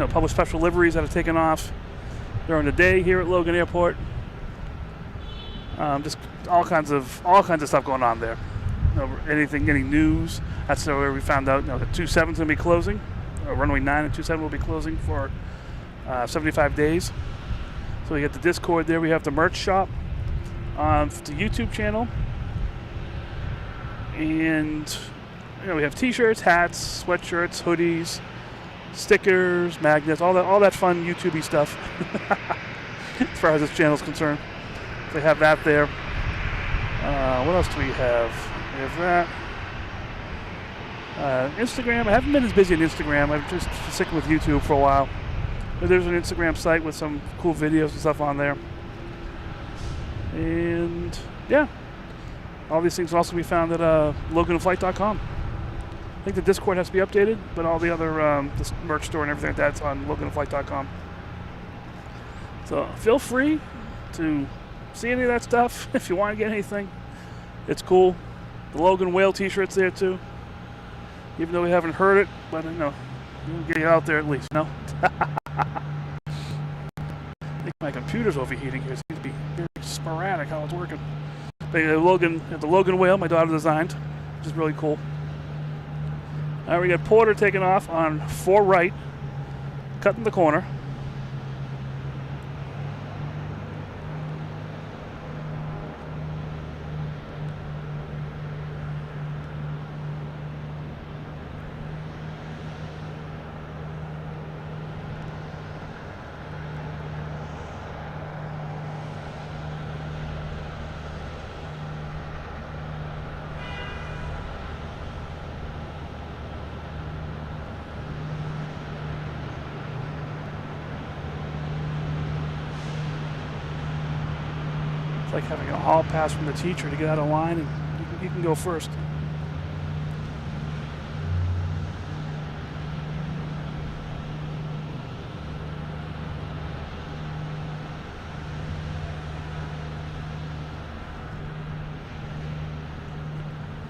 publish special liveries that have taken off during the day here at Logan Airport. Just all kinds of stuff going on there. Any news? That's where we found out. The 27's going to be closing. Runway 9 and 27 will be closing for 75 days. So we get the Discord there. We have the merch shop on the YouTube channel, and we have T-shirts, hats, sweatshirts, hoodies, stickers, magnets, all that fun YouTube-y stuff. As far as this channel is concerned, so we have that there. What else do we have? We have that. Instagram. I haven't been as busy on Instagram. I've just sticking with YouTube for a while. But there's an Instagram site with some cool videos and stuff on there. And yeah, all these things will also be found at loganflight.com. I think the Discord has to be updated, but all the other this merch store and everything like that's on loganflight.com. So feel free to see any of that stuff if you want to get anything. It's cool. The Logan Whale T-shirt's there too. Even though we haven't heard it, but we'll get you out there at least. I think my computer's overheating here. It seems to be very sporadic how it's working. The Logan Whale, my daughter designed, which is really cool. All right, we got Porter taking off on 4 right, cutting the corner. It's like having a hall pass from the teacher to get out of line, and you can go first.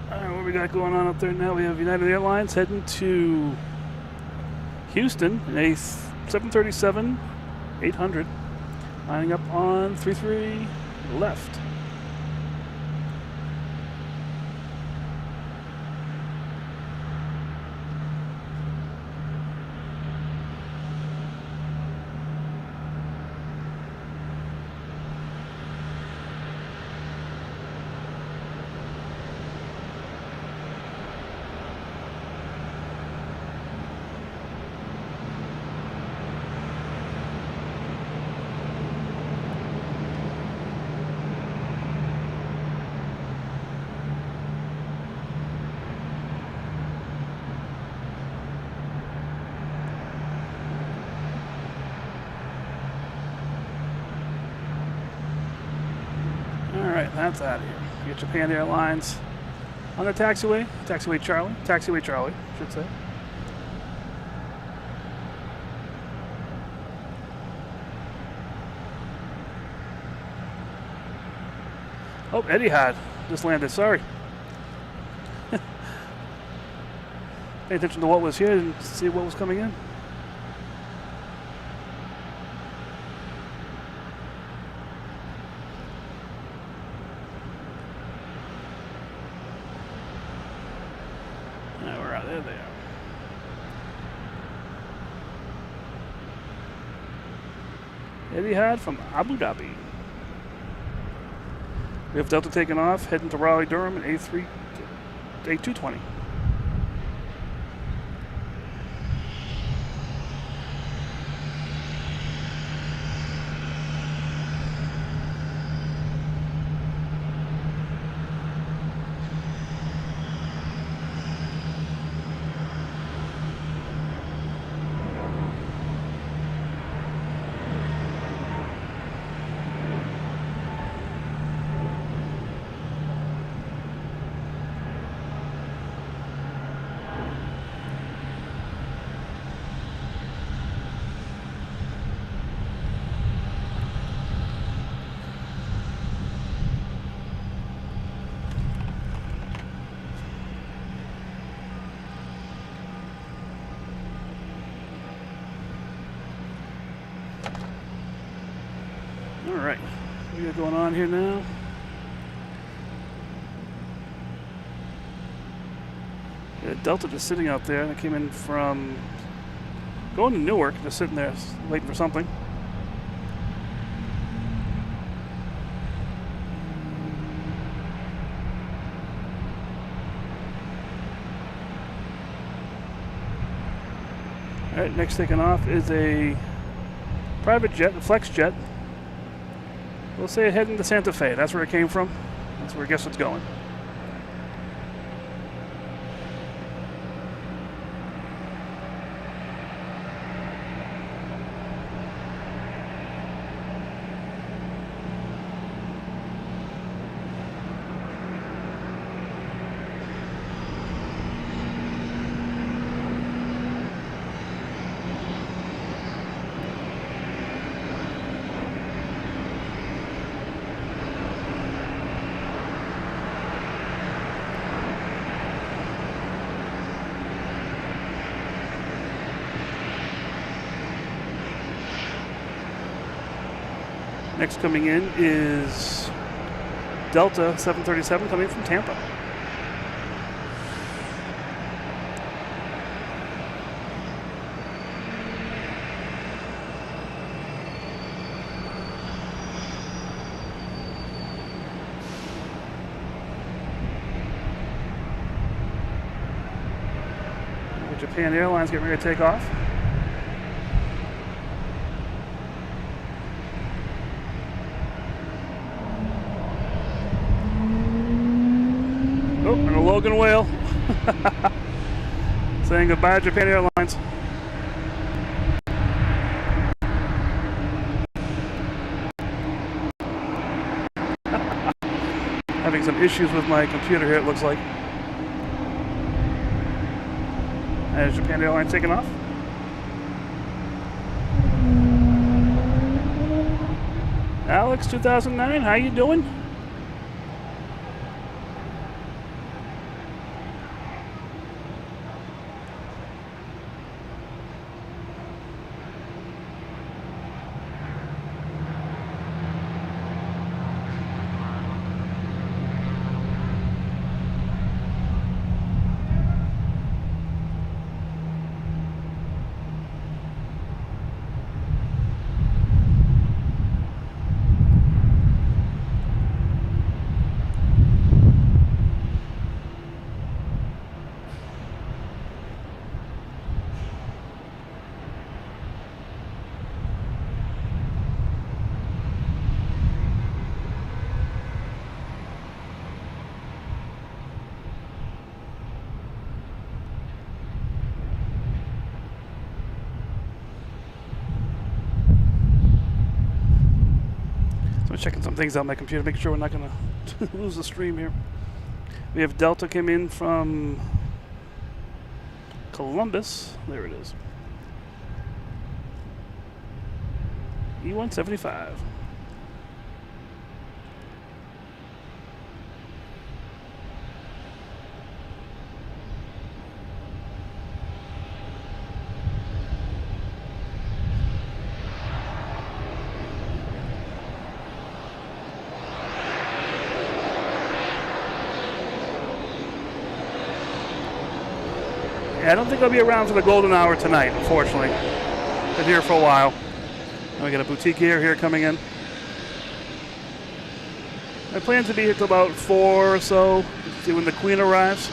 All right, what we got going on up there now? We have United Airlines heading to Houston in a 737-800, lining up on 33 left. That's out of here. You get Japan Airlines on the taxiway. Taxiway Charlie, I should say. Oh, Etihad just landed. Sorry. Pay attention to what was here and see what was coming in. Etihad from Abu Dhabi. We have Delta taking off, heading to Raleigh-Durham at A220. right, what we got going on here now? Yeah, Delta just sitting out there. I came in from going to Newark, just sitting there waiting for something. All right, next taking off is a private jet, a flex jet. We'll say heading to Santa Fe. That's where it came from. That's where I guess it's going. Next coming in is Delta 737 coming from Tampa. Japan Airlines getting ready to take off. Oh, and a Logan whale. Saying goodbye to Japan Airlines. Having some issues with my computer here, it looks like. As Japan Airlines taking off. Alex, 2009, how you doing? Checking some things out on my computer, making sure we're not going to lose the stream here. We have Delta came in from Columbus. There it is. E175. Yeah, I don't think I'll be around for the golden hour tonight, unfortunately. Been here for a while. And we got a boutique here coming in. I plan to be here till about 4 or so, see when the Queen arrives.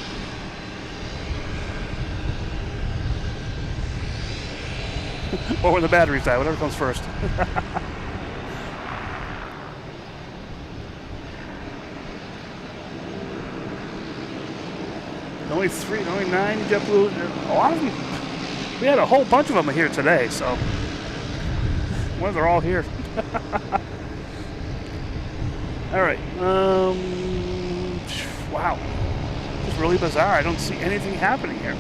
Or when the batteries die, whatever comes first. Only 9 JetBlue. A lot of them. We had a whole bunch of them here today, so. Well, they're all here. All right. Wow. It's really bizarre. I don't see anything happening here.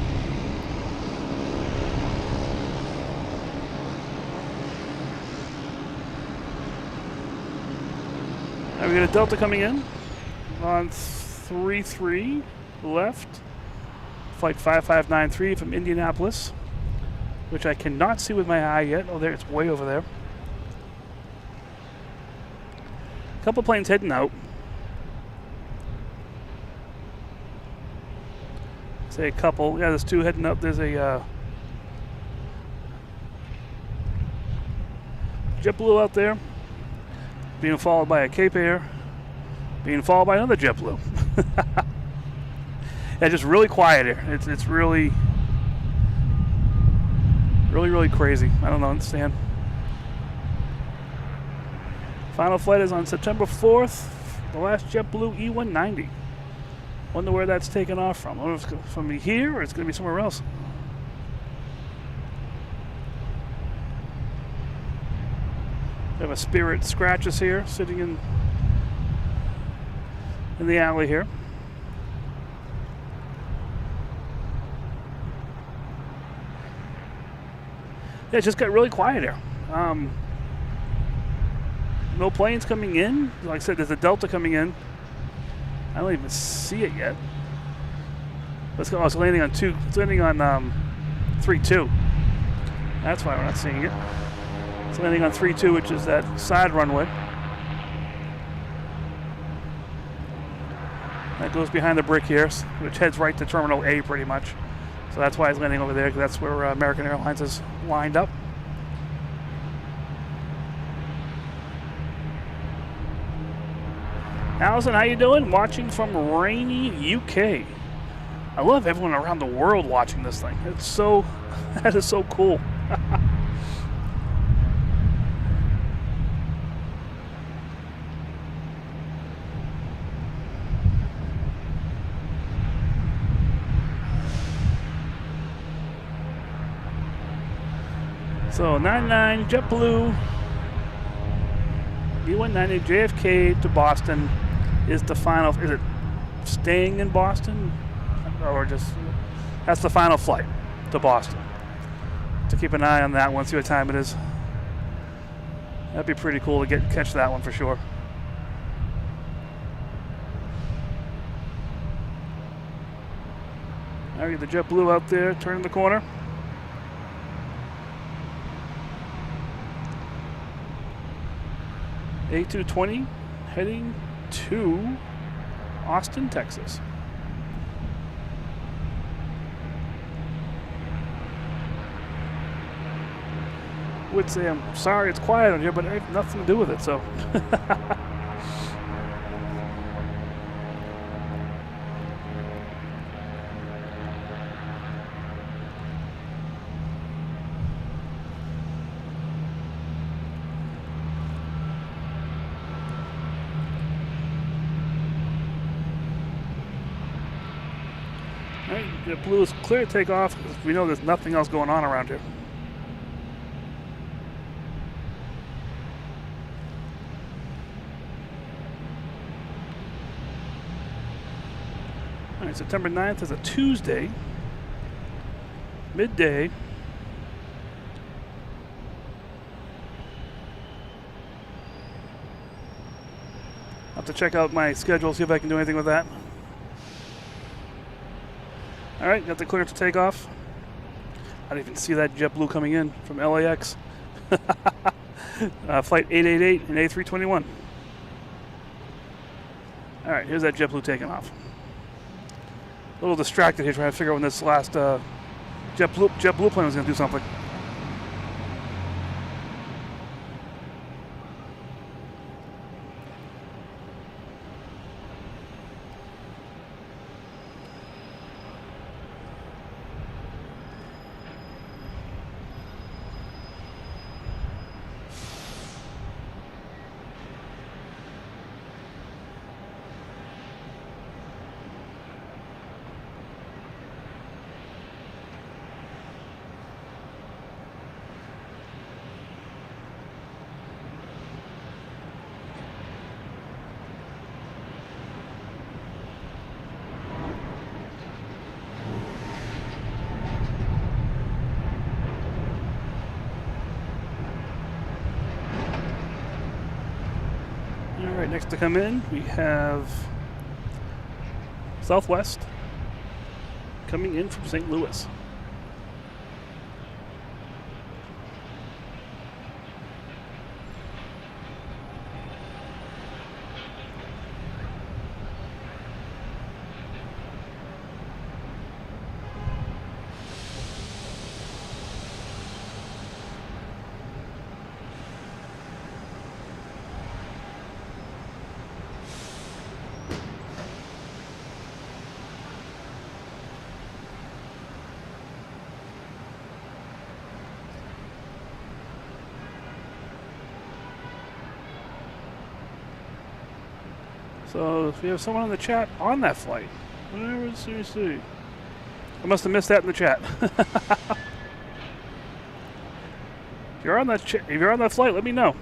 Now we got a Delta coming in on 3-3 left. Flight 5593 from Indianapolis, which I cannot see with my eye yet. Oh, there, it's way over there. A couple planes heading out. Say a couple. Yeah, there's 2 heading up. There's a JetBlue out there, being followed by a Cape Air, being followed by another JetBlue. Yeah, just really quiet here. It's really crazy. I don't understand. Final flight is on September 4th. The last JetBlue E190. Wonder where that's taken off from. I don't know if it's from here or it's going to be somewhere else. We have a Spirit Scratches here, sitting in the alley here. Yeah, it just got really quiet here. No planes coming in. Like I said, there's a Delta coming in. I don't even see it yet. Let's go. Oh, it's landing on 2. It's landing on 3-2. That's why we're not seeing it. It's landing on 3-2, which is that side runway. That goes behind the brick here, which heads right to Terminal A pretty much. So that's why it's landing over there, because that's where American Airlines is lined up. Allison, how you doing? Watching from rainy UK. I love everyone around the world watching this thing. It's so, that is so cool. So 99 JetBlue E190 JFK to Boston is the final. Is it staying in Boston, or just that's the final flight to Boston? To keep an eye on that one, see what time it is. That'd be pretty cool to catch that one for sure. All right, the JetBlue out there, turning the corner. A220 heading to Austin, Texas. Would say I'm sorry it's quiet on here, but I have nothing to do with it, so. JetBlue is clear to take off. We know there's nothing else going on around here. All right, September 9th is a Tuesday, midday. I'll have to check out my schedule, see if I can do anything with that. All right, got the clearance to take off. I didn't even see that JetBlue coming in from LAX. Flight 888 and A321. All right, here's that JetBlue taking off. A little distracted here trying to figure out when this last JetBlue plane was going to do something. All right, next to come in, we have Southwest coming in from St. Louis. So if you have someone in the chat on that flight, whatever is seriously. I must have missed that in the chat. If you're on that flight, let me know.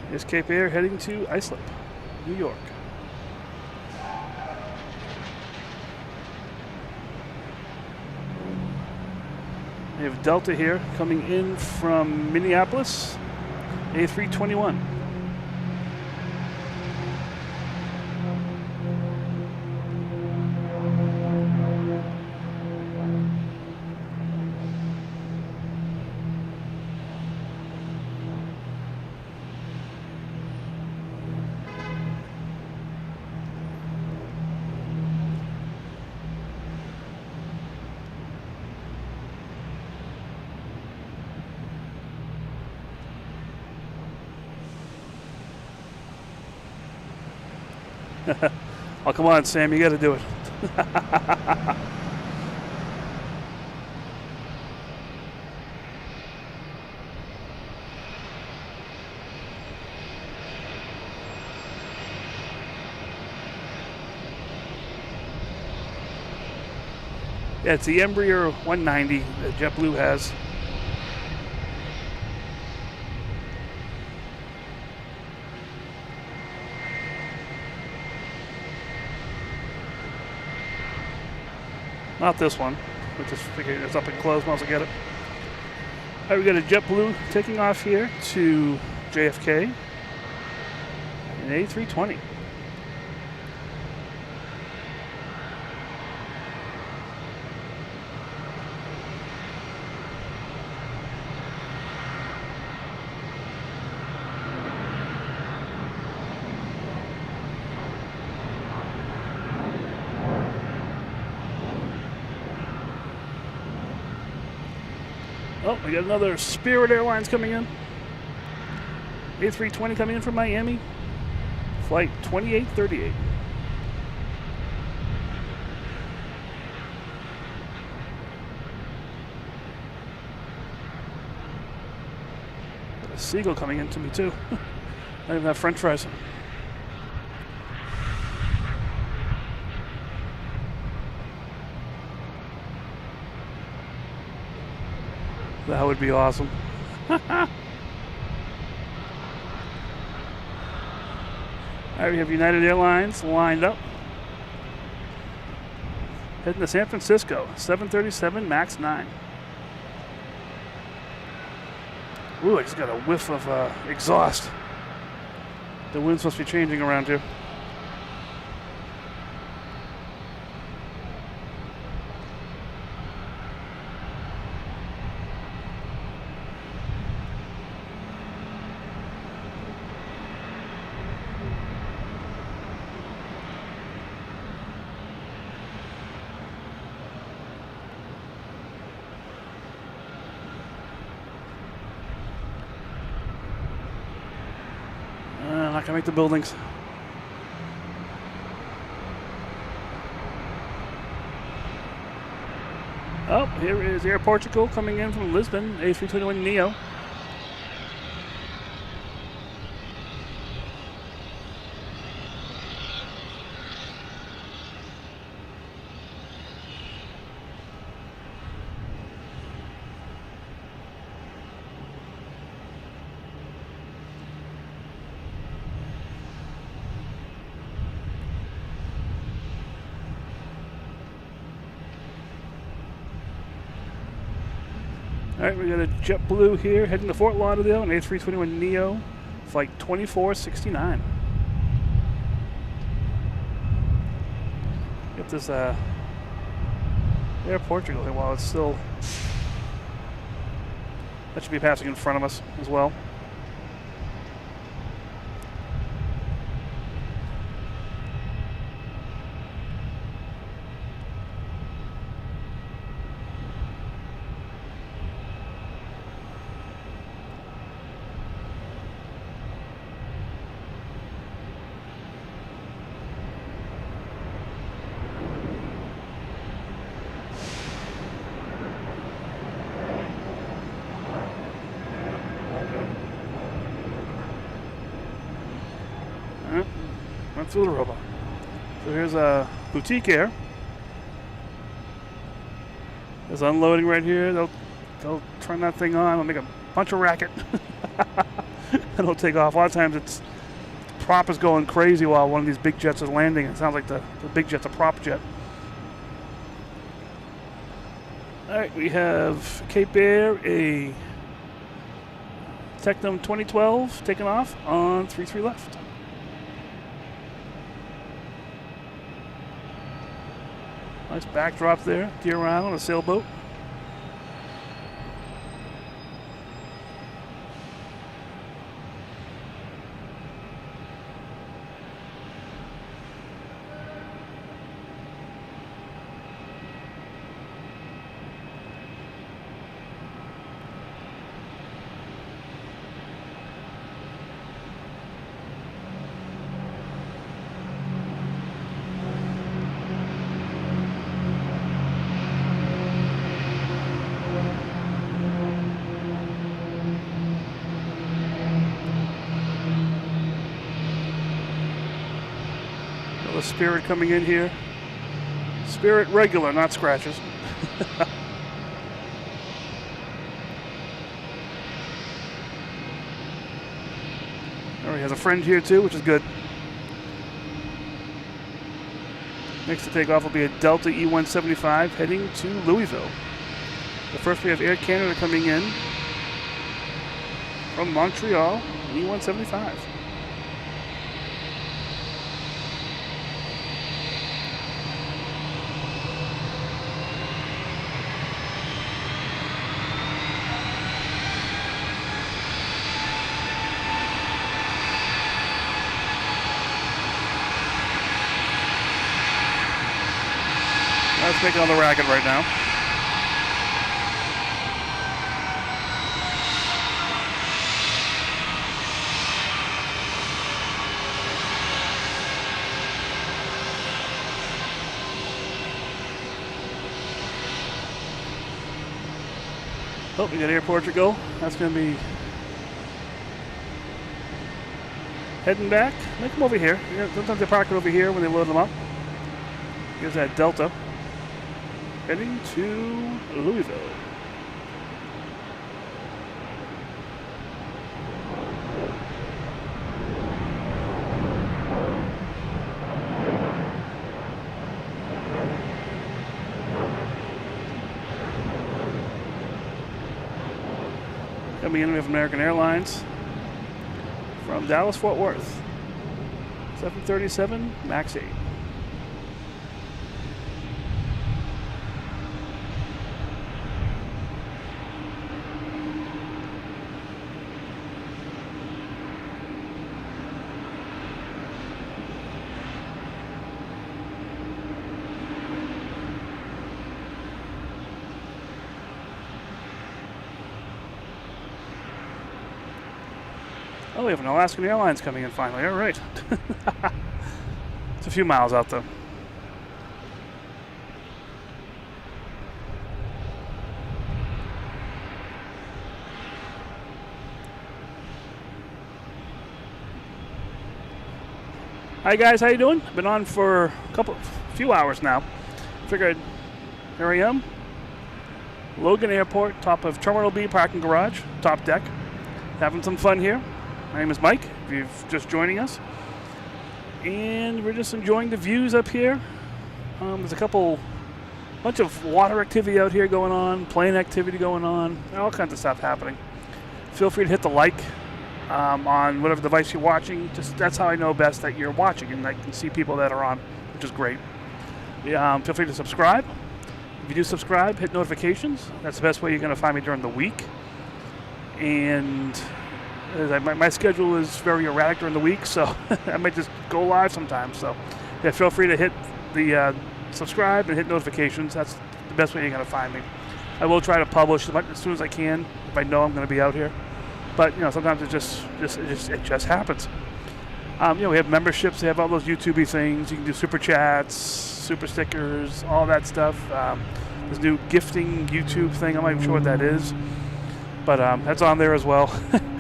Here's Cape Air heading to Islip, New York. We have Delta here coming in from Minneapolis, A321. Oh, come on, Sam, you got to do it. Yeah, it's the Embraer 190 that JetBlue has. Not this one. We just figured it's up and closed. Might as well get it. All right, we got a JetBlue taking off here to JFK. An A320. Oh, we got another Spirit Airlines coming in. A320 coming in from Miami. Flight 2838. Got a Seagull coming in to me too. I even have French fries. That would be awesome. All right, we have United Airlines lined up. Heading to San Francisco, 737 MAX 9. Ooh, I just got a whiff of exhaust. The wind's supposed to be changing around here. Not gonna make the buildings. Oh, here is Air Portugal coming in from Lisbon, A321 Neo. All right, we got a JetBlue here heading to Fort Lauderdale, an A321 Neo, flight 2469. Get this Air Portugal here while it's still. That should be passing in front of us as well. Went through the robot. So here's a boutique air. There's unloading right here. They'll turn that thing on. They'll make a bunch of racket. And it'll take off. A lot of times the prop is going crazy while one of these big jets is landing. It sounds like the big jet's a prop jet. All right, we have Cape Air, a Tecnam 2012 taking off on 33 left. Nice backdrop there, Deer Island, a sailboat. Spirit coming in here. Spirit regular, not scratches. All right, he has a friend here too, which is good. Next to take off will be a Delta E175 heading to Louisville. But first we have Air Canada coming in from Montreal, E175. Let's make it on the racket right now. Oh, we got airport to go. That's going to be heading back. Make them over here. Sometimes they park it over here when they load them up. Here's that Delta. Heading to Louisville. Coming in, we have American Airlines from Dallas, Fort Worth. 737 MAX 8. Oh, we have an Alaskan Airlines coming in finally. All right. It's a few miles out, though. Hi, guys. How you doing? Been on for a few hours now. Figured, here I am. Logan Airport, top of Terminal B parking garage, top deck. Having some fun here. My name is Mike, if you're just joining us. And we're just enjoying the views up here. There's bunch of water activity out here going on, plane activity going on, all kinds of stuff happening. Feel free to hit the like on whatever device you're watching. That's how I know best that you're watching, and I can see people that are on, which is great. Feel free to subscribe. If you do subscribe, hit notifications. That's the best way you're going to find me during the week. And my schedule is very erratic during the week, so I might just go live sometimes. So yeah, feel free to hit the subscribe and hit notifications. That's the best way you're going to find me. I will try to publish as soon as I can if I know I'm going to be out here. But sometimes it just happens. We have memberships. They have all those YouTube-y things. You can do super chats, super stickers, all that stuff. This new gifting YouTube thing. I'm not even sure what that is. But that's on there as well.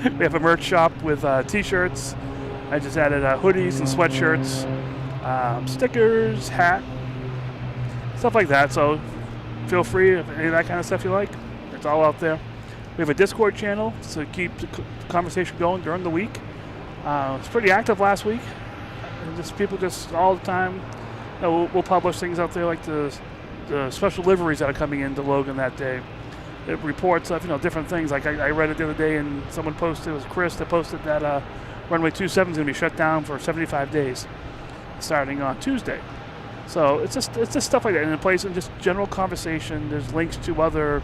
We have a merch shop with T-shirts, I just added hoodies and sweatshirts, stickers, hat, stuff like that. So feel free if any of that kind of stuff you like. It's all out there. We have a Discord channel to keep the conversation going during the week. It's pretty active last week. And just people just all the time. We'll publish things out there like the special liveries that are coming into Logan that day. It reports of different things. Like I read it the other day, and someone posted, it was Chris that posted that Runway 27 is going to be shut down for 75 days, starting on Tuesday. So it's just stuff like that, and in place and just general conversation. There's links to other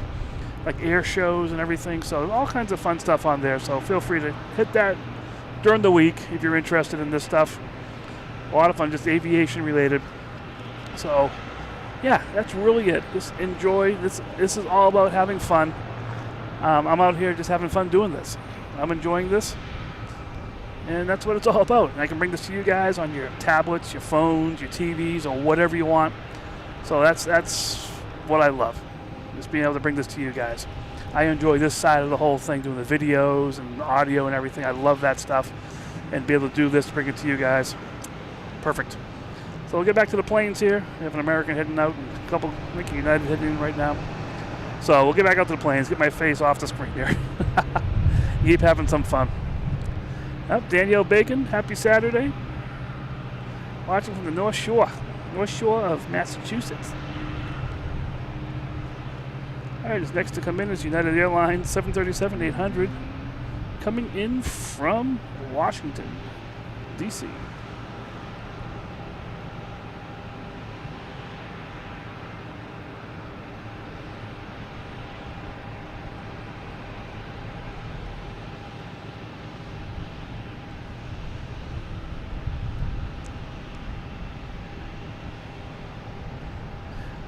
like air shows and everything. So all kinds of fun stuff on there. So feel free to hit that during the week if you're interested in this stuff. A lot of fun, just aviation related. So yeah, that's really it. Just enjoy this. This is all about having fun. I'm out here just having fun doing this. I'm enjoying this, and that's what it's all about. And I can bring this to you guys on your tablets, your phones, your TVs, or whatever you want. So that's what I love, just being able to bring this to you guys. I enjoy this side of the whole thing, doing the videos and audio and everything. I love that stuff, and be able to do this, bring it to you guys. Perfect. So we'll get back to the planes here. We have an American heading out and a couple, I think United heading in right now. So we'll get back out to the planes, get my face off the screen here. Keep having some fun. Yep, Danielle Bacon, happy Saturday. Watching from the North Shore of Massachusetts. All right, just next to come in is United Airlines 737-800, coming in from Washington, D.C.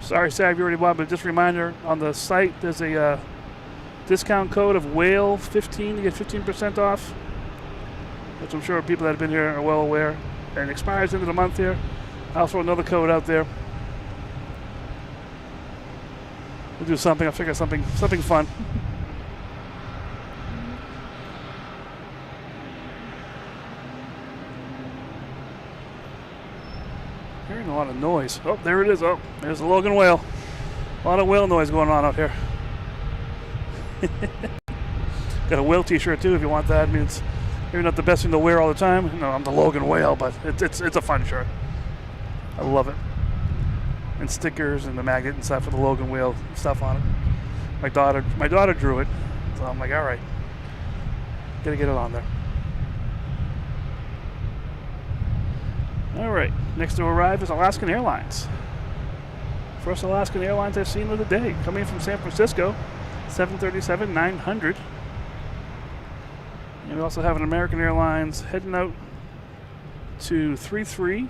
Sorry, Sav, you already bought, but just a reminder, on the site, there's a discount code of WHALE15 to get 15% off, which I'm sure people that have been here are well aware, and it expires into the month here. I'll throw another code out there. We'll do something. I'll figure something fun. Hearing a lot of noise. Oh, there it is. Oh, there's the Logan whale. A lot of whale noise going on out here. Got a whale t-shirt too if you want that. I mean, it's maybe not the best thing to wear all the time. No, I'm the Logan whale, but it's a fun shirt. I love it. And stickers and the magnet and stuff with the Logan whale stuff on it. My daughter drew it, so I'm like, all right, gotta get it on there. All right, next to arrive is Alaskan Airlines. First Alaskan Airlines I've seen of the day, coming from San Francisco, 737-900. And we also have an American Airlines heading out to 33.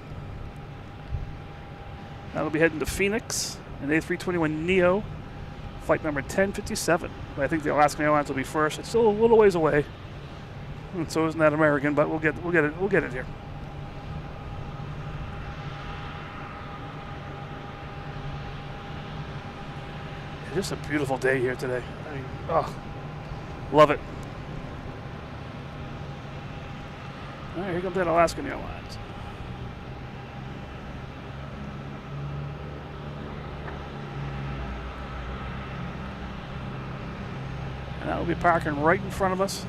That'll be heading to Phoenix, an A321neo, flight number 1057. I think the Alaskan Airlines will be first. It's still a little ways away, and so isn't that American, but we'll get it here. Just a beautiful day here today. I mean, oh, love it. All right, here comes that Alaskan Airlines. And that will be parking right in front of us.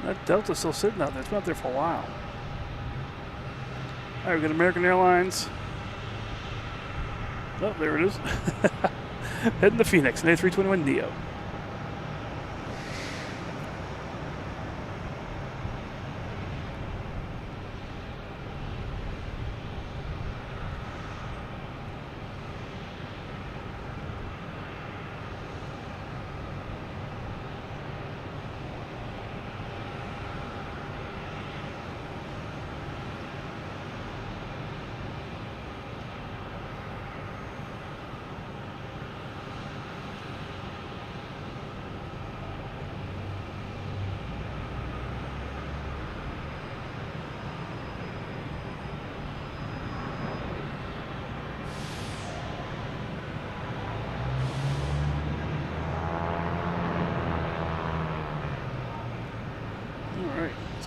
That Delta's still sitting out there. It's been out there for a while. All right, we got American Airlines. Oh, there it is. Heading to Phoenix, an A321neo.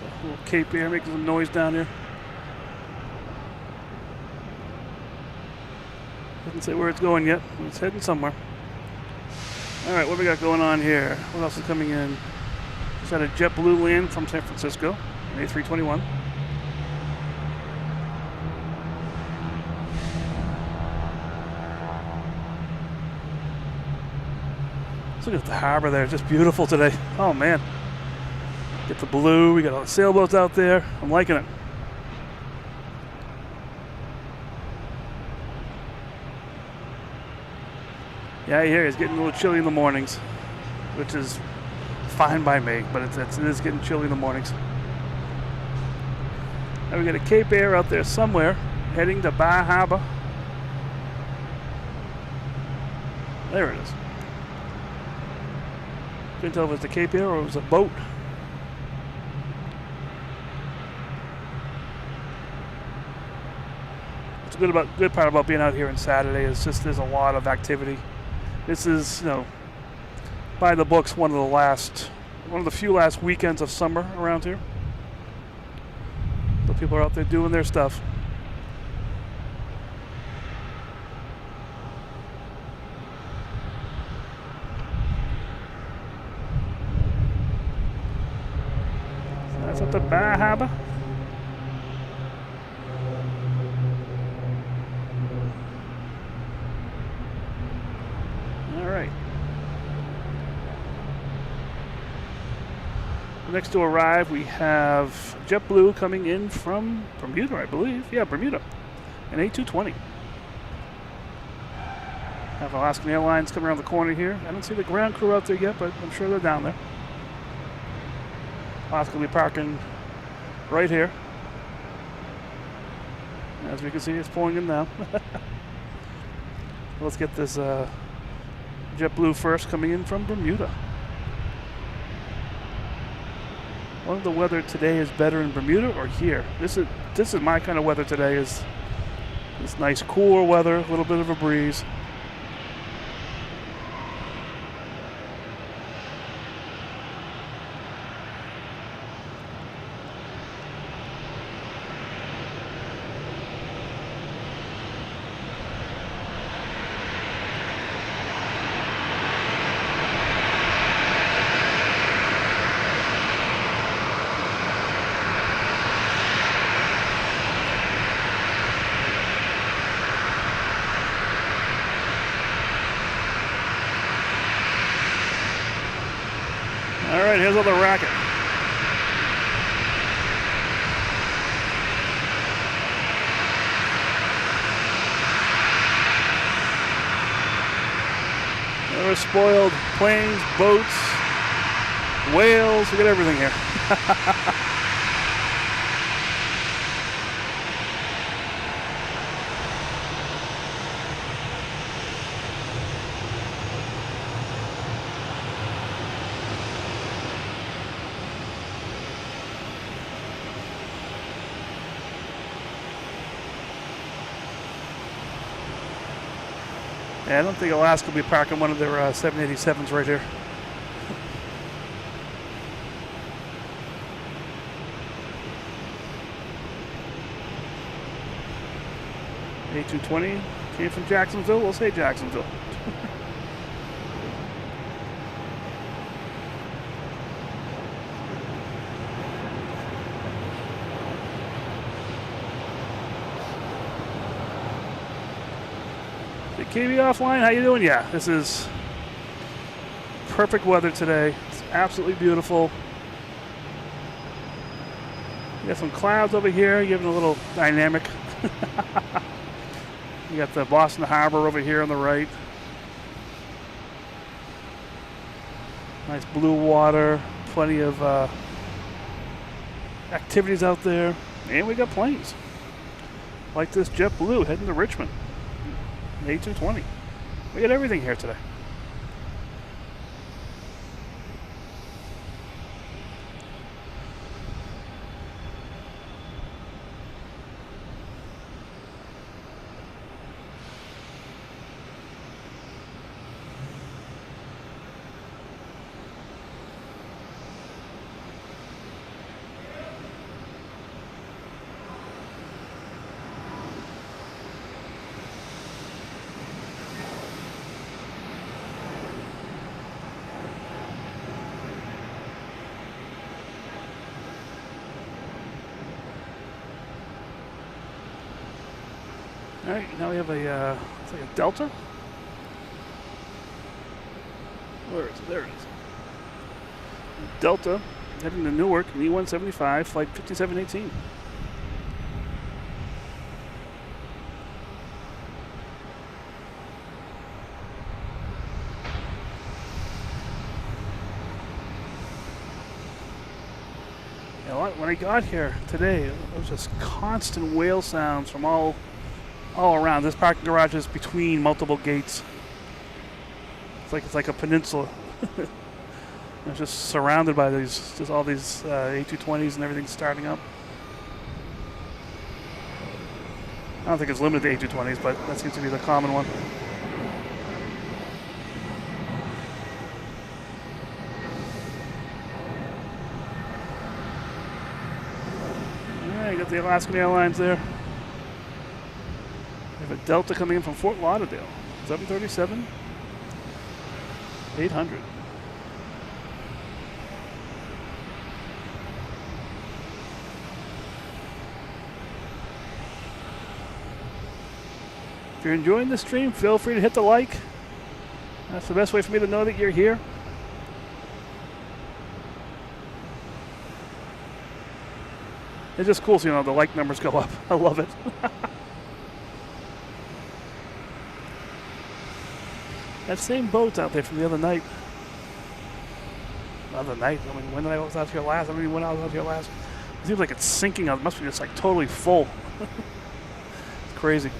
a little Cape Air making some noise down here. Doesn't say where it's going yet, but it's heading somewhere. All right, what we got going on here? What else is coming in? Just had a JetBlue land from San Francisco, an A321. Let's look at the harbor there. It's just beautiful today. Oh, man. Get the blue. We got all the sailboats out there. I'm liking it. Yeah, I hear it's getting a little chilly in the mornings, which is fine by me, but it is getting chilly in the mornings. Now we got a Cape Air out there somewhere, heading to Bar Harbor. There it is. Couldn't tell if it was the Cape Air or it was a boat. What's good part about being out here on Saturday is just there's a lot of activity. This is, you know, by the books, one of the few last weekends of summer around here. So people are out there doing their stuff. So that's up to Bar Harbor. Next to arrive, we have JetBlue coming in from Bermuda, I believe. Yeah, Bermuda. An A220. Have Alaskan Airlines coming around the corner here. I don't see the ground crew out there yet, but I'm sure they're down there. Alaska will be parking right here. As we can see, it's pulling in now. Let's get this JetBlue first coming in from Bermuda. One of the weather today is better in Bermuda or here. This is my kind of weather today. Is this nice cooler weather, a little bit of a breeze. All right, here's all the racket. There were spoiled planes, boats, whales. We got everything here. Yeah, I don't think Alaska will be parking one of their 787s right here. A220 came from Jacksonville. We'll say Jacksonville. KB offline, how you doing? Yeah, this is perfect weather today. It's absolutely beautiful. You got some clouds over here, giving a little dynamic. You got the Boston Harbor over here on the right. Nice blue water, plenty of activities out there, and we got planes. Like this JetBlue heading to Richmond. A220. We got everything here today. All right, now we have a, it's like a Delta. Where is it? There it is. Delta, heading to Newark, an E-175, flight 5718. When I got here today, it was just constant whale sounds from all around. This parking garage is between multiple gates. It's like a peninsula. It's just surrounded by all these A220s and everything starting up. I don't think it's limited to A220s, but that seems to be the common one. You got the Alaskan Airlines there. We have a Delta coming in from Fort Lauderdale. 737 800. If you're enjoying the stream, feel free to hit the like. That's the best way for me to know that you're here. It's just cool seeing all the like numbers go up. I love it. That same boat's out there from the other night. I mean, when I was out here last? I mean, when I was out here last. It seems like it's sinking. It must be just like totally full. It's crazy.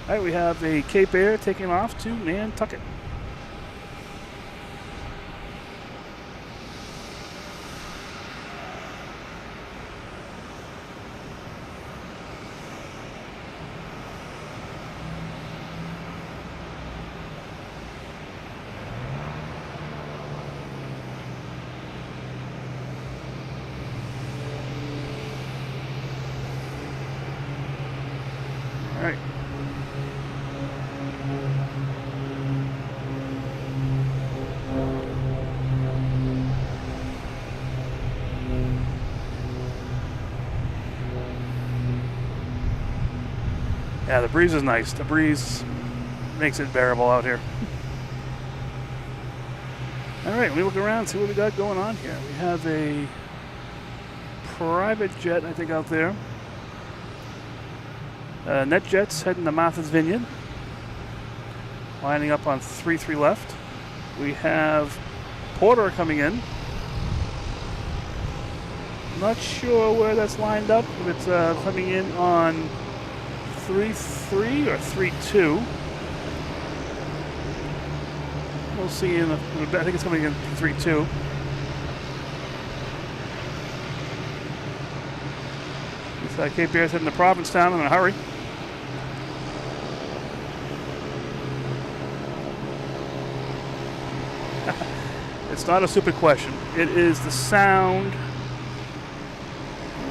All right, we have a Cape Air taking off to Nantucket. All right. Yeah, the breeze is nice. The breeze makes it bearable out here. All right, let me look around, see what we got going on here. We have a private jet, I think, out there. NetJets heading to Martha's Vineyard, lining up on 3-3 left. We have Porter coming in. Not sure where that's lined up, but it's coming in on 3-3 or 3-2. We'll see in I think it's coming in 3-2. Cape Air's heading to Provincetown in a hurry. It's not a stupid question. It is the sound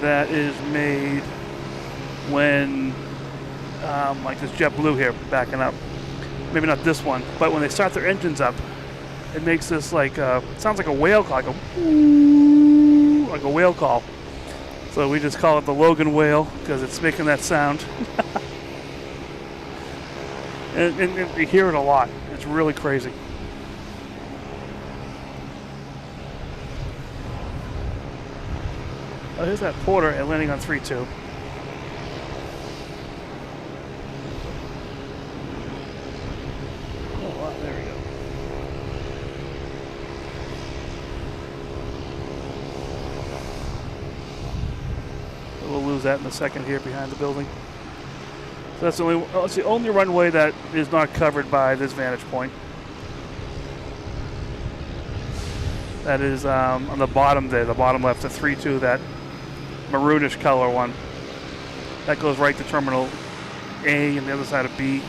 that is made when, like this JetBlue here backing up. Maybe not this one, but when they start their engines up, it makes this like, sounds like a whale call, like a whale call. So we just call it the Logan whale because it's making that sound. and you hear it a lot. It's really crazy. Oh, here's that Porter and landing on 3-2. Oh, wow, there we go. We'll lose that in a second here behind the building. So that's the only runway that is not covered by this vantage point. That is on the bottom there, the bottom left, the 3-2, that maroonish color one. That goes right to Terminal A and the other side of B.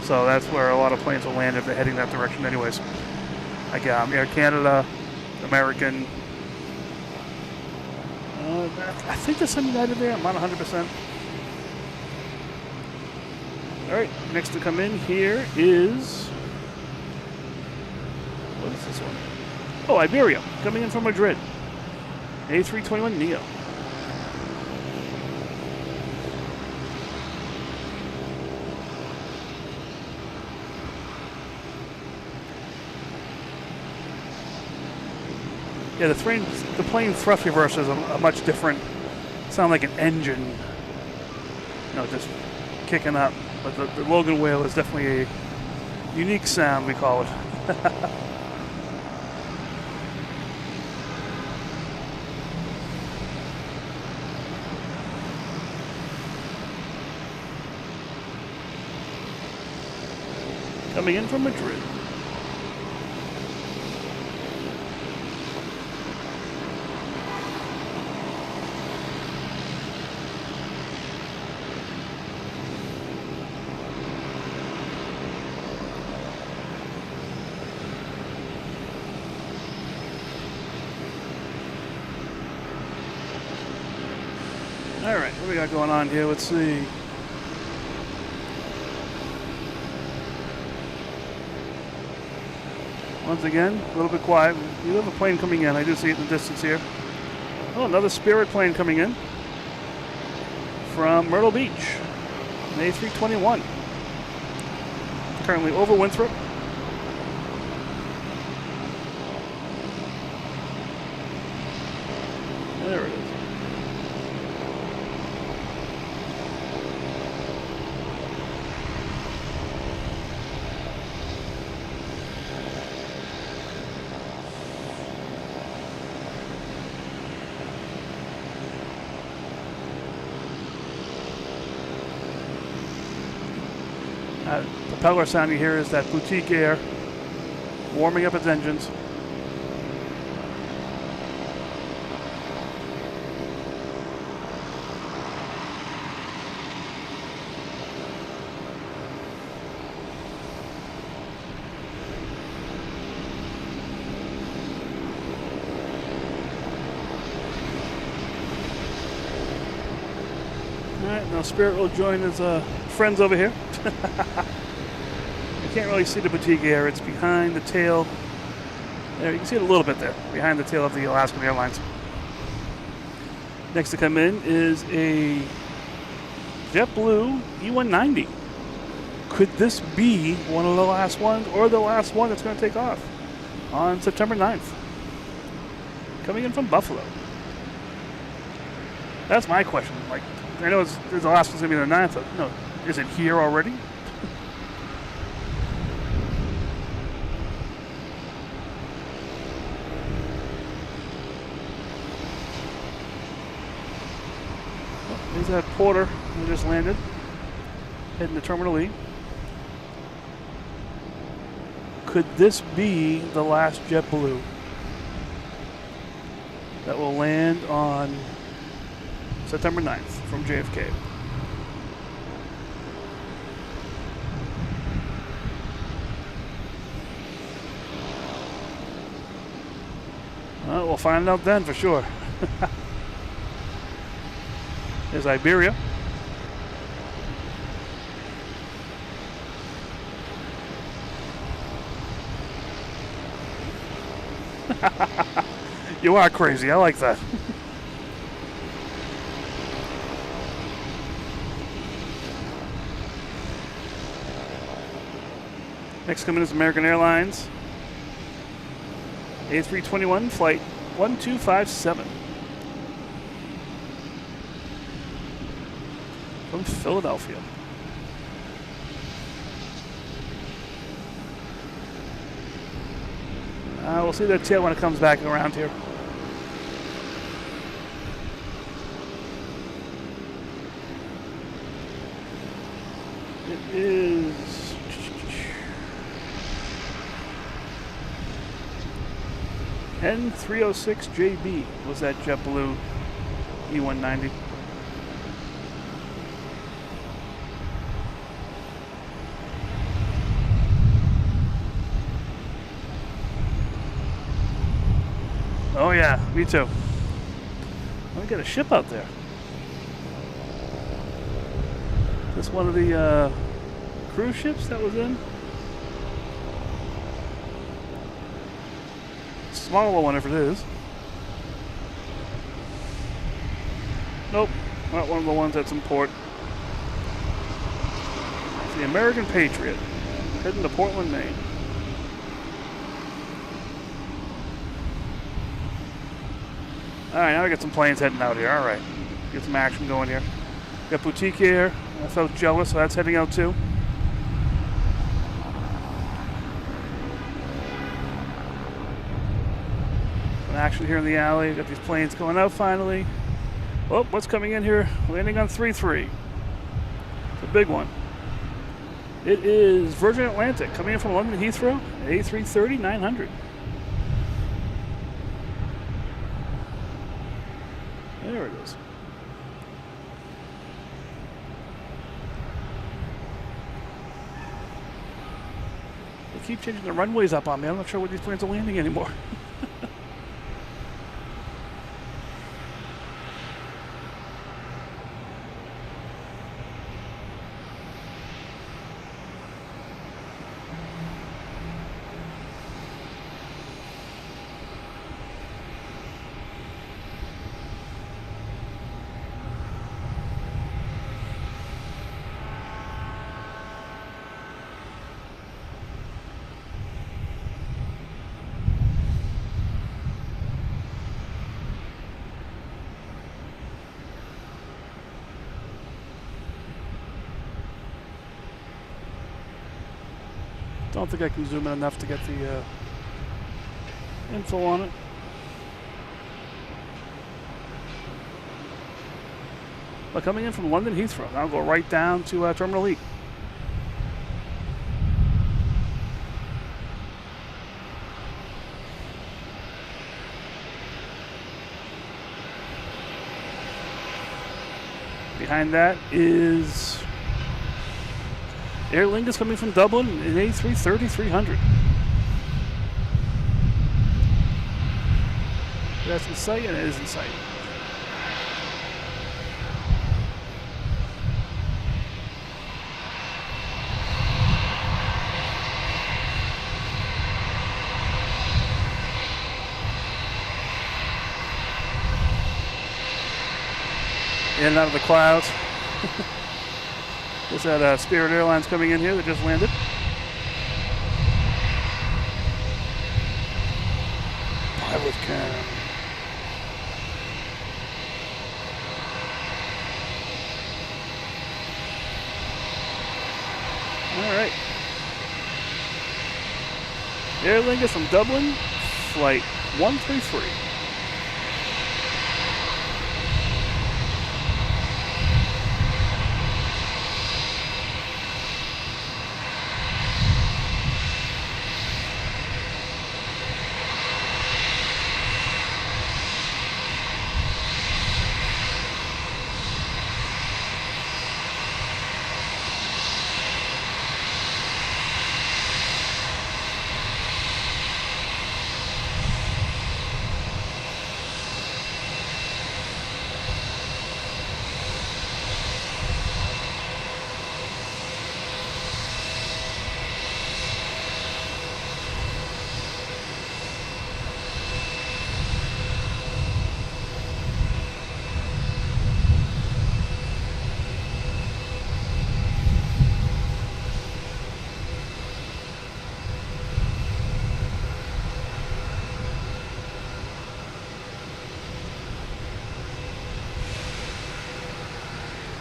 So that's where a lot of planes will land if they're heading that direction anyways. Like Air Canada, American. I think there's some United there. I'm not 100%. All right, next to come in here is, what is this one? Oh, Iberia, coming in from Madrid. A321neo. Yeah, the plane thrust reversers are a much different. Sound like an engine, just kicking up. But the Logan whale is definitely a unique sound, we call it. Coming in from Madrid. All right, what do we got going on here? Let's see. Once again, a little bit quiet. We have a plane coming in. I do see it in the distance here. Oh, another Spirit plane coming in from Myrtle Beach, an A321. Currently over Winthrop. There it is. Propeller sound you hear is that Boutique Air warming up its engines. All right, now Spirit will join his friends over here. You can't really see the Boutique Air. It's behind the tail. There, you can see it a little bit there, behind the tail of the Alaskan Airlines. Next to come in is a JetBlue E190. Could this be one of the last ones, or the last one that's going to take off on September 9th? Coming in from Buffalo. That's my question. Like, I know the last one's going to be the 9th. But, no, is it here already? There's that Porter who just landed, heading to Terminal E. Could this be the last JetBlue that will land on September 9th from JFK? Well, we'll find out then for sure. There's Iberia. You are crazy. I like that. Next coming is American Airlines. A321 flight 1257. From Philadelphia. We'll see that tail when it comes back around here. It is N306JB was that JetBlue E190. Oh yeah, me too. We got a ship out there. This one of the cruise ships that was in? Smaller one if it is. Nope, not one of the ones that's in port. It's the American Patriot, heading to Portland, Maine. All right, now we got some planes heading out here. All right, get some action going here. Got Boutique here, South Jella, so that's heading out too. Some action here in the alley. Got these planes going out finally. Oh, what's coming in here? Landing on 3-3. It's a big one. It is Virgin Atlantic coming in from London Heathrow, A330-900. There it is. They keep changing the runways up on me. I'm not sure where these planes are landing anymore. Don't think I can zoom in enough to get the info on it. But coming in from London Heathrow, now go right down to Terminal E. Behind that is Aer Lingus coming from Dublin in A330-300. That's in sight, and it is in sight. In and out of the clouds. There's that Spirit Airlines coming in here that just landed. Pilot cam. All right. Aer Lingus from Dublin, flight 133.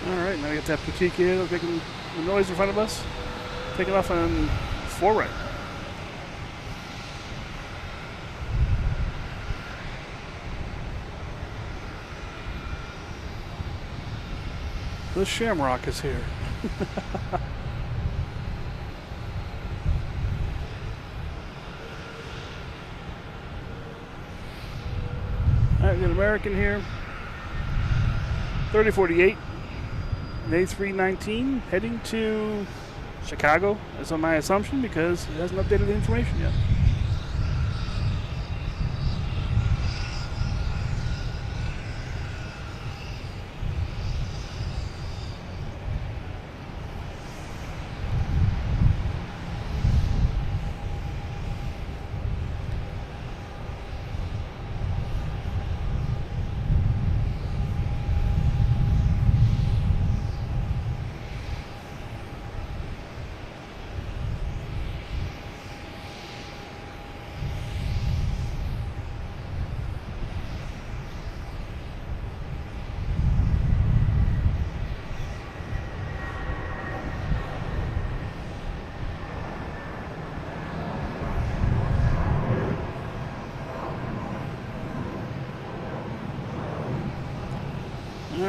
Alright, now we got that Boutique here making the noise in front of us. Taking off on 4 right. The Shamrock is here. Alright, we got American here. 3048. An A319 heading to Chicago, that's on my assumption, because it hasn't updated the information yet.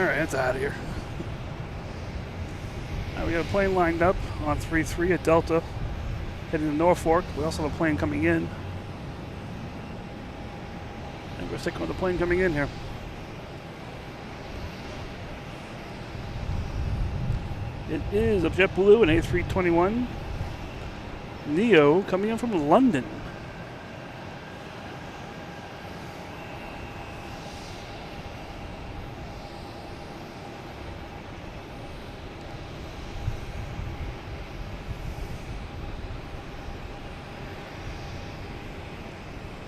right, that's out of here. Now we got a plane lined up on 3-3 at Delta, heading to Norfolk. We also have a plane coming in. And we're sticking with the plane coming in here. It is a JetBlue, an A321 Neo coming in from London.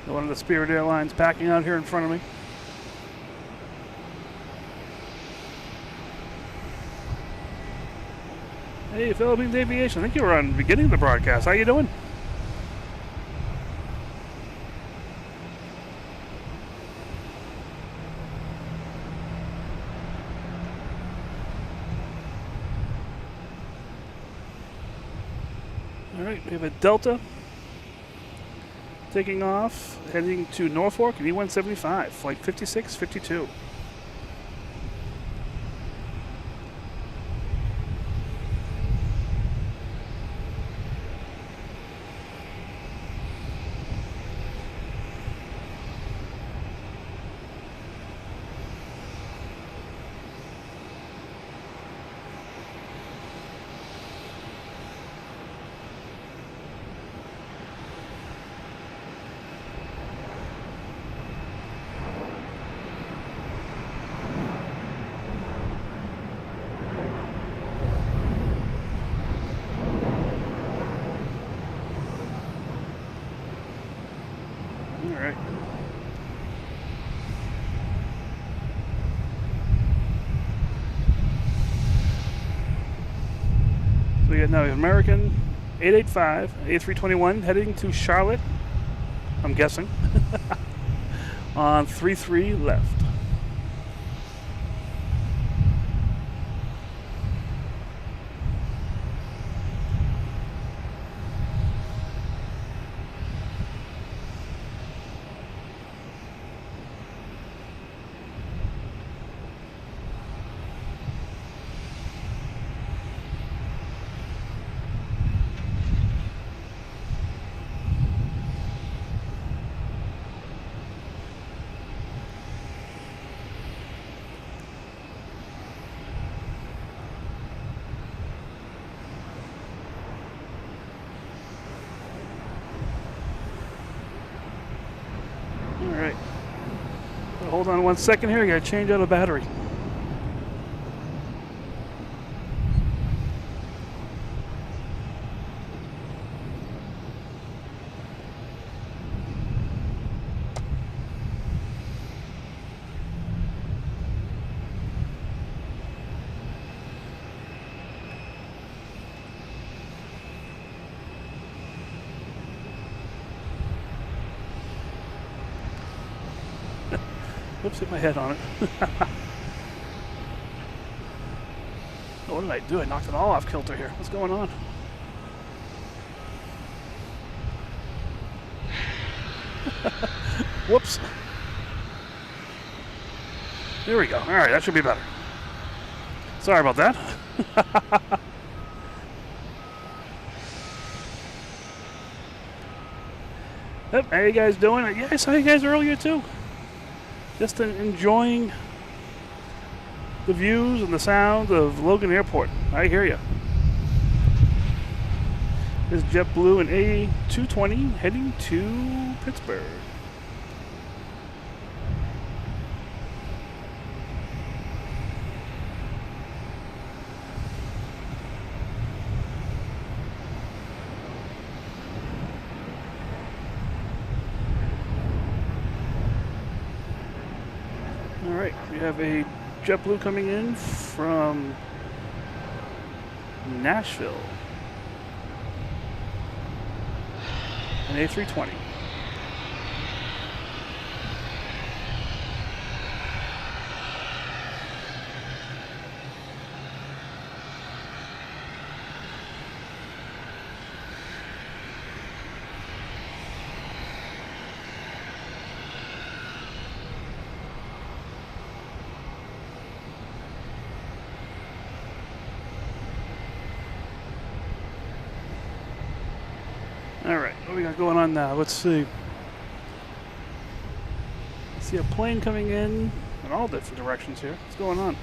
One of the Spirit Airlines packing out here in front of me. Hey, Philippines Aviation. I think you were on the beginning of the broadcast. How you doing? All right, we have a Delta taking off, heading to Norfolk, and E175, flight 5652. So we got now American 885, A321 heading to Charlotte, I'm guessing, on 3-3 left. Alright. Hold on 1 second here, I gotta change out a battery. Oops, hit my head on it. Oh, what did I do? I knocked it all off kilter here. What's going on? Whoops. There we go. All right, that should be better. Sorry about that. Yep, how you guys doing? Yeah, I saw you guys earlier too. Just enjoying the views and the sound of Logan Airport. I hear you. This is JetBlue and A220 heading to Pittsburgh. All right, we have a JetBlue coming in from Nashville. An A320. All right, what we got going on now? Let's see. See a plane coming in all different directions here. What's going on?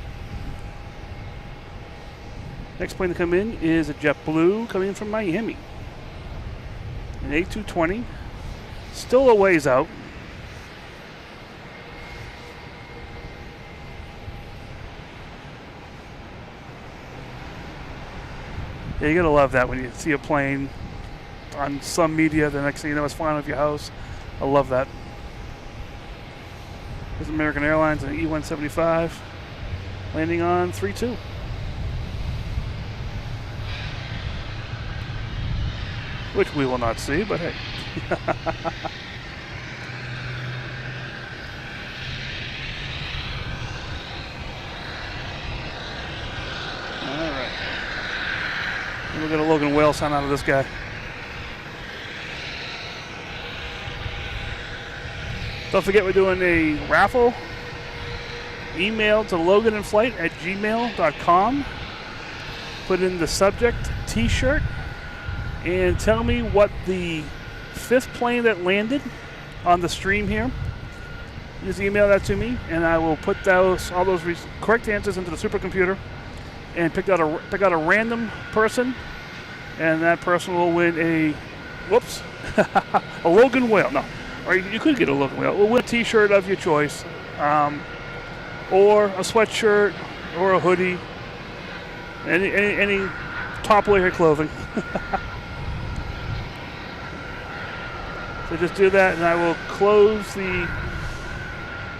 Next plane to come in is a JetBlue coming in from Miami. An A220. Still a ways out. Yeah, you gotta love that when you see a plane on some media, the next thing you know it's flying off your house. I love that. This is American Airlines and E175 landing on 3-2. Which we will not see, but hey. All right. We'll get a Logan whale sound out of this guy. Don't forget we're doing a raffle. Email to loganandflight@gmail.com. Put in the subject T-shirt and tell me what the 5th plane that landed on the stream here. Just email that to me, and I will put all those correct answers into the supercomputer and pick out a random person, and that person will win a a Logan whale. No. Or you could get a Logan whale. We'll win a T-shirt of your choice, or a sweatshirt, or a hoodie, any top layer clothing. So just do that, and I will close the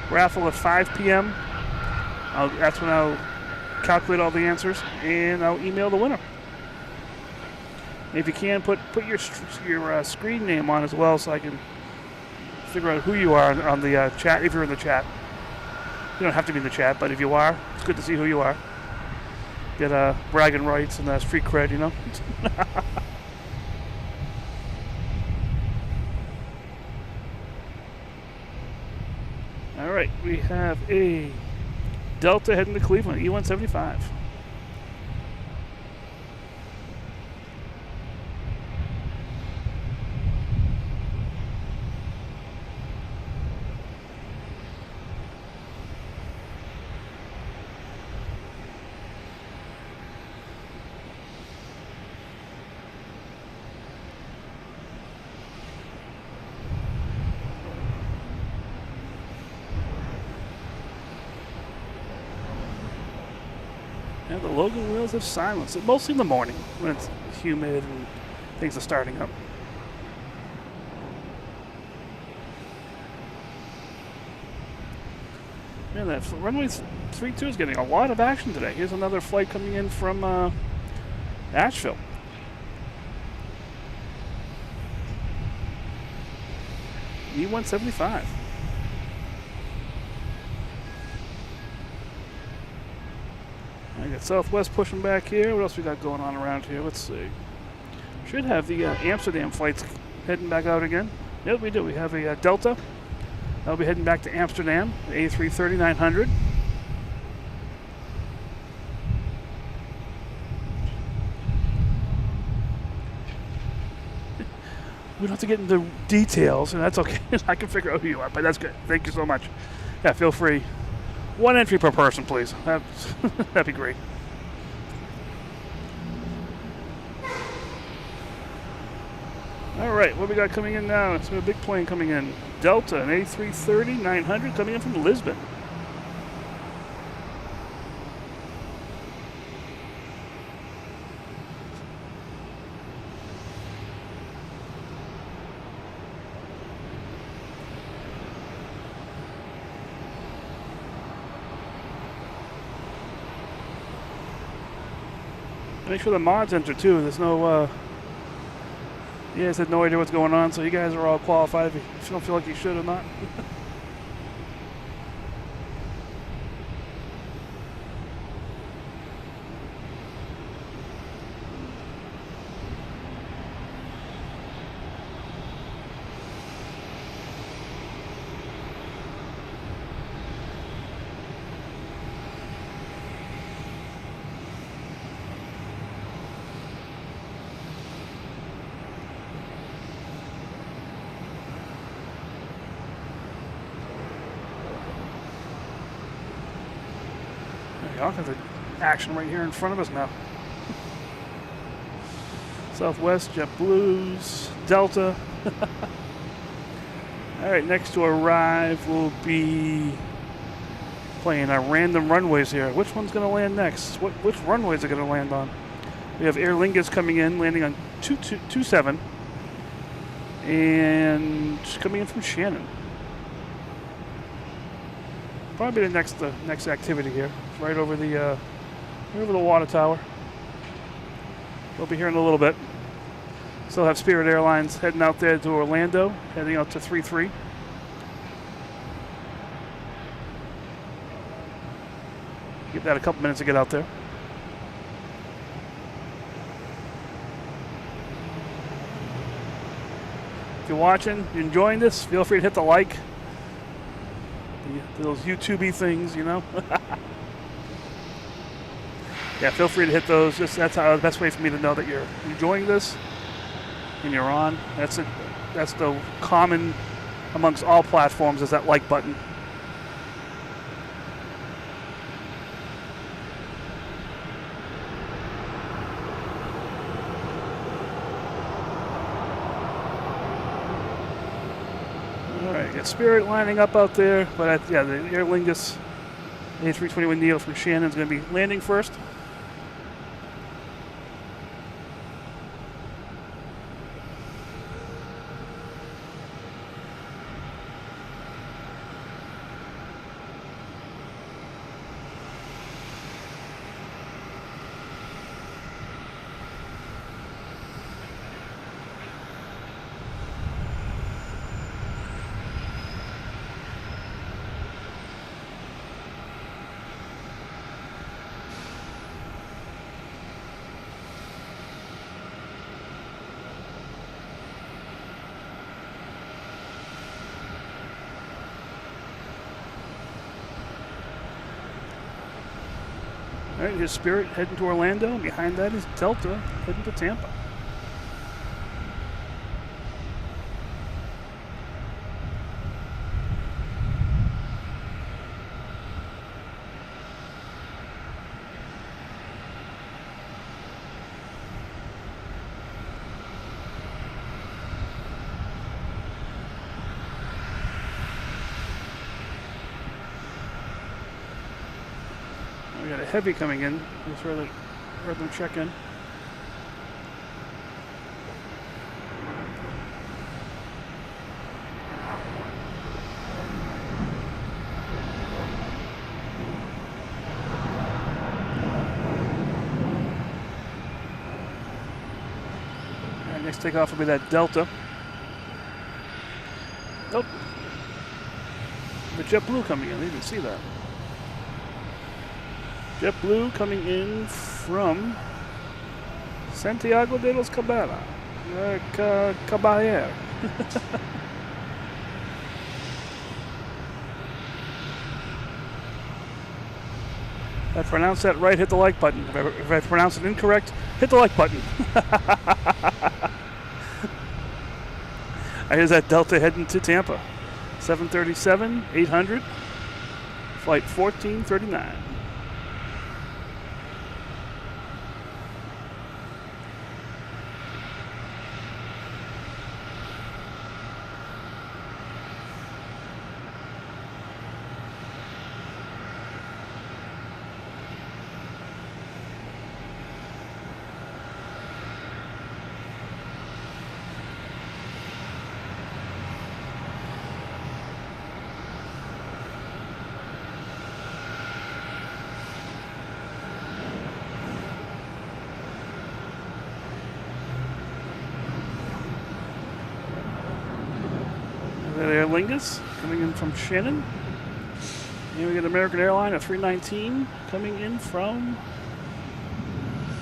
raffle at 5 p.m. That's when I'll calculate all the answers, and I'll email the winner. If you can, put your screen name on as well, so I can figure out who you are on the chat, if you're in the chat. You don't have to be in the chat, but if you are, it's good to see who you are. Get bragging rights and street cred, you know? All right, we have a Delta heading to Cleveland, E175. Yeah, the Logan wheels have silence, mostly in the morning when it's humid and things are starting up. Man, that runway 32 is getting a lot of action today. Here's another flight coming in from Asheville. E175. I got Southwest pushing back here. What else we got going on around here? Let's see. Should have the Amsterdam flights heading back out again. Yep, we do. We have a Delta. That'll be heading back to Amsterdam, the A330-900. We don't have to get into details, and that's okay. I can figure out who you are, but that's good. Thank you so much. Yeah, feel free. 1 entry per person, please. That'd be great. All right, what we got coming in now? It's a big plane coming in. Delta, an A330-900 coming in from Lisbon. Make sure the mods enter too. There's no, you guys had no idea what's going on, so you guys are all qualified if you don't feel like you should or not. Yeah, all kinds of action right here in front of us now. Southwest, JetBlues, Delta. All right, next to arrive will be playing our random runways here. Which one's going to land next? Which runways are going to land on? We have Aer Lingus coming in, landing on 27, and coming in from Shannon. Probably the next activity here. It's right over the water tower. We'll be here in a little bit. Still have Spirit Airlines heading out there to Orlando, heading out to 3-3. Give that a couple minutes to get out there. If you're watching, you're enjoying this, feel free to hit the like. Those YouTube-y things, you know. Yeah, feel free to hit those. That's the best way for me to know that you're enjoying this and you're on. That's the common amongst all platforms, is that like button. All right, got Spirit lining up out there, but yeah, the Aer Lingus A321neo from Shannon is going to be landing first. All right, here's Spirit heading to Orlando, and behind that is Delta heading to Tampa. We got a heavy coming in. Just rather them check in. Right, next takeoff will be that Delta. Nope. The JetBlue coming in. I didn't even see that. JetBlue coming in from Santiago de los Caballero. If I pronounce that right, hit the like button. If I pronounce it incorrect, hit the like button. Here's that Delta heading to Tampa. 737-800, flight 1439. Aer Lingus coming in from Shannon. And we got American Airlines at 319 coming in from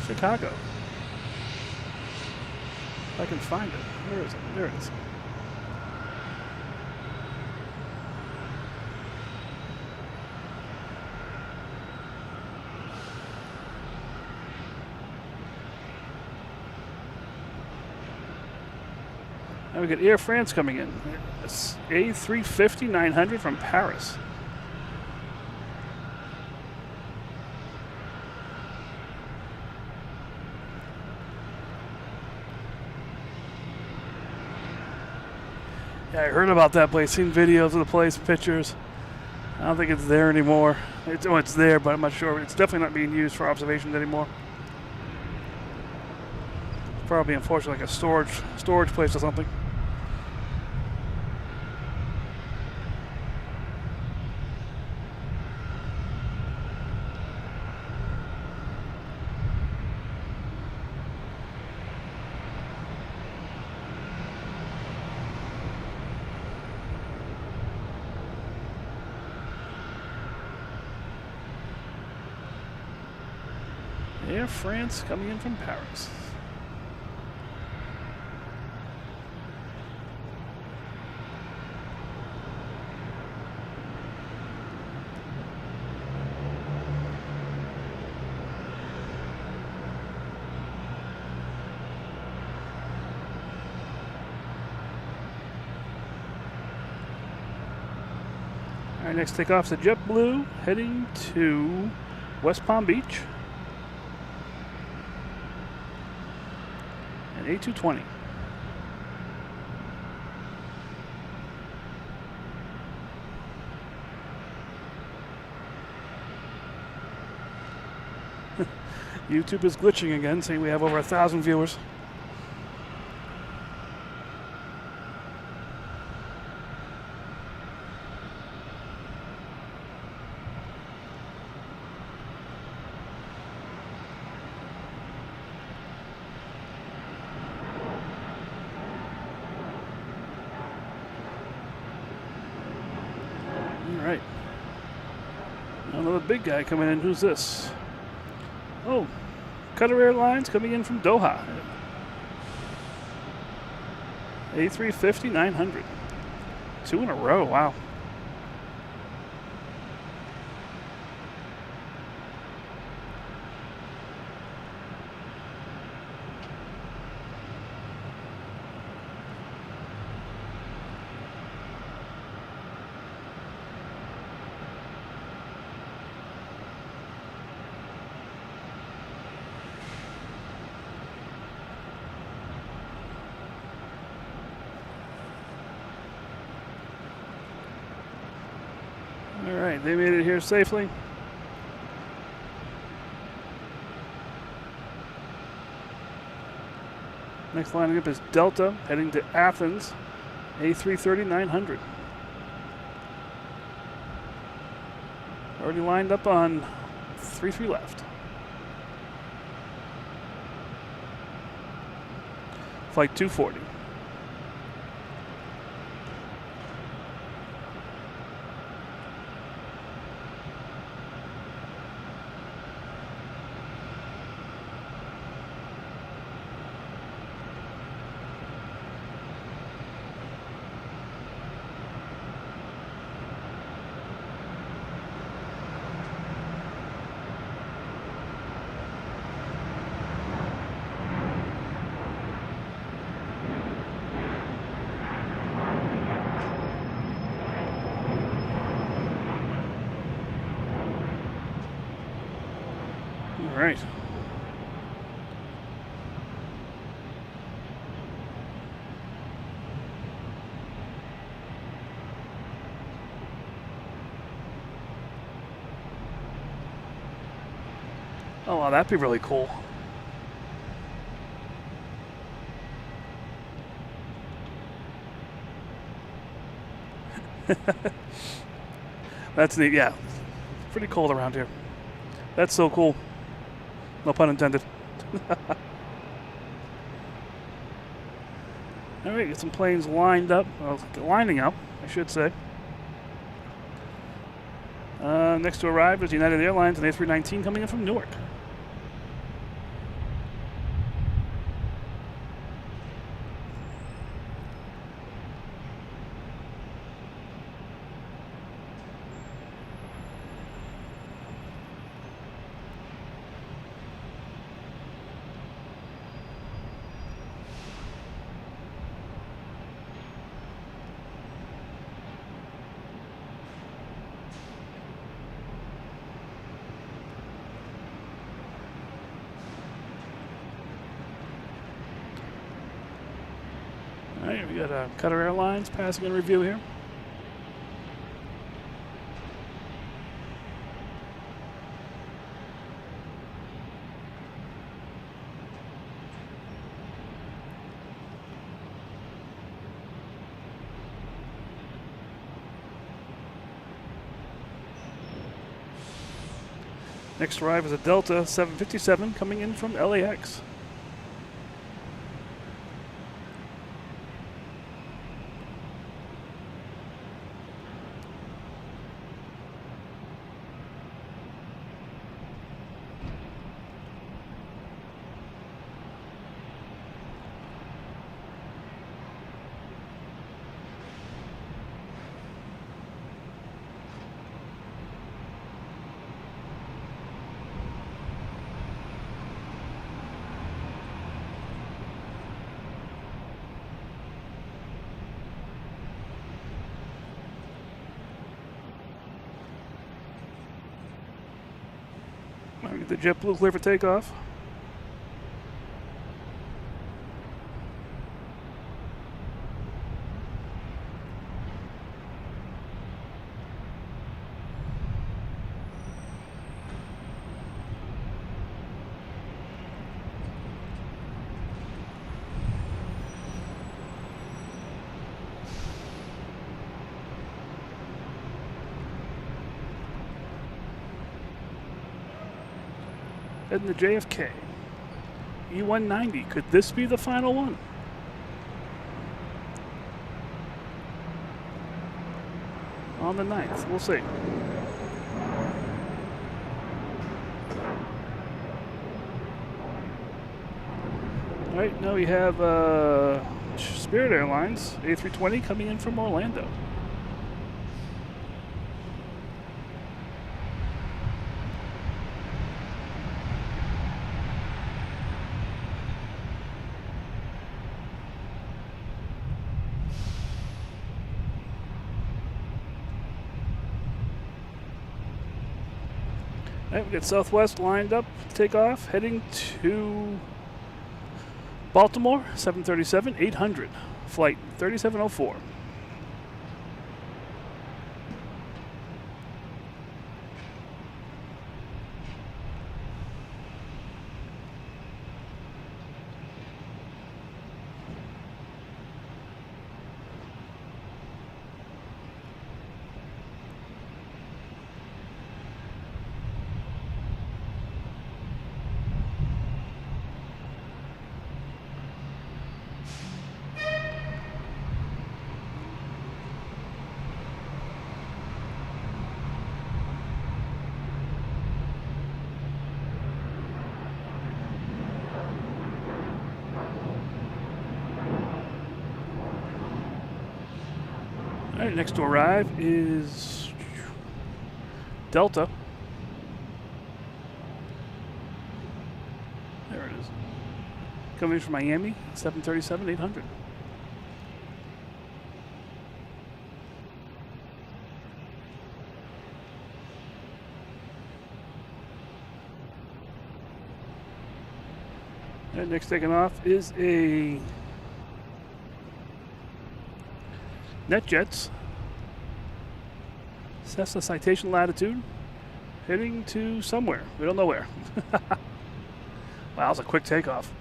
Chicago. If I can find it. Where is it? There it is. Now we got Air France coming in. It's A350-900 from Paris. Yeah, I heard about that place, seen videos of the place, pictures. I don't think it's there anymore. It's there, but I'm not sure. It's definitely not being used for observations anymore. It's probably, unfortunately, like a storage place or something. Air France coming in from Paris. All right, next takeoff's at JetBlue, heading to West Palm Beach. A220. YouTube is glitching again, saying we have over 1,000 viewers. Right. Another big guy coming in. Who's this? Oh, Qatar Airlines coming in from Doha. A350-900. 2 in a row. Wow. All right, they made it here safely. Next lining up is Delta, heading to Athens, A330-900. Already lined up on 3-3 left. Flight 240. All right. Oh, wow, that'd be really cool. That's neat, yeah. Pretty cold around here. That's so cool. No pun intended. All right, get some planes lined up, well, lining up, I should say. Next to arrive is United Airlines and A319 coming in from Newark. Alright, we got Qatar Airlines passing in review here. Next arrive is a Delta 757 coming in from LAX. Get the JetBlue clear for takeoff. Heading to JFK. E190. Could this be the final one? On the 9th. We'll see. All right, now we have Spirit Airlines A320 coming in from Orlando. All right, we got Southwest lined up to take off, heading to Baltimore, 737-800, flight 3704. All right, next to arrive is Delta. There it is. Coming from Miami, 737-800. And next taking off is a NetJets Cessna Citation Latitude heading to somewhere. We don't know where. Wow, that was a quick takeoff.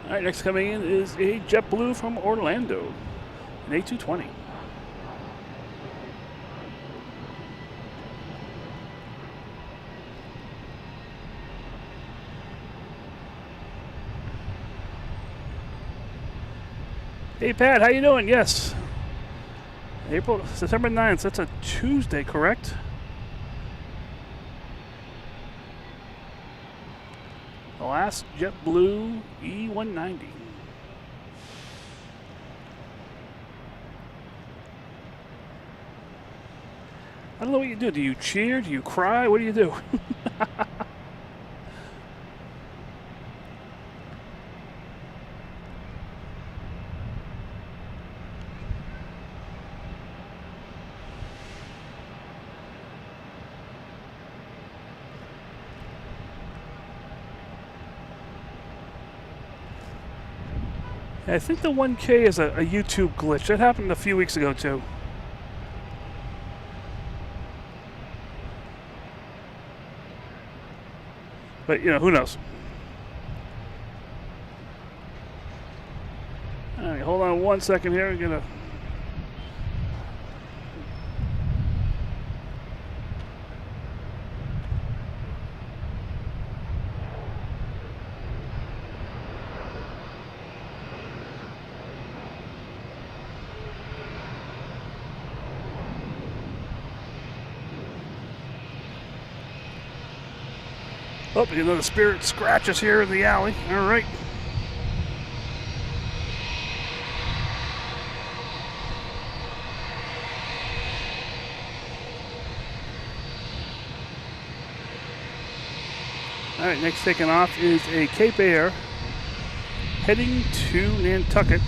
All right, next coming in is a JetBlue from Orlando, an A220. Hey Pat, how you doing? Yes. September 9th, that's a Tuesday, correct? The last JetBlue E190. I don't know what you do. Do you cheer? Do you cry? What do you do? I think the 1K is a YouTube glitch. That happened a few weeks ago, too. But, you know, who knows? All right, hold on 1 second here. I'm going to... Oh, you know, the Spirit scratches here in the alley. All right. All right, next taking off is a Cape Air heading to Nantucket.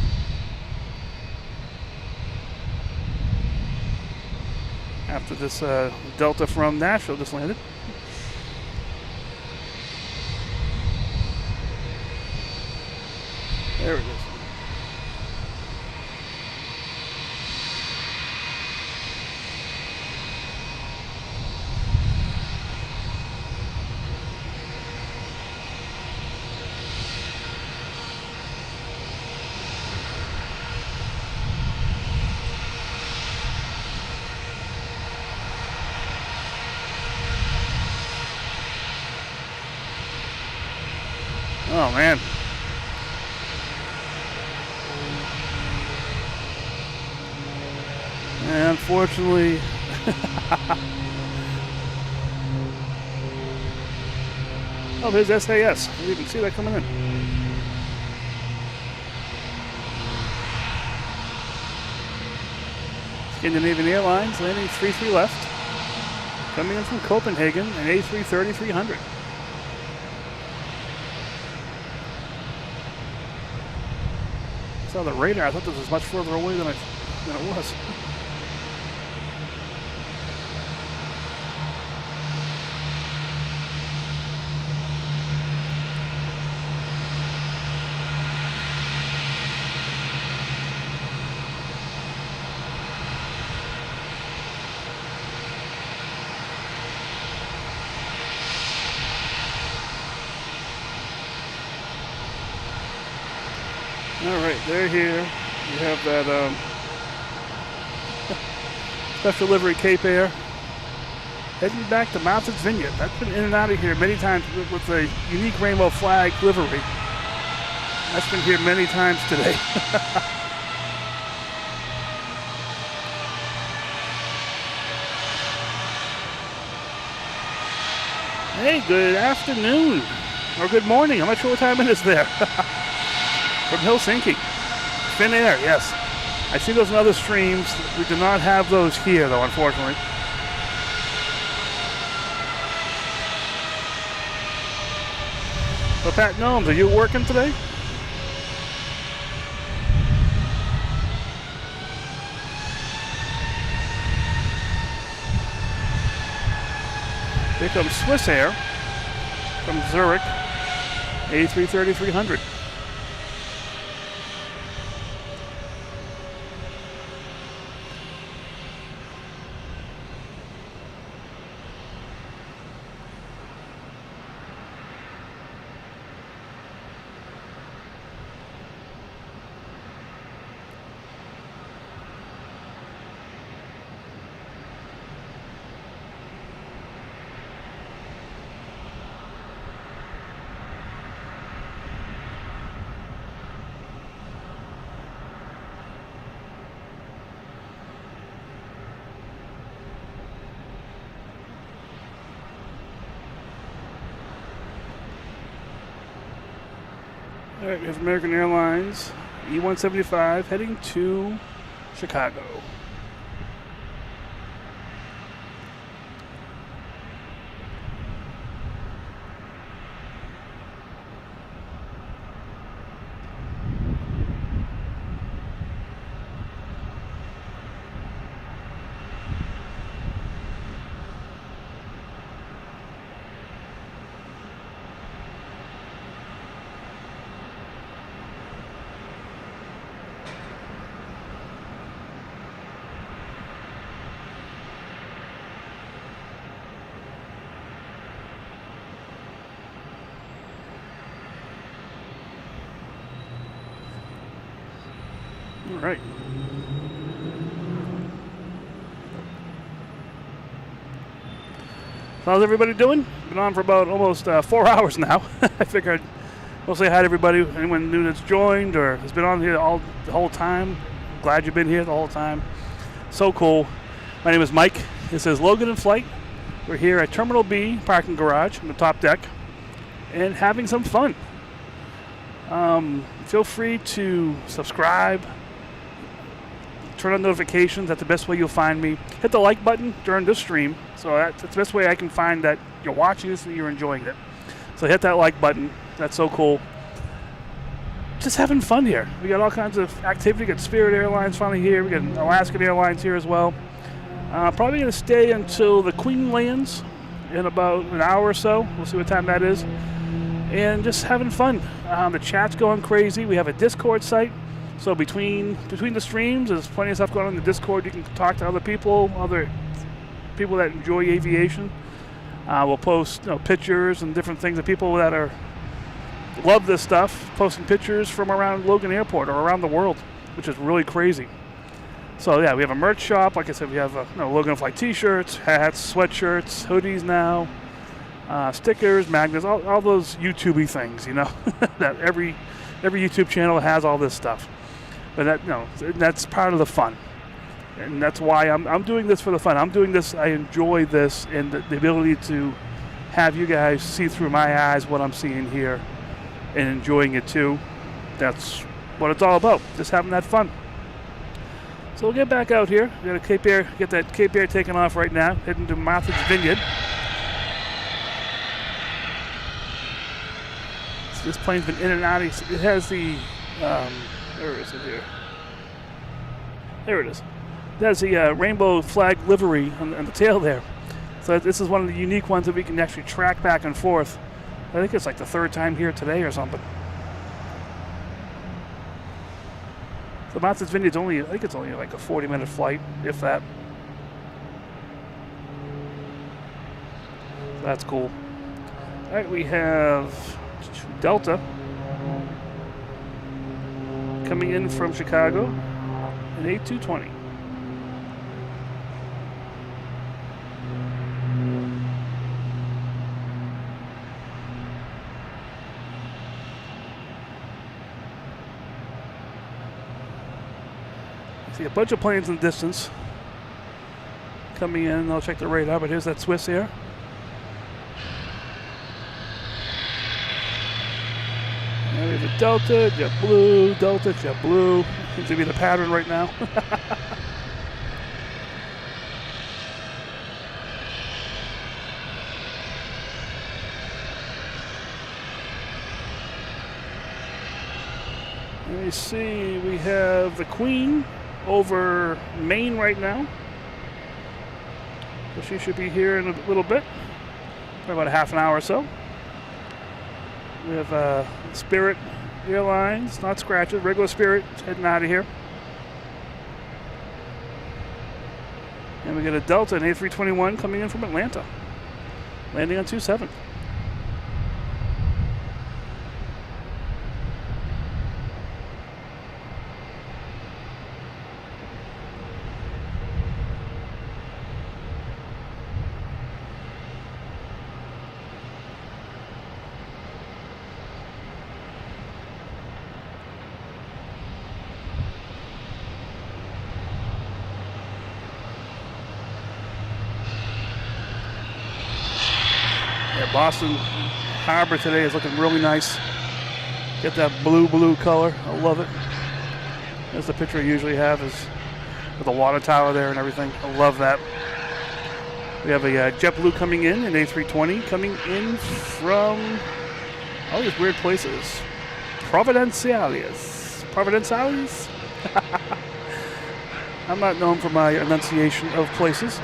After this Delta from Nashville just landed. There it is. Oh, man. And unfortunately, oh, there's SAS. I didn't even see that coming in. Scandinavian Airlines landing 33 left. Coming in from Copenhagen, an A330-300. Saw the radar. I thought this was much further away than it was. All right, they're here. You have that special livery Cape Air heading back to Martha's Vineyard. That's been in and out of here many times with a unique rainbow flag livery. That's been here many times today. Hey, good afternoon. Or good morning. I'm not sure what time it is there. From Helsinki. Finnair, yes. I see those in other streams. We do not have those here, though, unfortunately. So, Pat Gnomes, are you working today? Here comes Swiss Air from Zurich, A330-300. All right, we have American Airlines, E175, heading to Chicago. All right. How's everybody doing? Been on for about almost 4 hours now. I figured we'll say hi to everybody, anyone new that's joined or has been on here the whole time. Glad you've been here the whole time. So cool. My name is Mike. This is Logan in Flight. We're here at Terminal B parking garage on the top deck and having some fun. Feel free to subscribe, turn on notifications. That's the best way you'll find me. Hit the like button during this stream. So that's the best way I can find that you're watching this and you're enjoying it. So hit that like button. That's so cool. Just having fun here. We got all kinds of activity. We got Spirit Airlines finally here. We got Alaskan Airlines here as well. Probably going to stay until the Queen lands in about an hour or so. We'll see what time that is. And just having fun. The chat's going crazy. We have a Discord site. So between the streams, there's plenty of stuff going on in the Discord. You can talk to other people that enjoy aviation. We'll post pictures and different things of people that love this stuff, posting pictures from around Logan Airport or around the world, which is really crazy. So yeah, we have a merch shop. Like I said, we have Logan Flight t-shirts, hats, sweatshirts, hoodies now, stickers, magnets, all those YouTube-y things, that every YouTube channel has all this stuff. But that's part of the fun. And that's why I'm doing this for the fun. I'm doing this, I enjoy this, and the ability to have you guys see through my eyes what I'm seeing here and enjoying it too. That's what it's all about, just having that fun. So we'll get back out here. We got a Cape Air, get that Cape Air taking off right now, heading to Martha's Vineyard. So this plane's been in and out. It has the, where is it here? There it is. That's the rainbow flag livery on the tail there. So this is one of the unique ones that we can actually track back and forth. I think it's like the third time here today or something. So Martha's Vineyard's only like a 40-minute flight, if that. So that's cool. All right, we have Delta coming in from Chicago, an A220. See a bunch of planes in the distance coming in. I'll check the radar, but here's that Swiss Air. And we have a Delta, JetBlue, Delta, JetBlue. Seems to be the pattern right now. Let me see, we have the Queen over Maine right now. So she should be here in a little bit, for about a half an hour or so. We have Spirit Airlines, not Scratches, regular Spirit heading out of here. And we got a Delta, an A321 coming in from Atlanta, landing on 27. Boston Harbor today is looking really nice. Get that blue color. I love it. That's the picture I usually have, is with the water tower there and everything. I love that. We have a JetBlue coming in, an A320 coming in from all these weird places. Providenciales. I'm not known for my enunciation of places.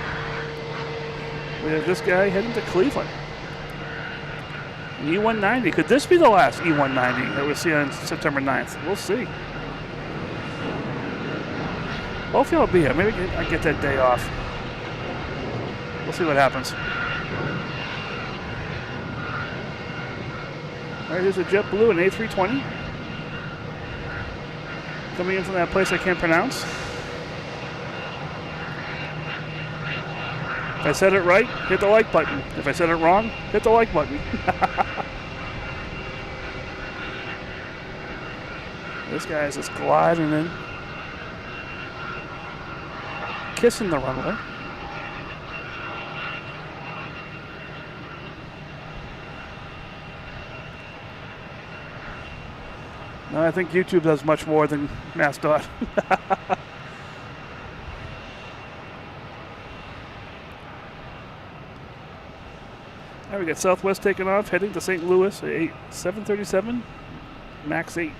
We have this guy heading to Cleveland. An E190. Could this be the last E190 that we'll see on September 9th? We'll see. Hopefully I'll be here. Maybe I get that day off. We'll see what happens. All right, here's a JetBlue, an A320. coming in from that place I can't pronounce. If I said it right, hit the like button. If I said it wrong, hit the like button. This guy is just gliding in. Kissing the runway. No, I think YouTube does much more than MassDOT. All right, we got Southwest taking off, heading to St. Louis, 737, MAX 8.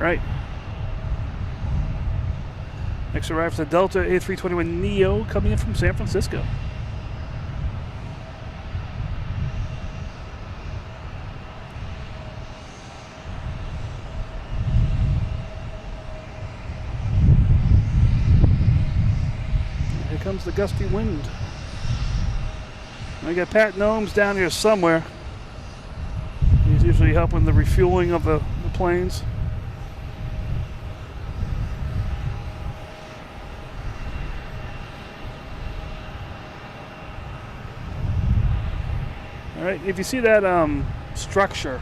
Right. Next arrives the Delta A321neo coming in from San Francisco. Here comes the gusty wind. We got Pat Gnomes down here somewhere. He's usually helping the refueling of the planes. All right, if you see that structure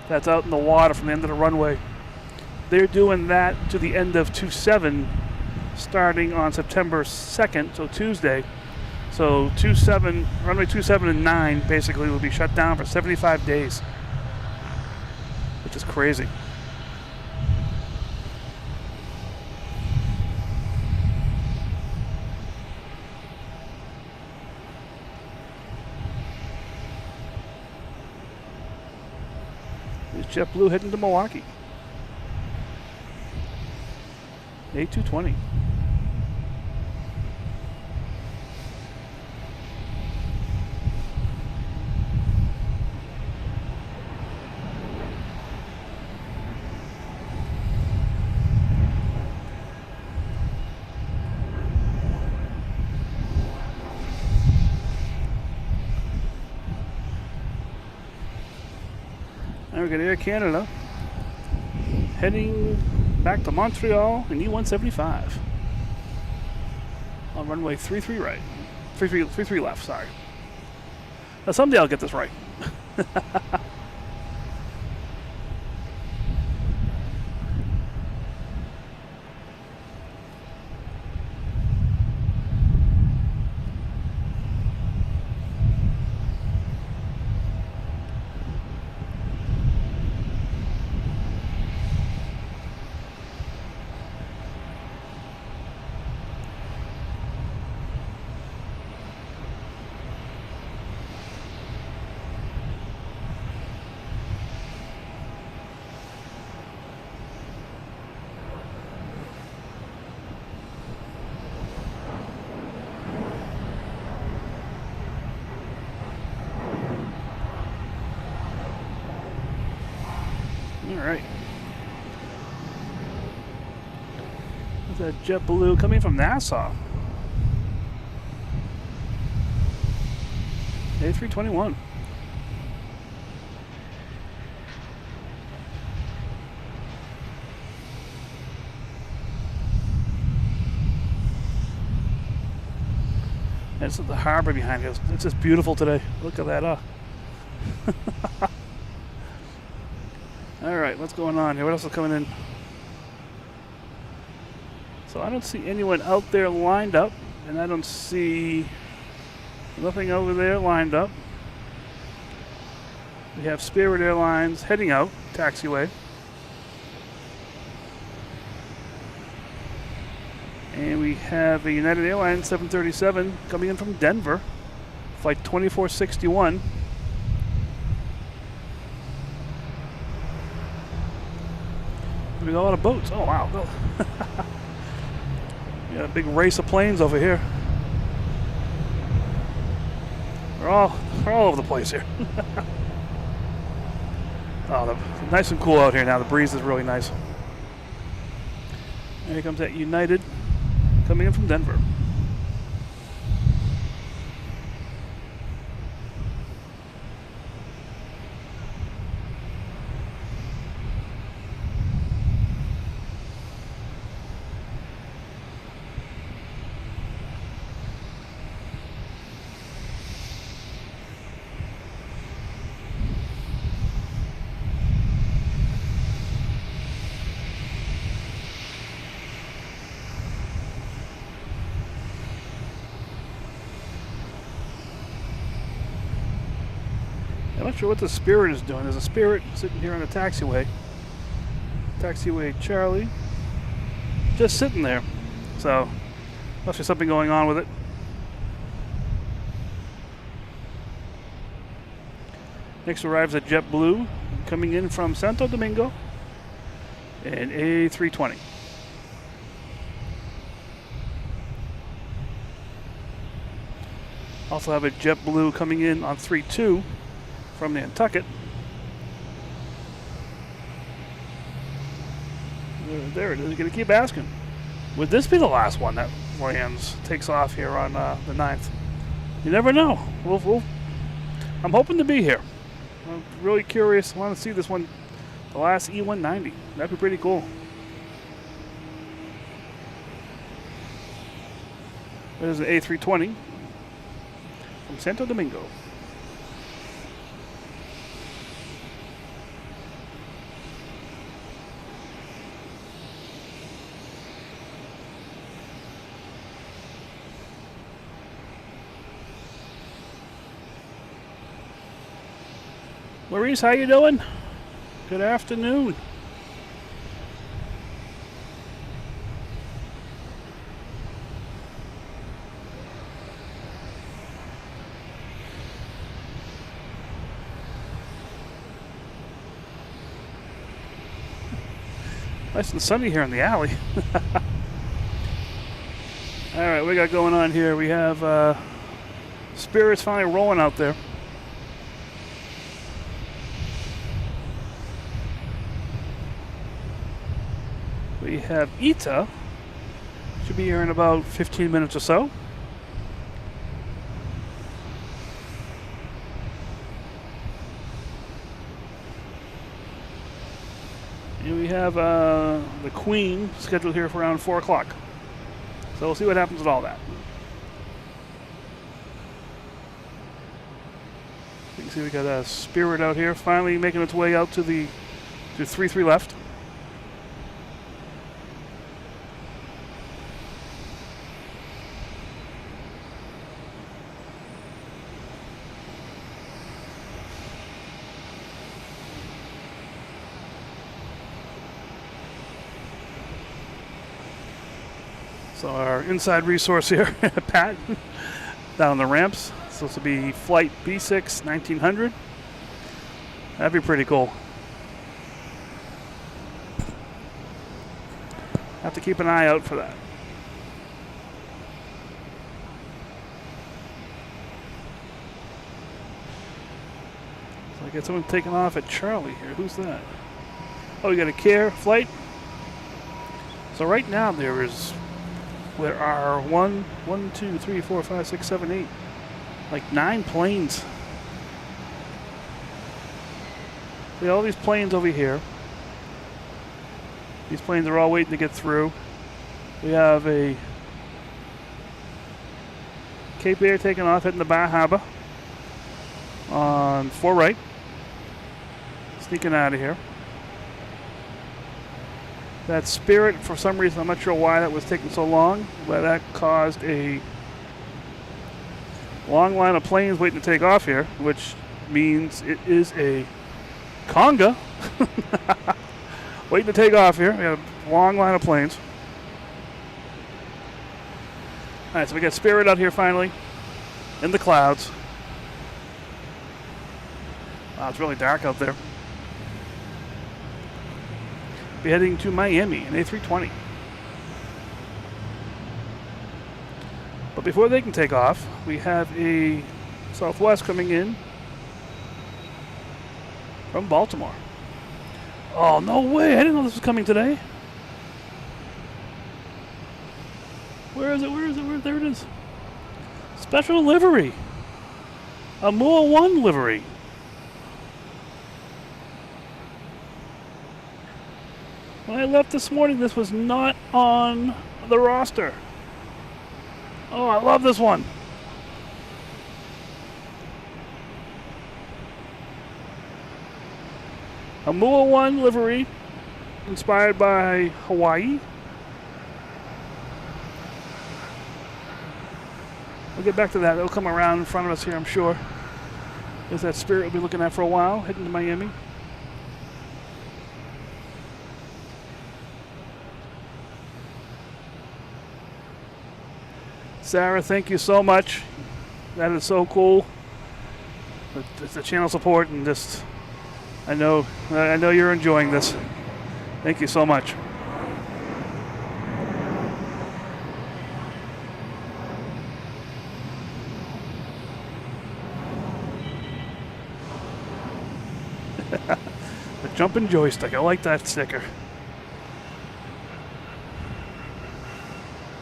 that's out in the water from the end of the runway, they're doing that to the end of 27 starting on September 2nd, so Tuesday. So runway 27 and 9 basically will be shut down for 75 days, which is crazy. JetBlue heading to Milwaukee. A220. Now we got Air Canada heading back to Montreal in E175 on runway 33 right. 33 left, sorry. Now someday I'll get this right. All right. There's a JetBlue coming from Nassau. A321. This is the harbor behind us. It's just beautiful today. Look at that. All right, what's going on here? What else is coming in? So I don't see anyone out there lined up, and I don't see nothing over there lined up. We have Spirit Airlines heading out, taxiway. And we have a United Airlines 737 coming in from Denver, flight 2461. We got a lot of boats. Oh, wow. a big race of planes over here. They're all over the place here. Oh, nice and cool out here now. The breeze is really nice. And here comes that United coming in from Denver. I'm not sure what the Spirit is doing. There's a Spirit sitting here on the taxiway. Taxiway Charlie. Just sitting there. So, must be something going on with it. Next arrives at JetBlue, coming in from Santo Domingo, and A320. Also have a JetBlue coming in on 3-2 from Nantucket. There it is. You're going to keep asking. Would this be the last one that lands, takes off here on the 9th? You never know. I'm hoping to be here. I'm really curious. I want to see this one, the last E190. That'd be pretty cool. There's an A320 from Santo Domingo. Maurice, how you doing? Good afternoon. Nice and sunny here in the alley. All right, what we got going on here? We have Spirits finally rolling out there. We have ITA, should be here in about 15 minutes or so. And we have the Queen scheduled here for around 4 o'clock. So we'll see what happens with all that. You can see we got a Spirit out here finally making its way out to the 3-3 left. So our inside resource here, Pat, down on the ramps. Supposed to be flight B6 1900. That'd be pretty cool. Have to keep an eye out for that. So I got someone taking off at Charlie here. Who's that? Oh, we got a Care flight. So right now there are 1, 2, 3, 4, 5, 6, 7, 8, like 9 planes. We have all these planes over here. These planes are all waiting to get through. We have a Cape Air taking off, heading to Bahaba on 4 right. Sneaking out of here. That Spirit, for some reason, I'm not sure why that was taking so long, but that caused a long line of planes waiting to take off here, which means it is a conga waiting to take off here. We have a long line of planes. All right, so we got Spirit out here finally in the clouds. Wow, it's really dark out there. Be heading to Miami, an A320. But before they can take off, we have a Southwest coming in from Baltimore. Oh, no way. I didn't know this was coming today. Where is it? Where is it? There it is. Special livery. A MUA 1 livery. When I left this morning, this was not on the roster. Oh, I love this one. A MUA 1 livery inspired by Hawaii. We'll get back to that. It'll come around in front of us here, I'm sure. There's that Spirit we'll be looking at for a while, heading to Miami. Sarah, thank you so much. That is so cool. It's the channel support, and just I know you're enjoying this. Thank you so much. The jumping joystick. I like that sticker.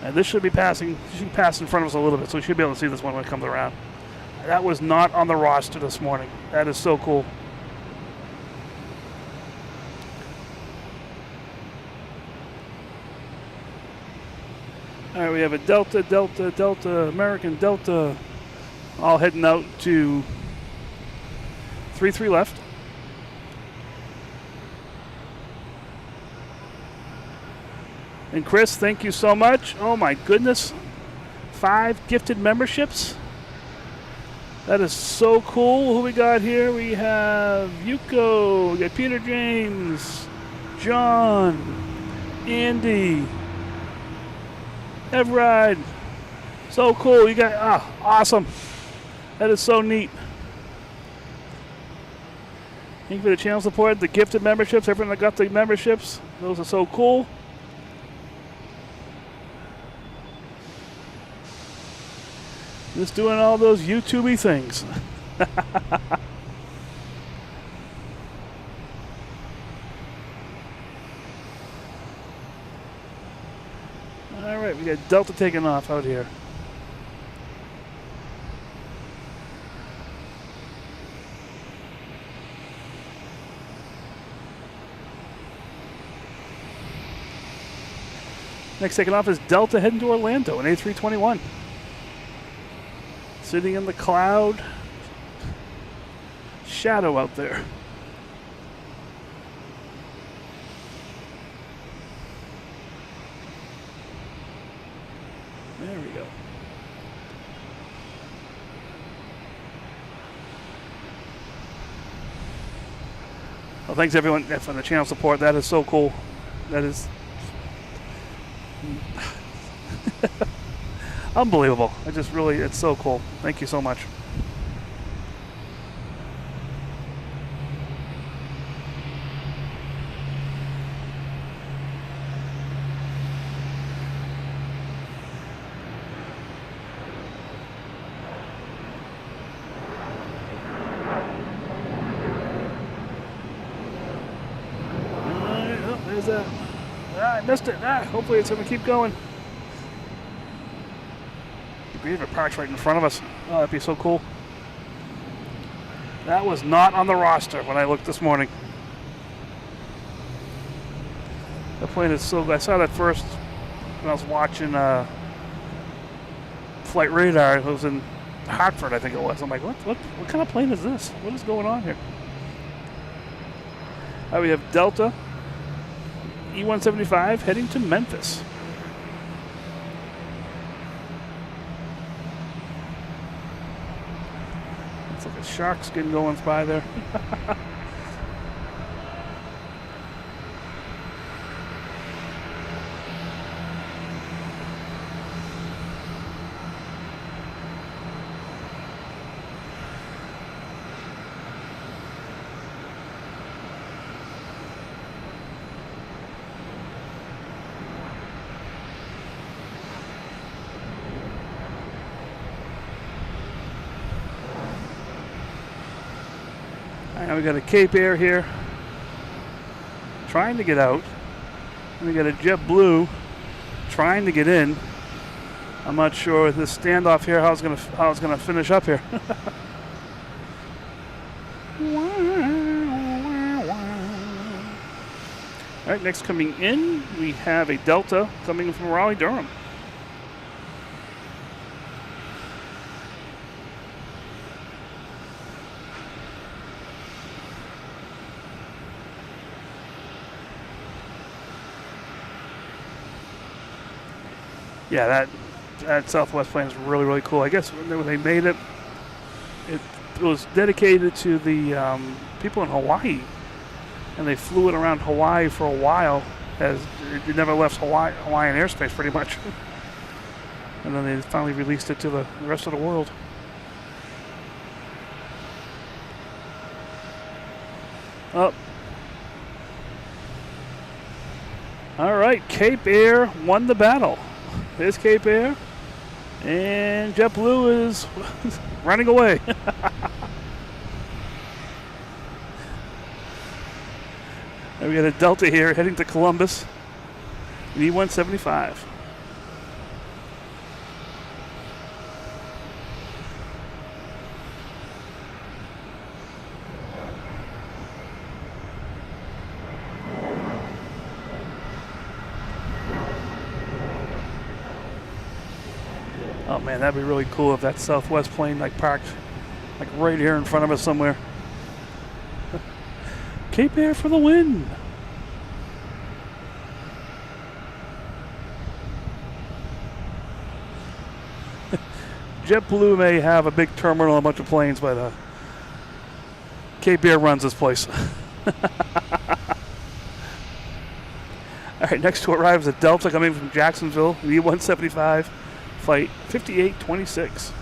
And this should be passing. Should pass in front of us a little bit, so we should be able to see this one when it comes around. That was not on the roster this morning. That is so cool. All right, we have a Delta, Delta, Delta, American Delta, all heading out to 3-3 left. And Chris, thank you so much. Oh my goodness. 5 gifted memberships. That is so cool. Who we got here? We have Yuko, we got Peter James, John, Andy, Everide. So cool. You got awesome. That is so neat. Thank you for the channel support, the gifted memberships, everyone that got the memberships. Those are so cool. Just doing all those YouTube-y things. All right, we got Delta taking off out here. Next taking off is Delta heading to Orlando, an A321. Sitting in the cloud shadow out there. There we go. Well, thanks everyone for the channel support. That is so cool. That is unbelievable. It's so cool. Thank you so much. There's that. I missed it. Hopefully it's going to keep going. If it parks right in front of us. Oh, that'd be so cool. That was not on the roster when I looked this morning. That plane is so good. I saw that first when I was watching Flight Radar. It was in Hartford, I think it was. I'm like, what kind of plane is this? What is going on here? We have Delta E-175 heading to Memphis. It's like a shark skin going by there. Now we got a Cape Air here, trying to get out. And we got a JetBlue trying to get in. I'm not sure with this standoff here how it's gonna finish up here. All right, next coming in, we have a Delta coming from Raleigh-Durham. Yeah, that Southwest plane is really, really cool. I guess when they made it, it was dedicated to the people in Hawaii, and they flew it around Hawaii for a while, as it never left Hawaiian airspace pretty much. And then they finally released it to the rest of the world. Oh. All right, Cape Air won the battle. There's Cape Air, and JetBlue is running away. And we got a Delta here heading to Columbus, E175. Oh man, that'd be really cool if that Southwest plane parked right here in front of us somewhere. Cape Air for the win. JetBlue may have a big terminal, a bunch of planes, but Cape Air runs this place. All right, next to arrive is a Delta coming from Jacksonville, the E175, flight 5826.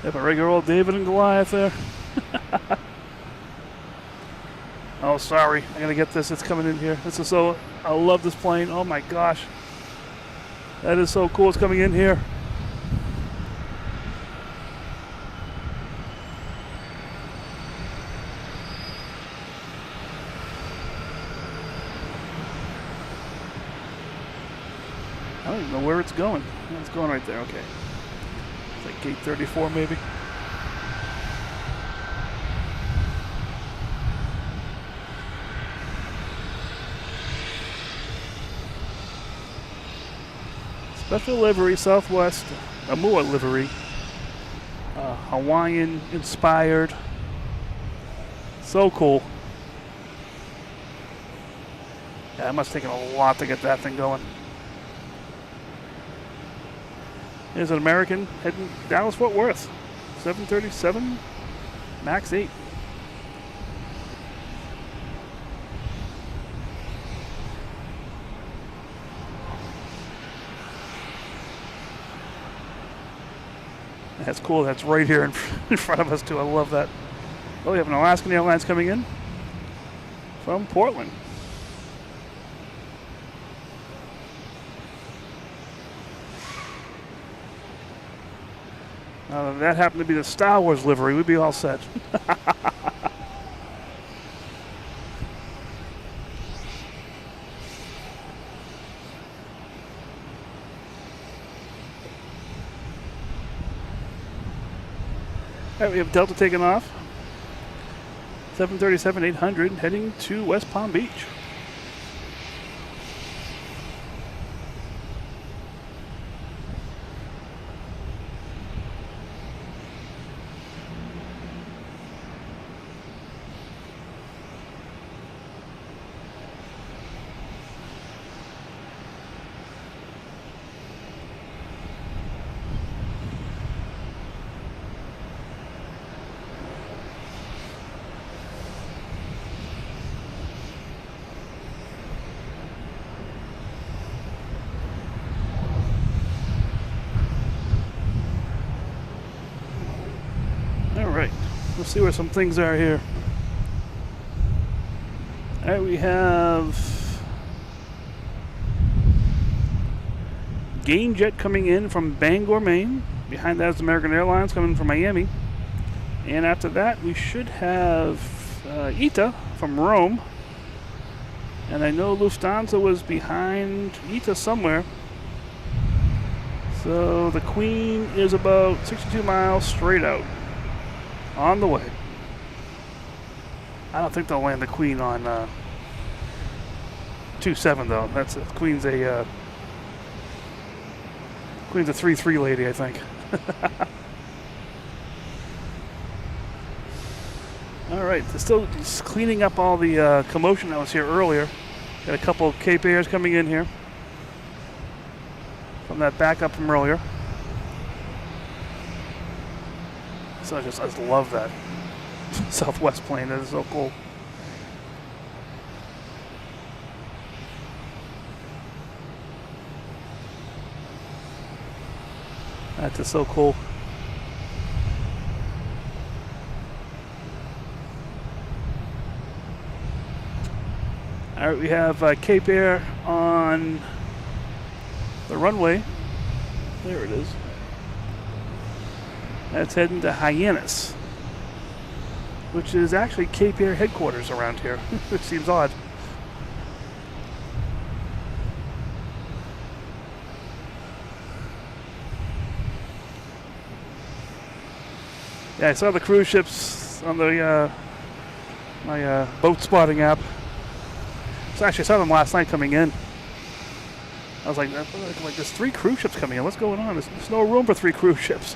Yep, a regular old David and Goliath there. Oh, sorry. I gotta get this. It's coming in here. This is so. I love this plane. Oh my gosh. That is so cool. It's coming in here. I don't even know where it's going. It's going right there. Okay. It's like gate 34 maybe. Special livery, Southwest, a Mua livery. Hawaiian inspired. So cool. Yeah, it must have taken a lot to get that thing going. There's an American heading Dallas-Fort Worth. 737, MAX 8. That's cool. That's right here in front of us, too. I love that. Oh, we have an Alaskan Airlines coming in from Portland. That happened to be the Star Wars livery. We'd be all set. All right, we have Delta taking off. 737-800 heading to West Palm Beach. Let's see where some things are here. All right, we have Gain Jet coming in from Bangor, Maine. Behind that is American Airlines coming from Miami. And after that, we should have ITA from Rome. And I know Lufthansa was behind ITA somewhere. So the Queen is about 62 miles straight out. On the way. I don't think they'll land the Queen on 2-7 though. That's a, Queen's a 3-3 lady, I think. All right, they're still just cleaning up all the commotion that was here earlier. Got a couple of Cape Airs coming in here from that backup from earlier. So I just love that Southwest plane. That is so cool. That is so cool. All right, we have Cape Air on the runway. There it is. That's heading to Hyannis, which is actually Cape Air headquarters around here, which seems odd. Yeah, I saw the cruise ships on the my boat spotting app. So actually, I saw them last night coming in. I was like, there's 3 cruise ships coming in. What's going on? There's no room for 3 cruise ships.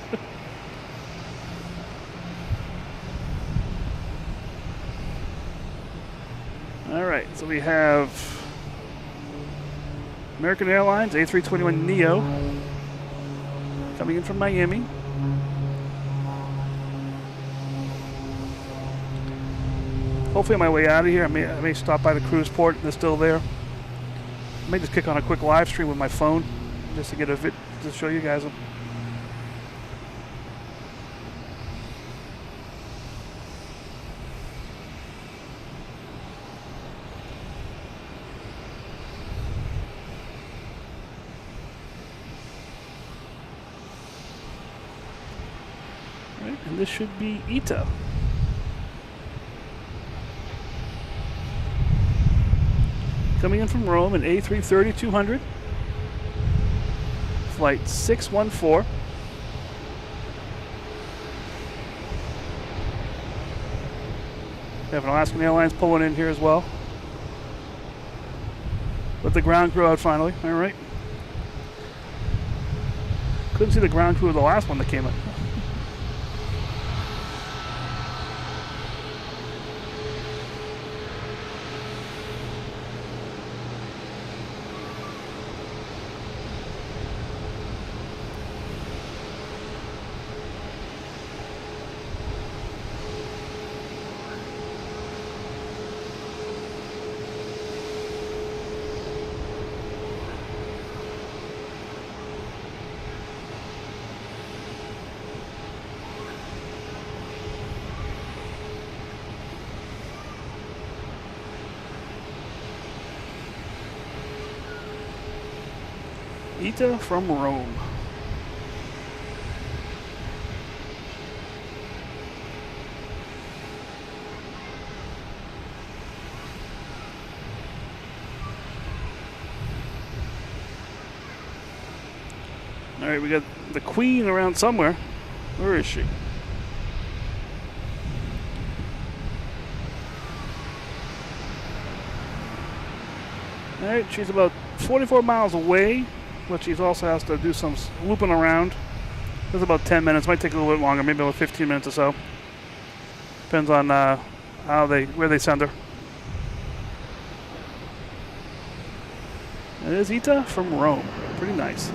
All right, so we have American Airlines A321neo coming in from Miami. Hopefully on my way out of here, I may stop by the cruise port. They're still there. I may just kick on a quick live stream with my phone just to get a vid to show you guys them. All right, and this should be ITA. Coming in from Rome, an A330-200, flight 614. We have an Alaskan Airlines pulling in here as well. Let the ground crew out finally, all right. Couldn't see the ground crew of the last one that came in. ITA from Rome. All right, we got the Queen around somewhere. Where is she? All right, she's about 44 miles away, but she also has to do some looping around. It's about 10 minutes. Might take a little bit longer, maybe about 15 minutes or so. Depends on where they send her. It is ITA from Rome. Pretty nice.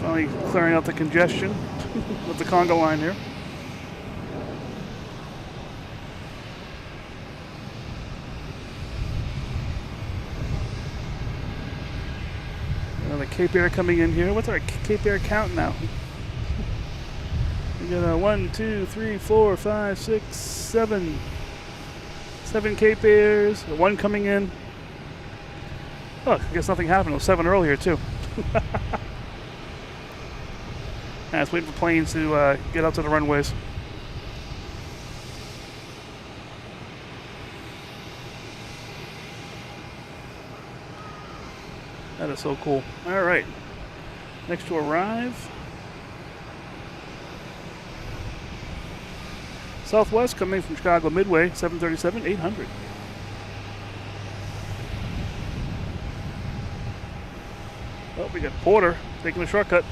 Finally clearing out the congestion with the Condor line here. Another Cape Air coming in here. What's our Cape Air count now? We got a 1, 2, 3, 4, 5, 6, 7. 7 Cape Airs. 1 coming in. Oh, I guess nothing happened. It was 7 earlier, too. I was waiting for planes to get out to the runways. That is so cool. All right. Next to arrive. Southwest coming from Chicago Midway, 737-800. Oh, we got Porter taking a shortcut.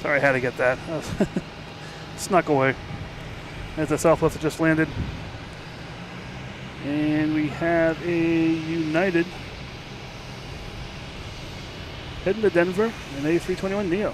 Sorry, I had to get that. Snuck away. As the Southwest had just landed. And we have a United heading to Denver, an A321neo.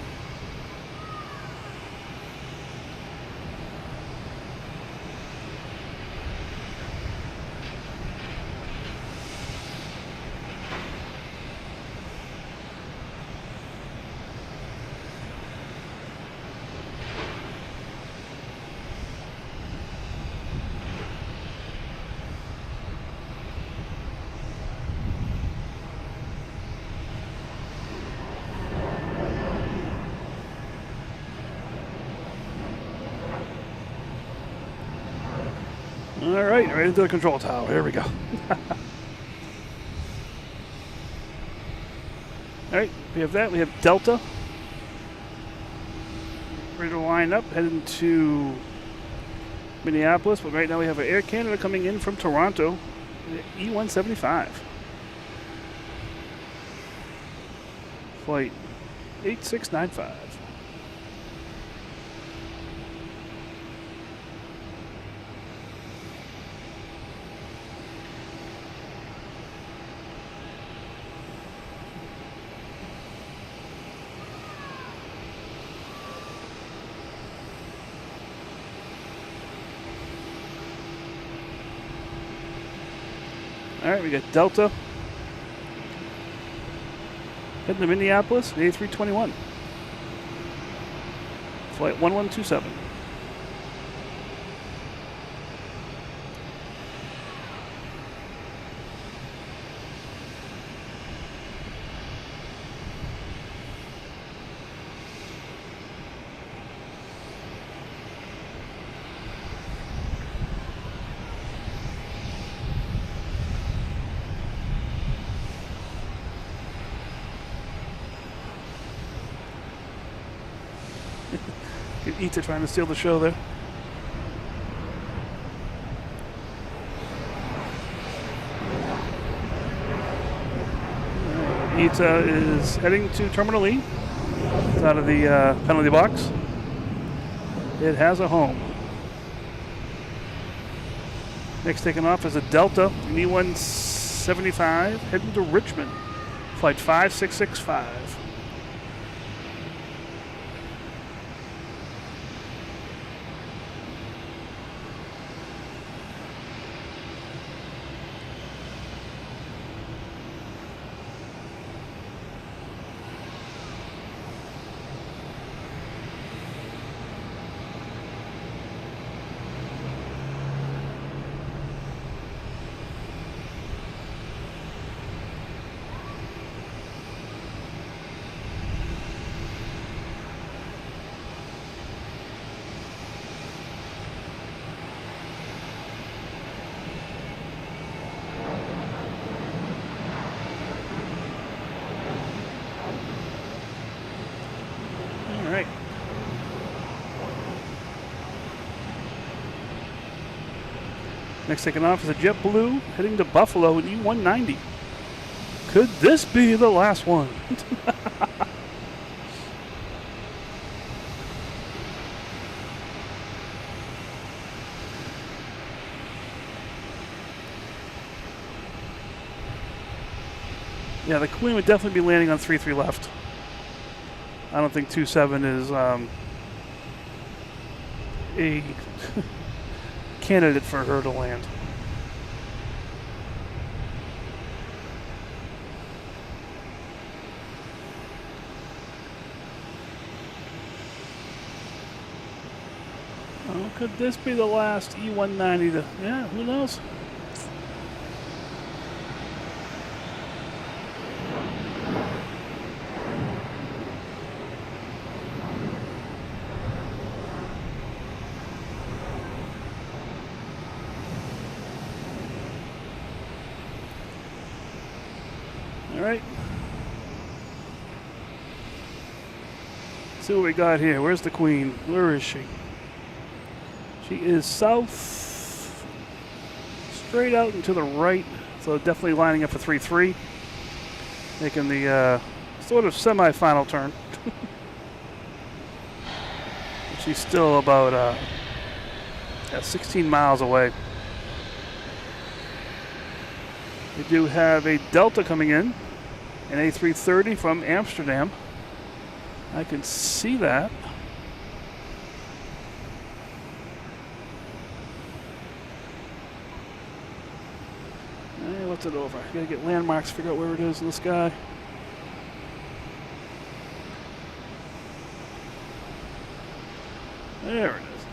All right, right into the control tower. Here we go. All right, we have that. We have Delta ready to line up, heading to Minneapolis. But right now we have Air Canada coming in from Toronto, E175. Flight 8695. All right, we got Delta heading to Minneapolis, the A321. Flight 1127. Ita trying to steal the show there. Ita is heading to Terminal E. It's out of the penalty box. It has a home. Next taking off is a Delta, an E175, heading to Richmond. Flight 5665. Next taking off is a JetBlue heading to Buffalo in E190. Could this be the last one? Yeah, the Queen would definitely be landing on 3-3 left. I don't think 2-7 is a candidate for her to land. Oh, could this be the last E190 to, yeah, who knows? All right. See what we got here. Where's the Queen? Where is she? She is south, straight out and to the right. So definitely lining up for 3-3. Making the sort of semi-final turn. She's still about 16 miles away. We do have a Delta coming in, an A330 from Amsterdam. I can see that. Hey, what's it over? I gotta get landmarks, figure out where it is in the sky. There it is.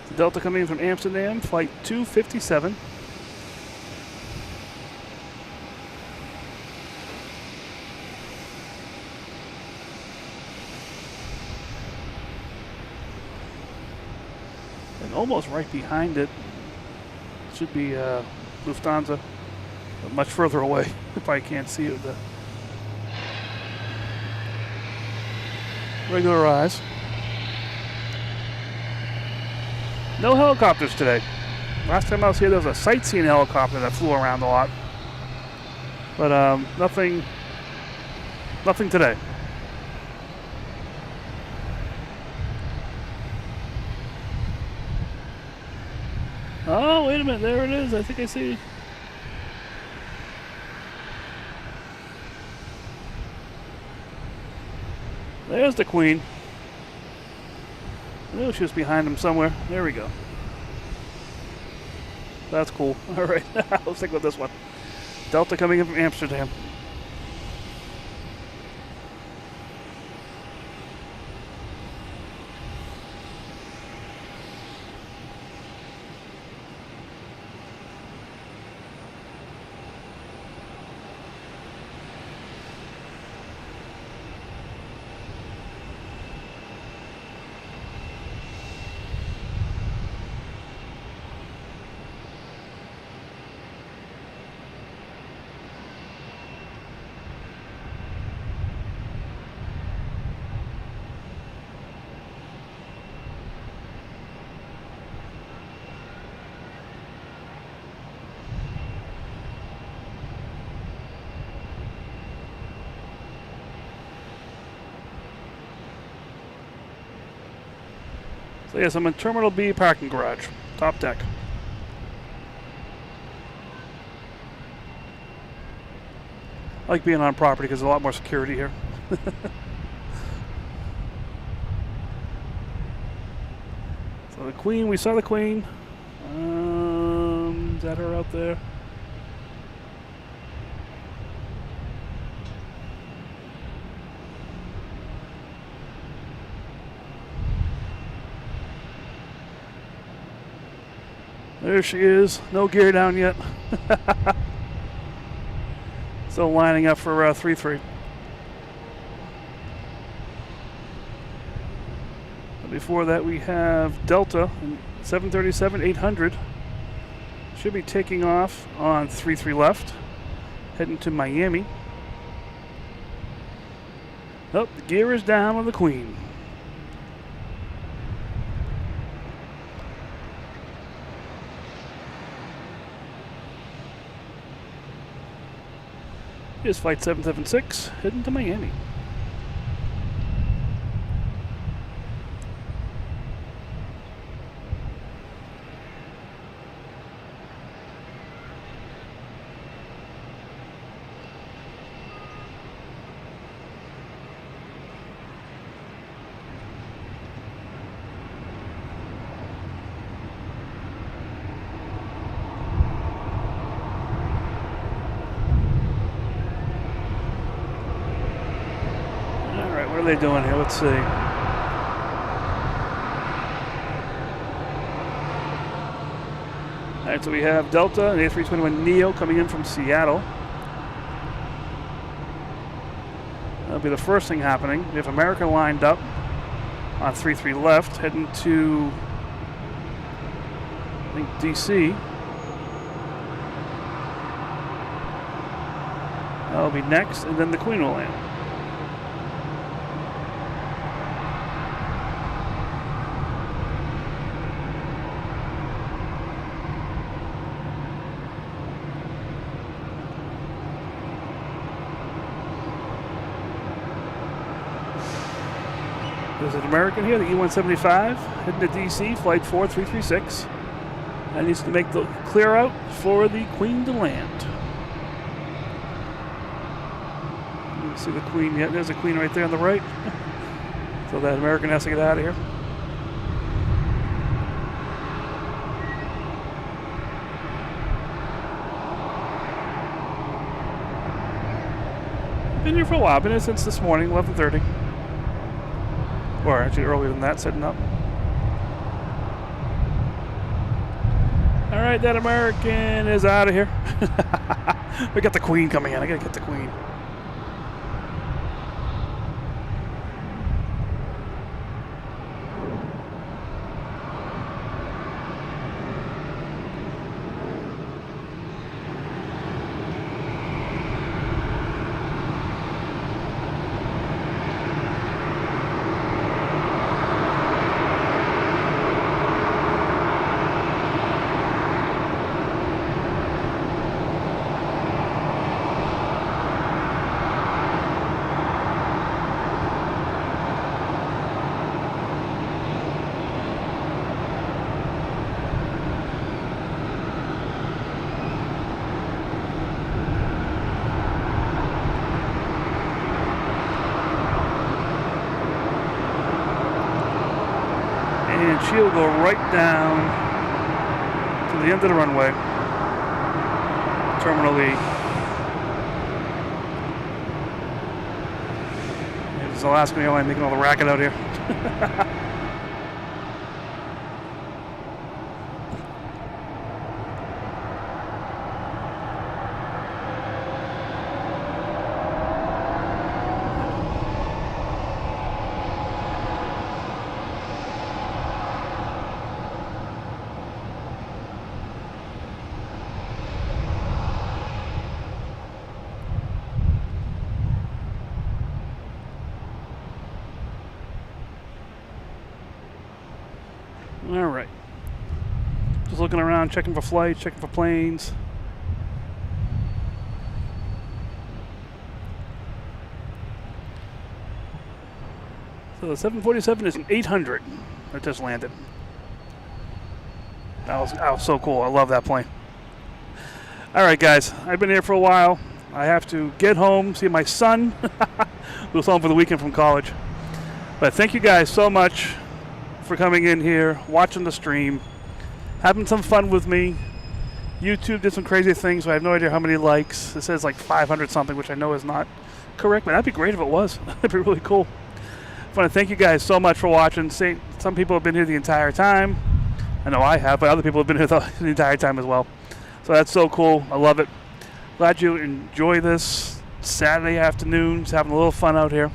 The Delta coming in from Amsterdam, flight 257. And almost right behind it should be Lufthansa, but much further away if I can't see it with the regular eyes. No helicopters today. Last time I was here, there was a sightseeing helicopter that flew around a lot, but nothing today. Oh, wait a minute, there it is. I think I see. There's the Queen. Oh, she was behind him somewhere. There we go. That's cool. All right, I'll stick with this one. Delta coming in from Amsterdam. So yes, I'm in Terminal B parking garage, top deck. I like being on property because there's a lot more security here. So the Queen, we saw the Queen. Is that her out there? There she is. No gear down yet. Still lining up for 3-3. Before that, we have Delta 737-800. Should be taking off on 3-3 left, heading to Miami. Oh, the gear is down on the Queen. Here's Flight 776, heading to Miami. What are they doing here? Let's see. All right, so we have Delta and A321neo coming in from Seattle. That'll be the first thing happening. We have American lined up on 33 left, heading to, I think, DC. That'll be next, and then the Queen will land. There's an American here, the E-175, heading to DC, flight 4336. That needs to make the clear out for the Queen to land. You see the Queen yet? There's a Queen right there on the right. So that American has to get out of here. Been here for a while. Been here since this morning, 11:30. Or actually earlier than that, setting up. All right, that American is out of here. We got the Queen coming in. I gotta get the Queen. And she'll go right down to the end of the runway. Terminal E. It's Alaska Airlines making all the racket out here. All right. Just looking around, checking for flights, checking for planes. So the 747 is an 800 that just landed. That was so cool. I love that plane. All right, guys. I've been here for a while. I have to get home, see my son, who's home for the weekend from college. But thank you guys so much for coming in here, watching the stream, having some fun with me. YouTube did some crazy things, so I have no idea how many likes. It says like 500 something, which I know is not correct, but that'd be great if it was. That'd be really cool. I want to thank you guys so much for watching. Some people have been here the entire time. I know I have, but other people have been here the entire time as well. So that's so cool. I love it. Glad you enjoy this Saturday afternoon, just having a little fun out here.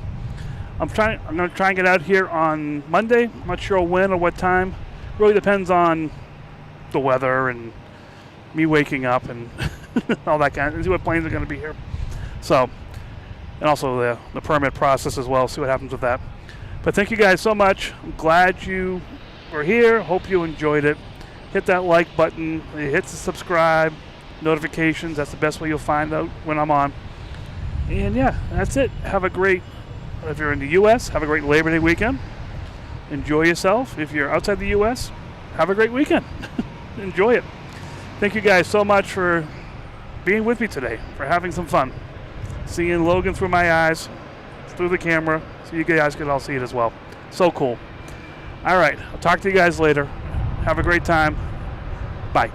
I'm going to try and get out here on Monday. I'm not sure when or what time. Really depends on the weather and me waking up and all that kind of, see what planes are going to be here. So, and also the permit process as well, see what happens with that. But thank you guys so much. I'm glad you were here. Hope you enjoyed it. Hit that like button. Hit the subscribe, notifications. That's the best way you'll find out when I'm on. And yeah, that's it. Have a great, if you're in the U.S., have a great Labor Day weekend. Enjoy yourself. If you're outside the U.S., have a great weekend. Enjoy it. Thank you guys so much for being with me today, for having some fun. Seeing Logan through my eyes, through the camera, so you guys can all see it as well. So cool. All right. I'll talk to you guys later. Have a great time. Bye.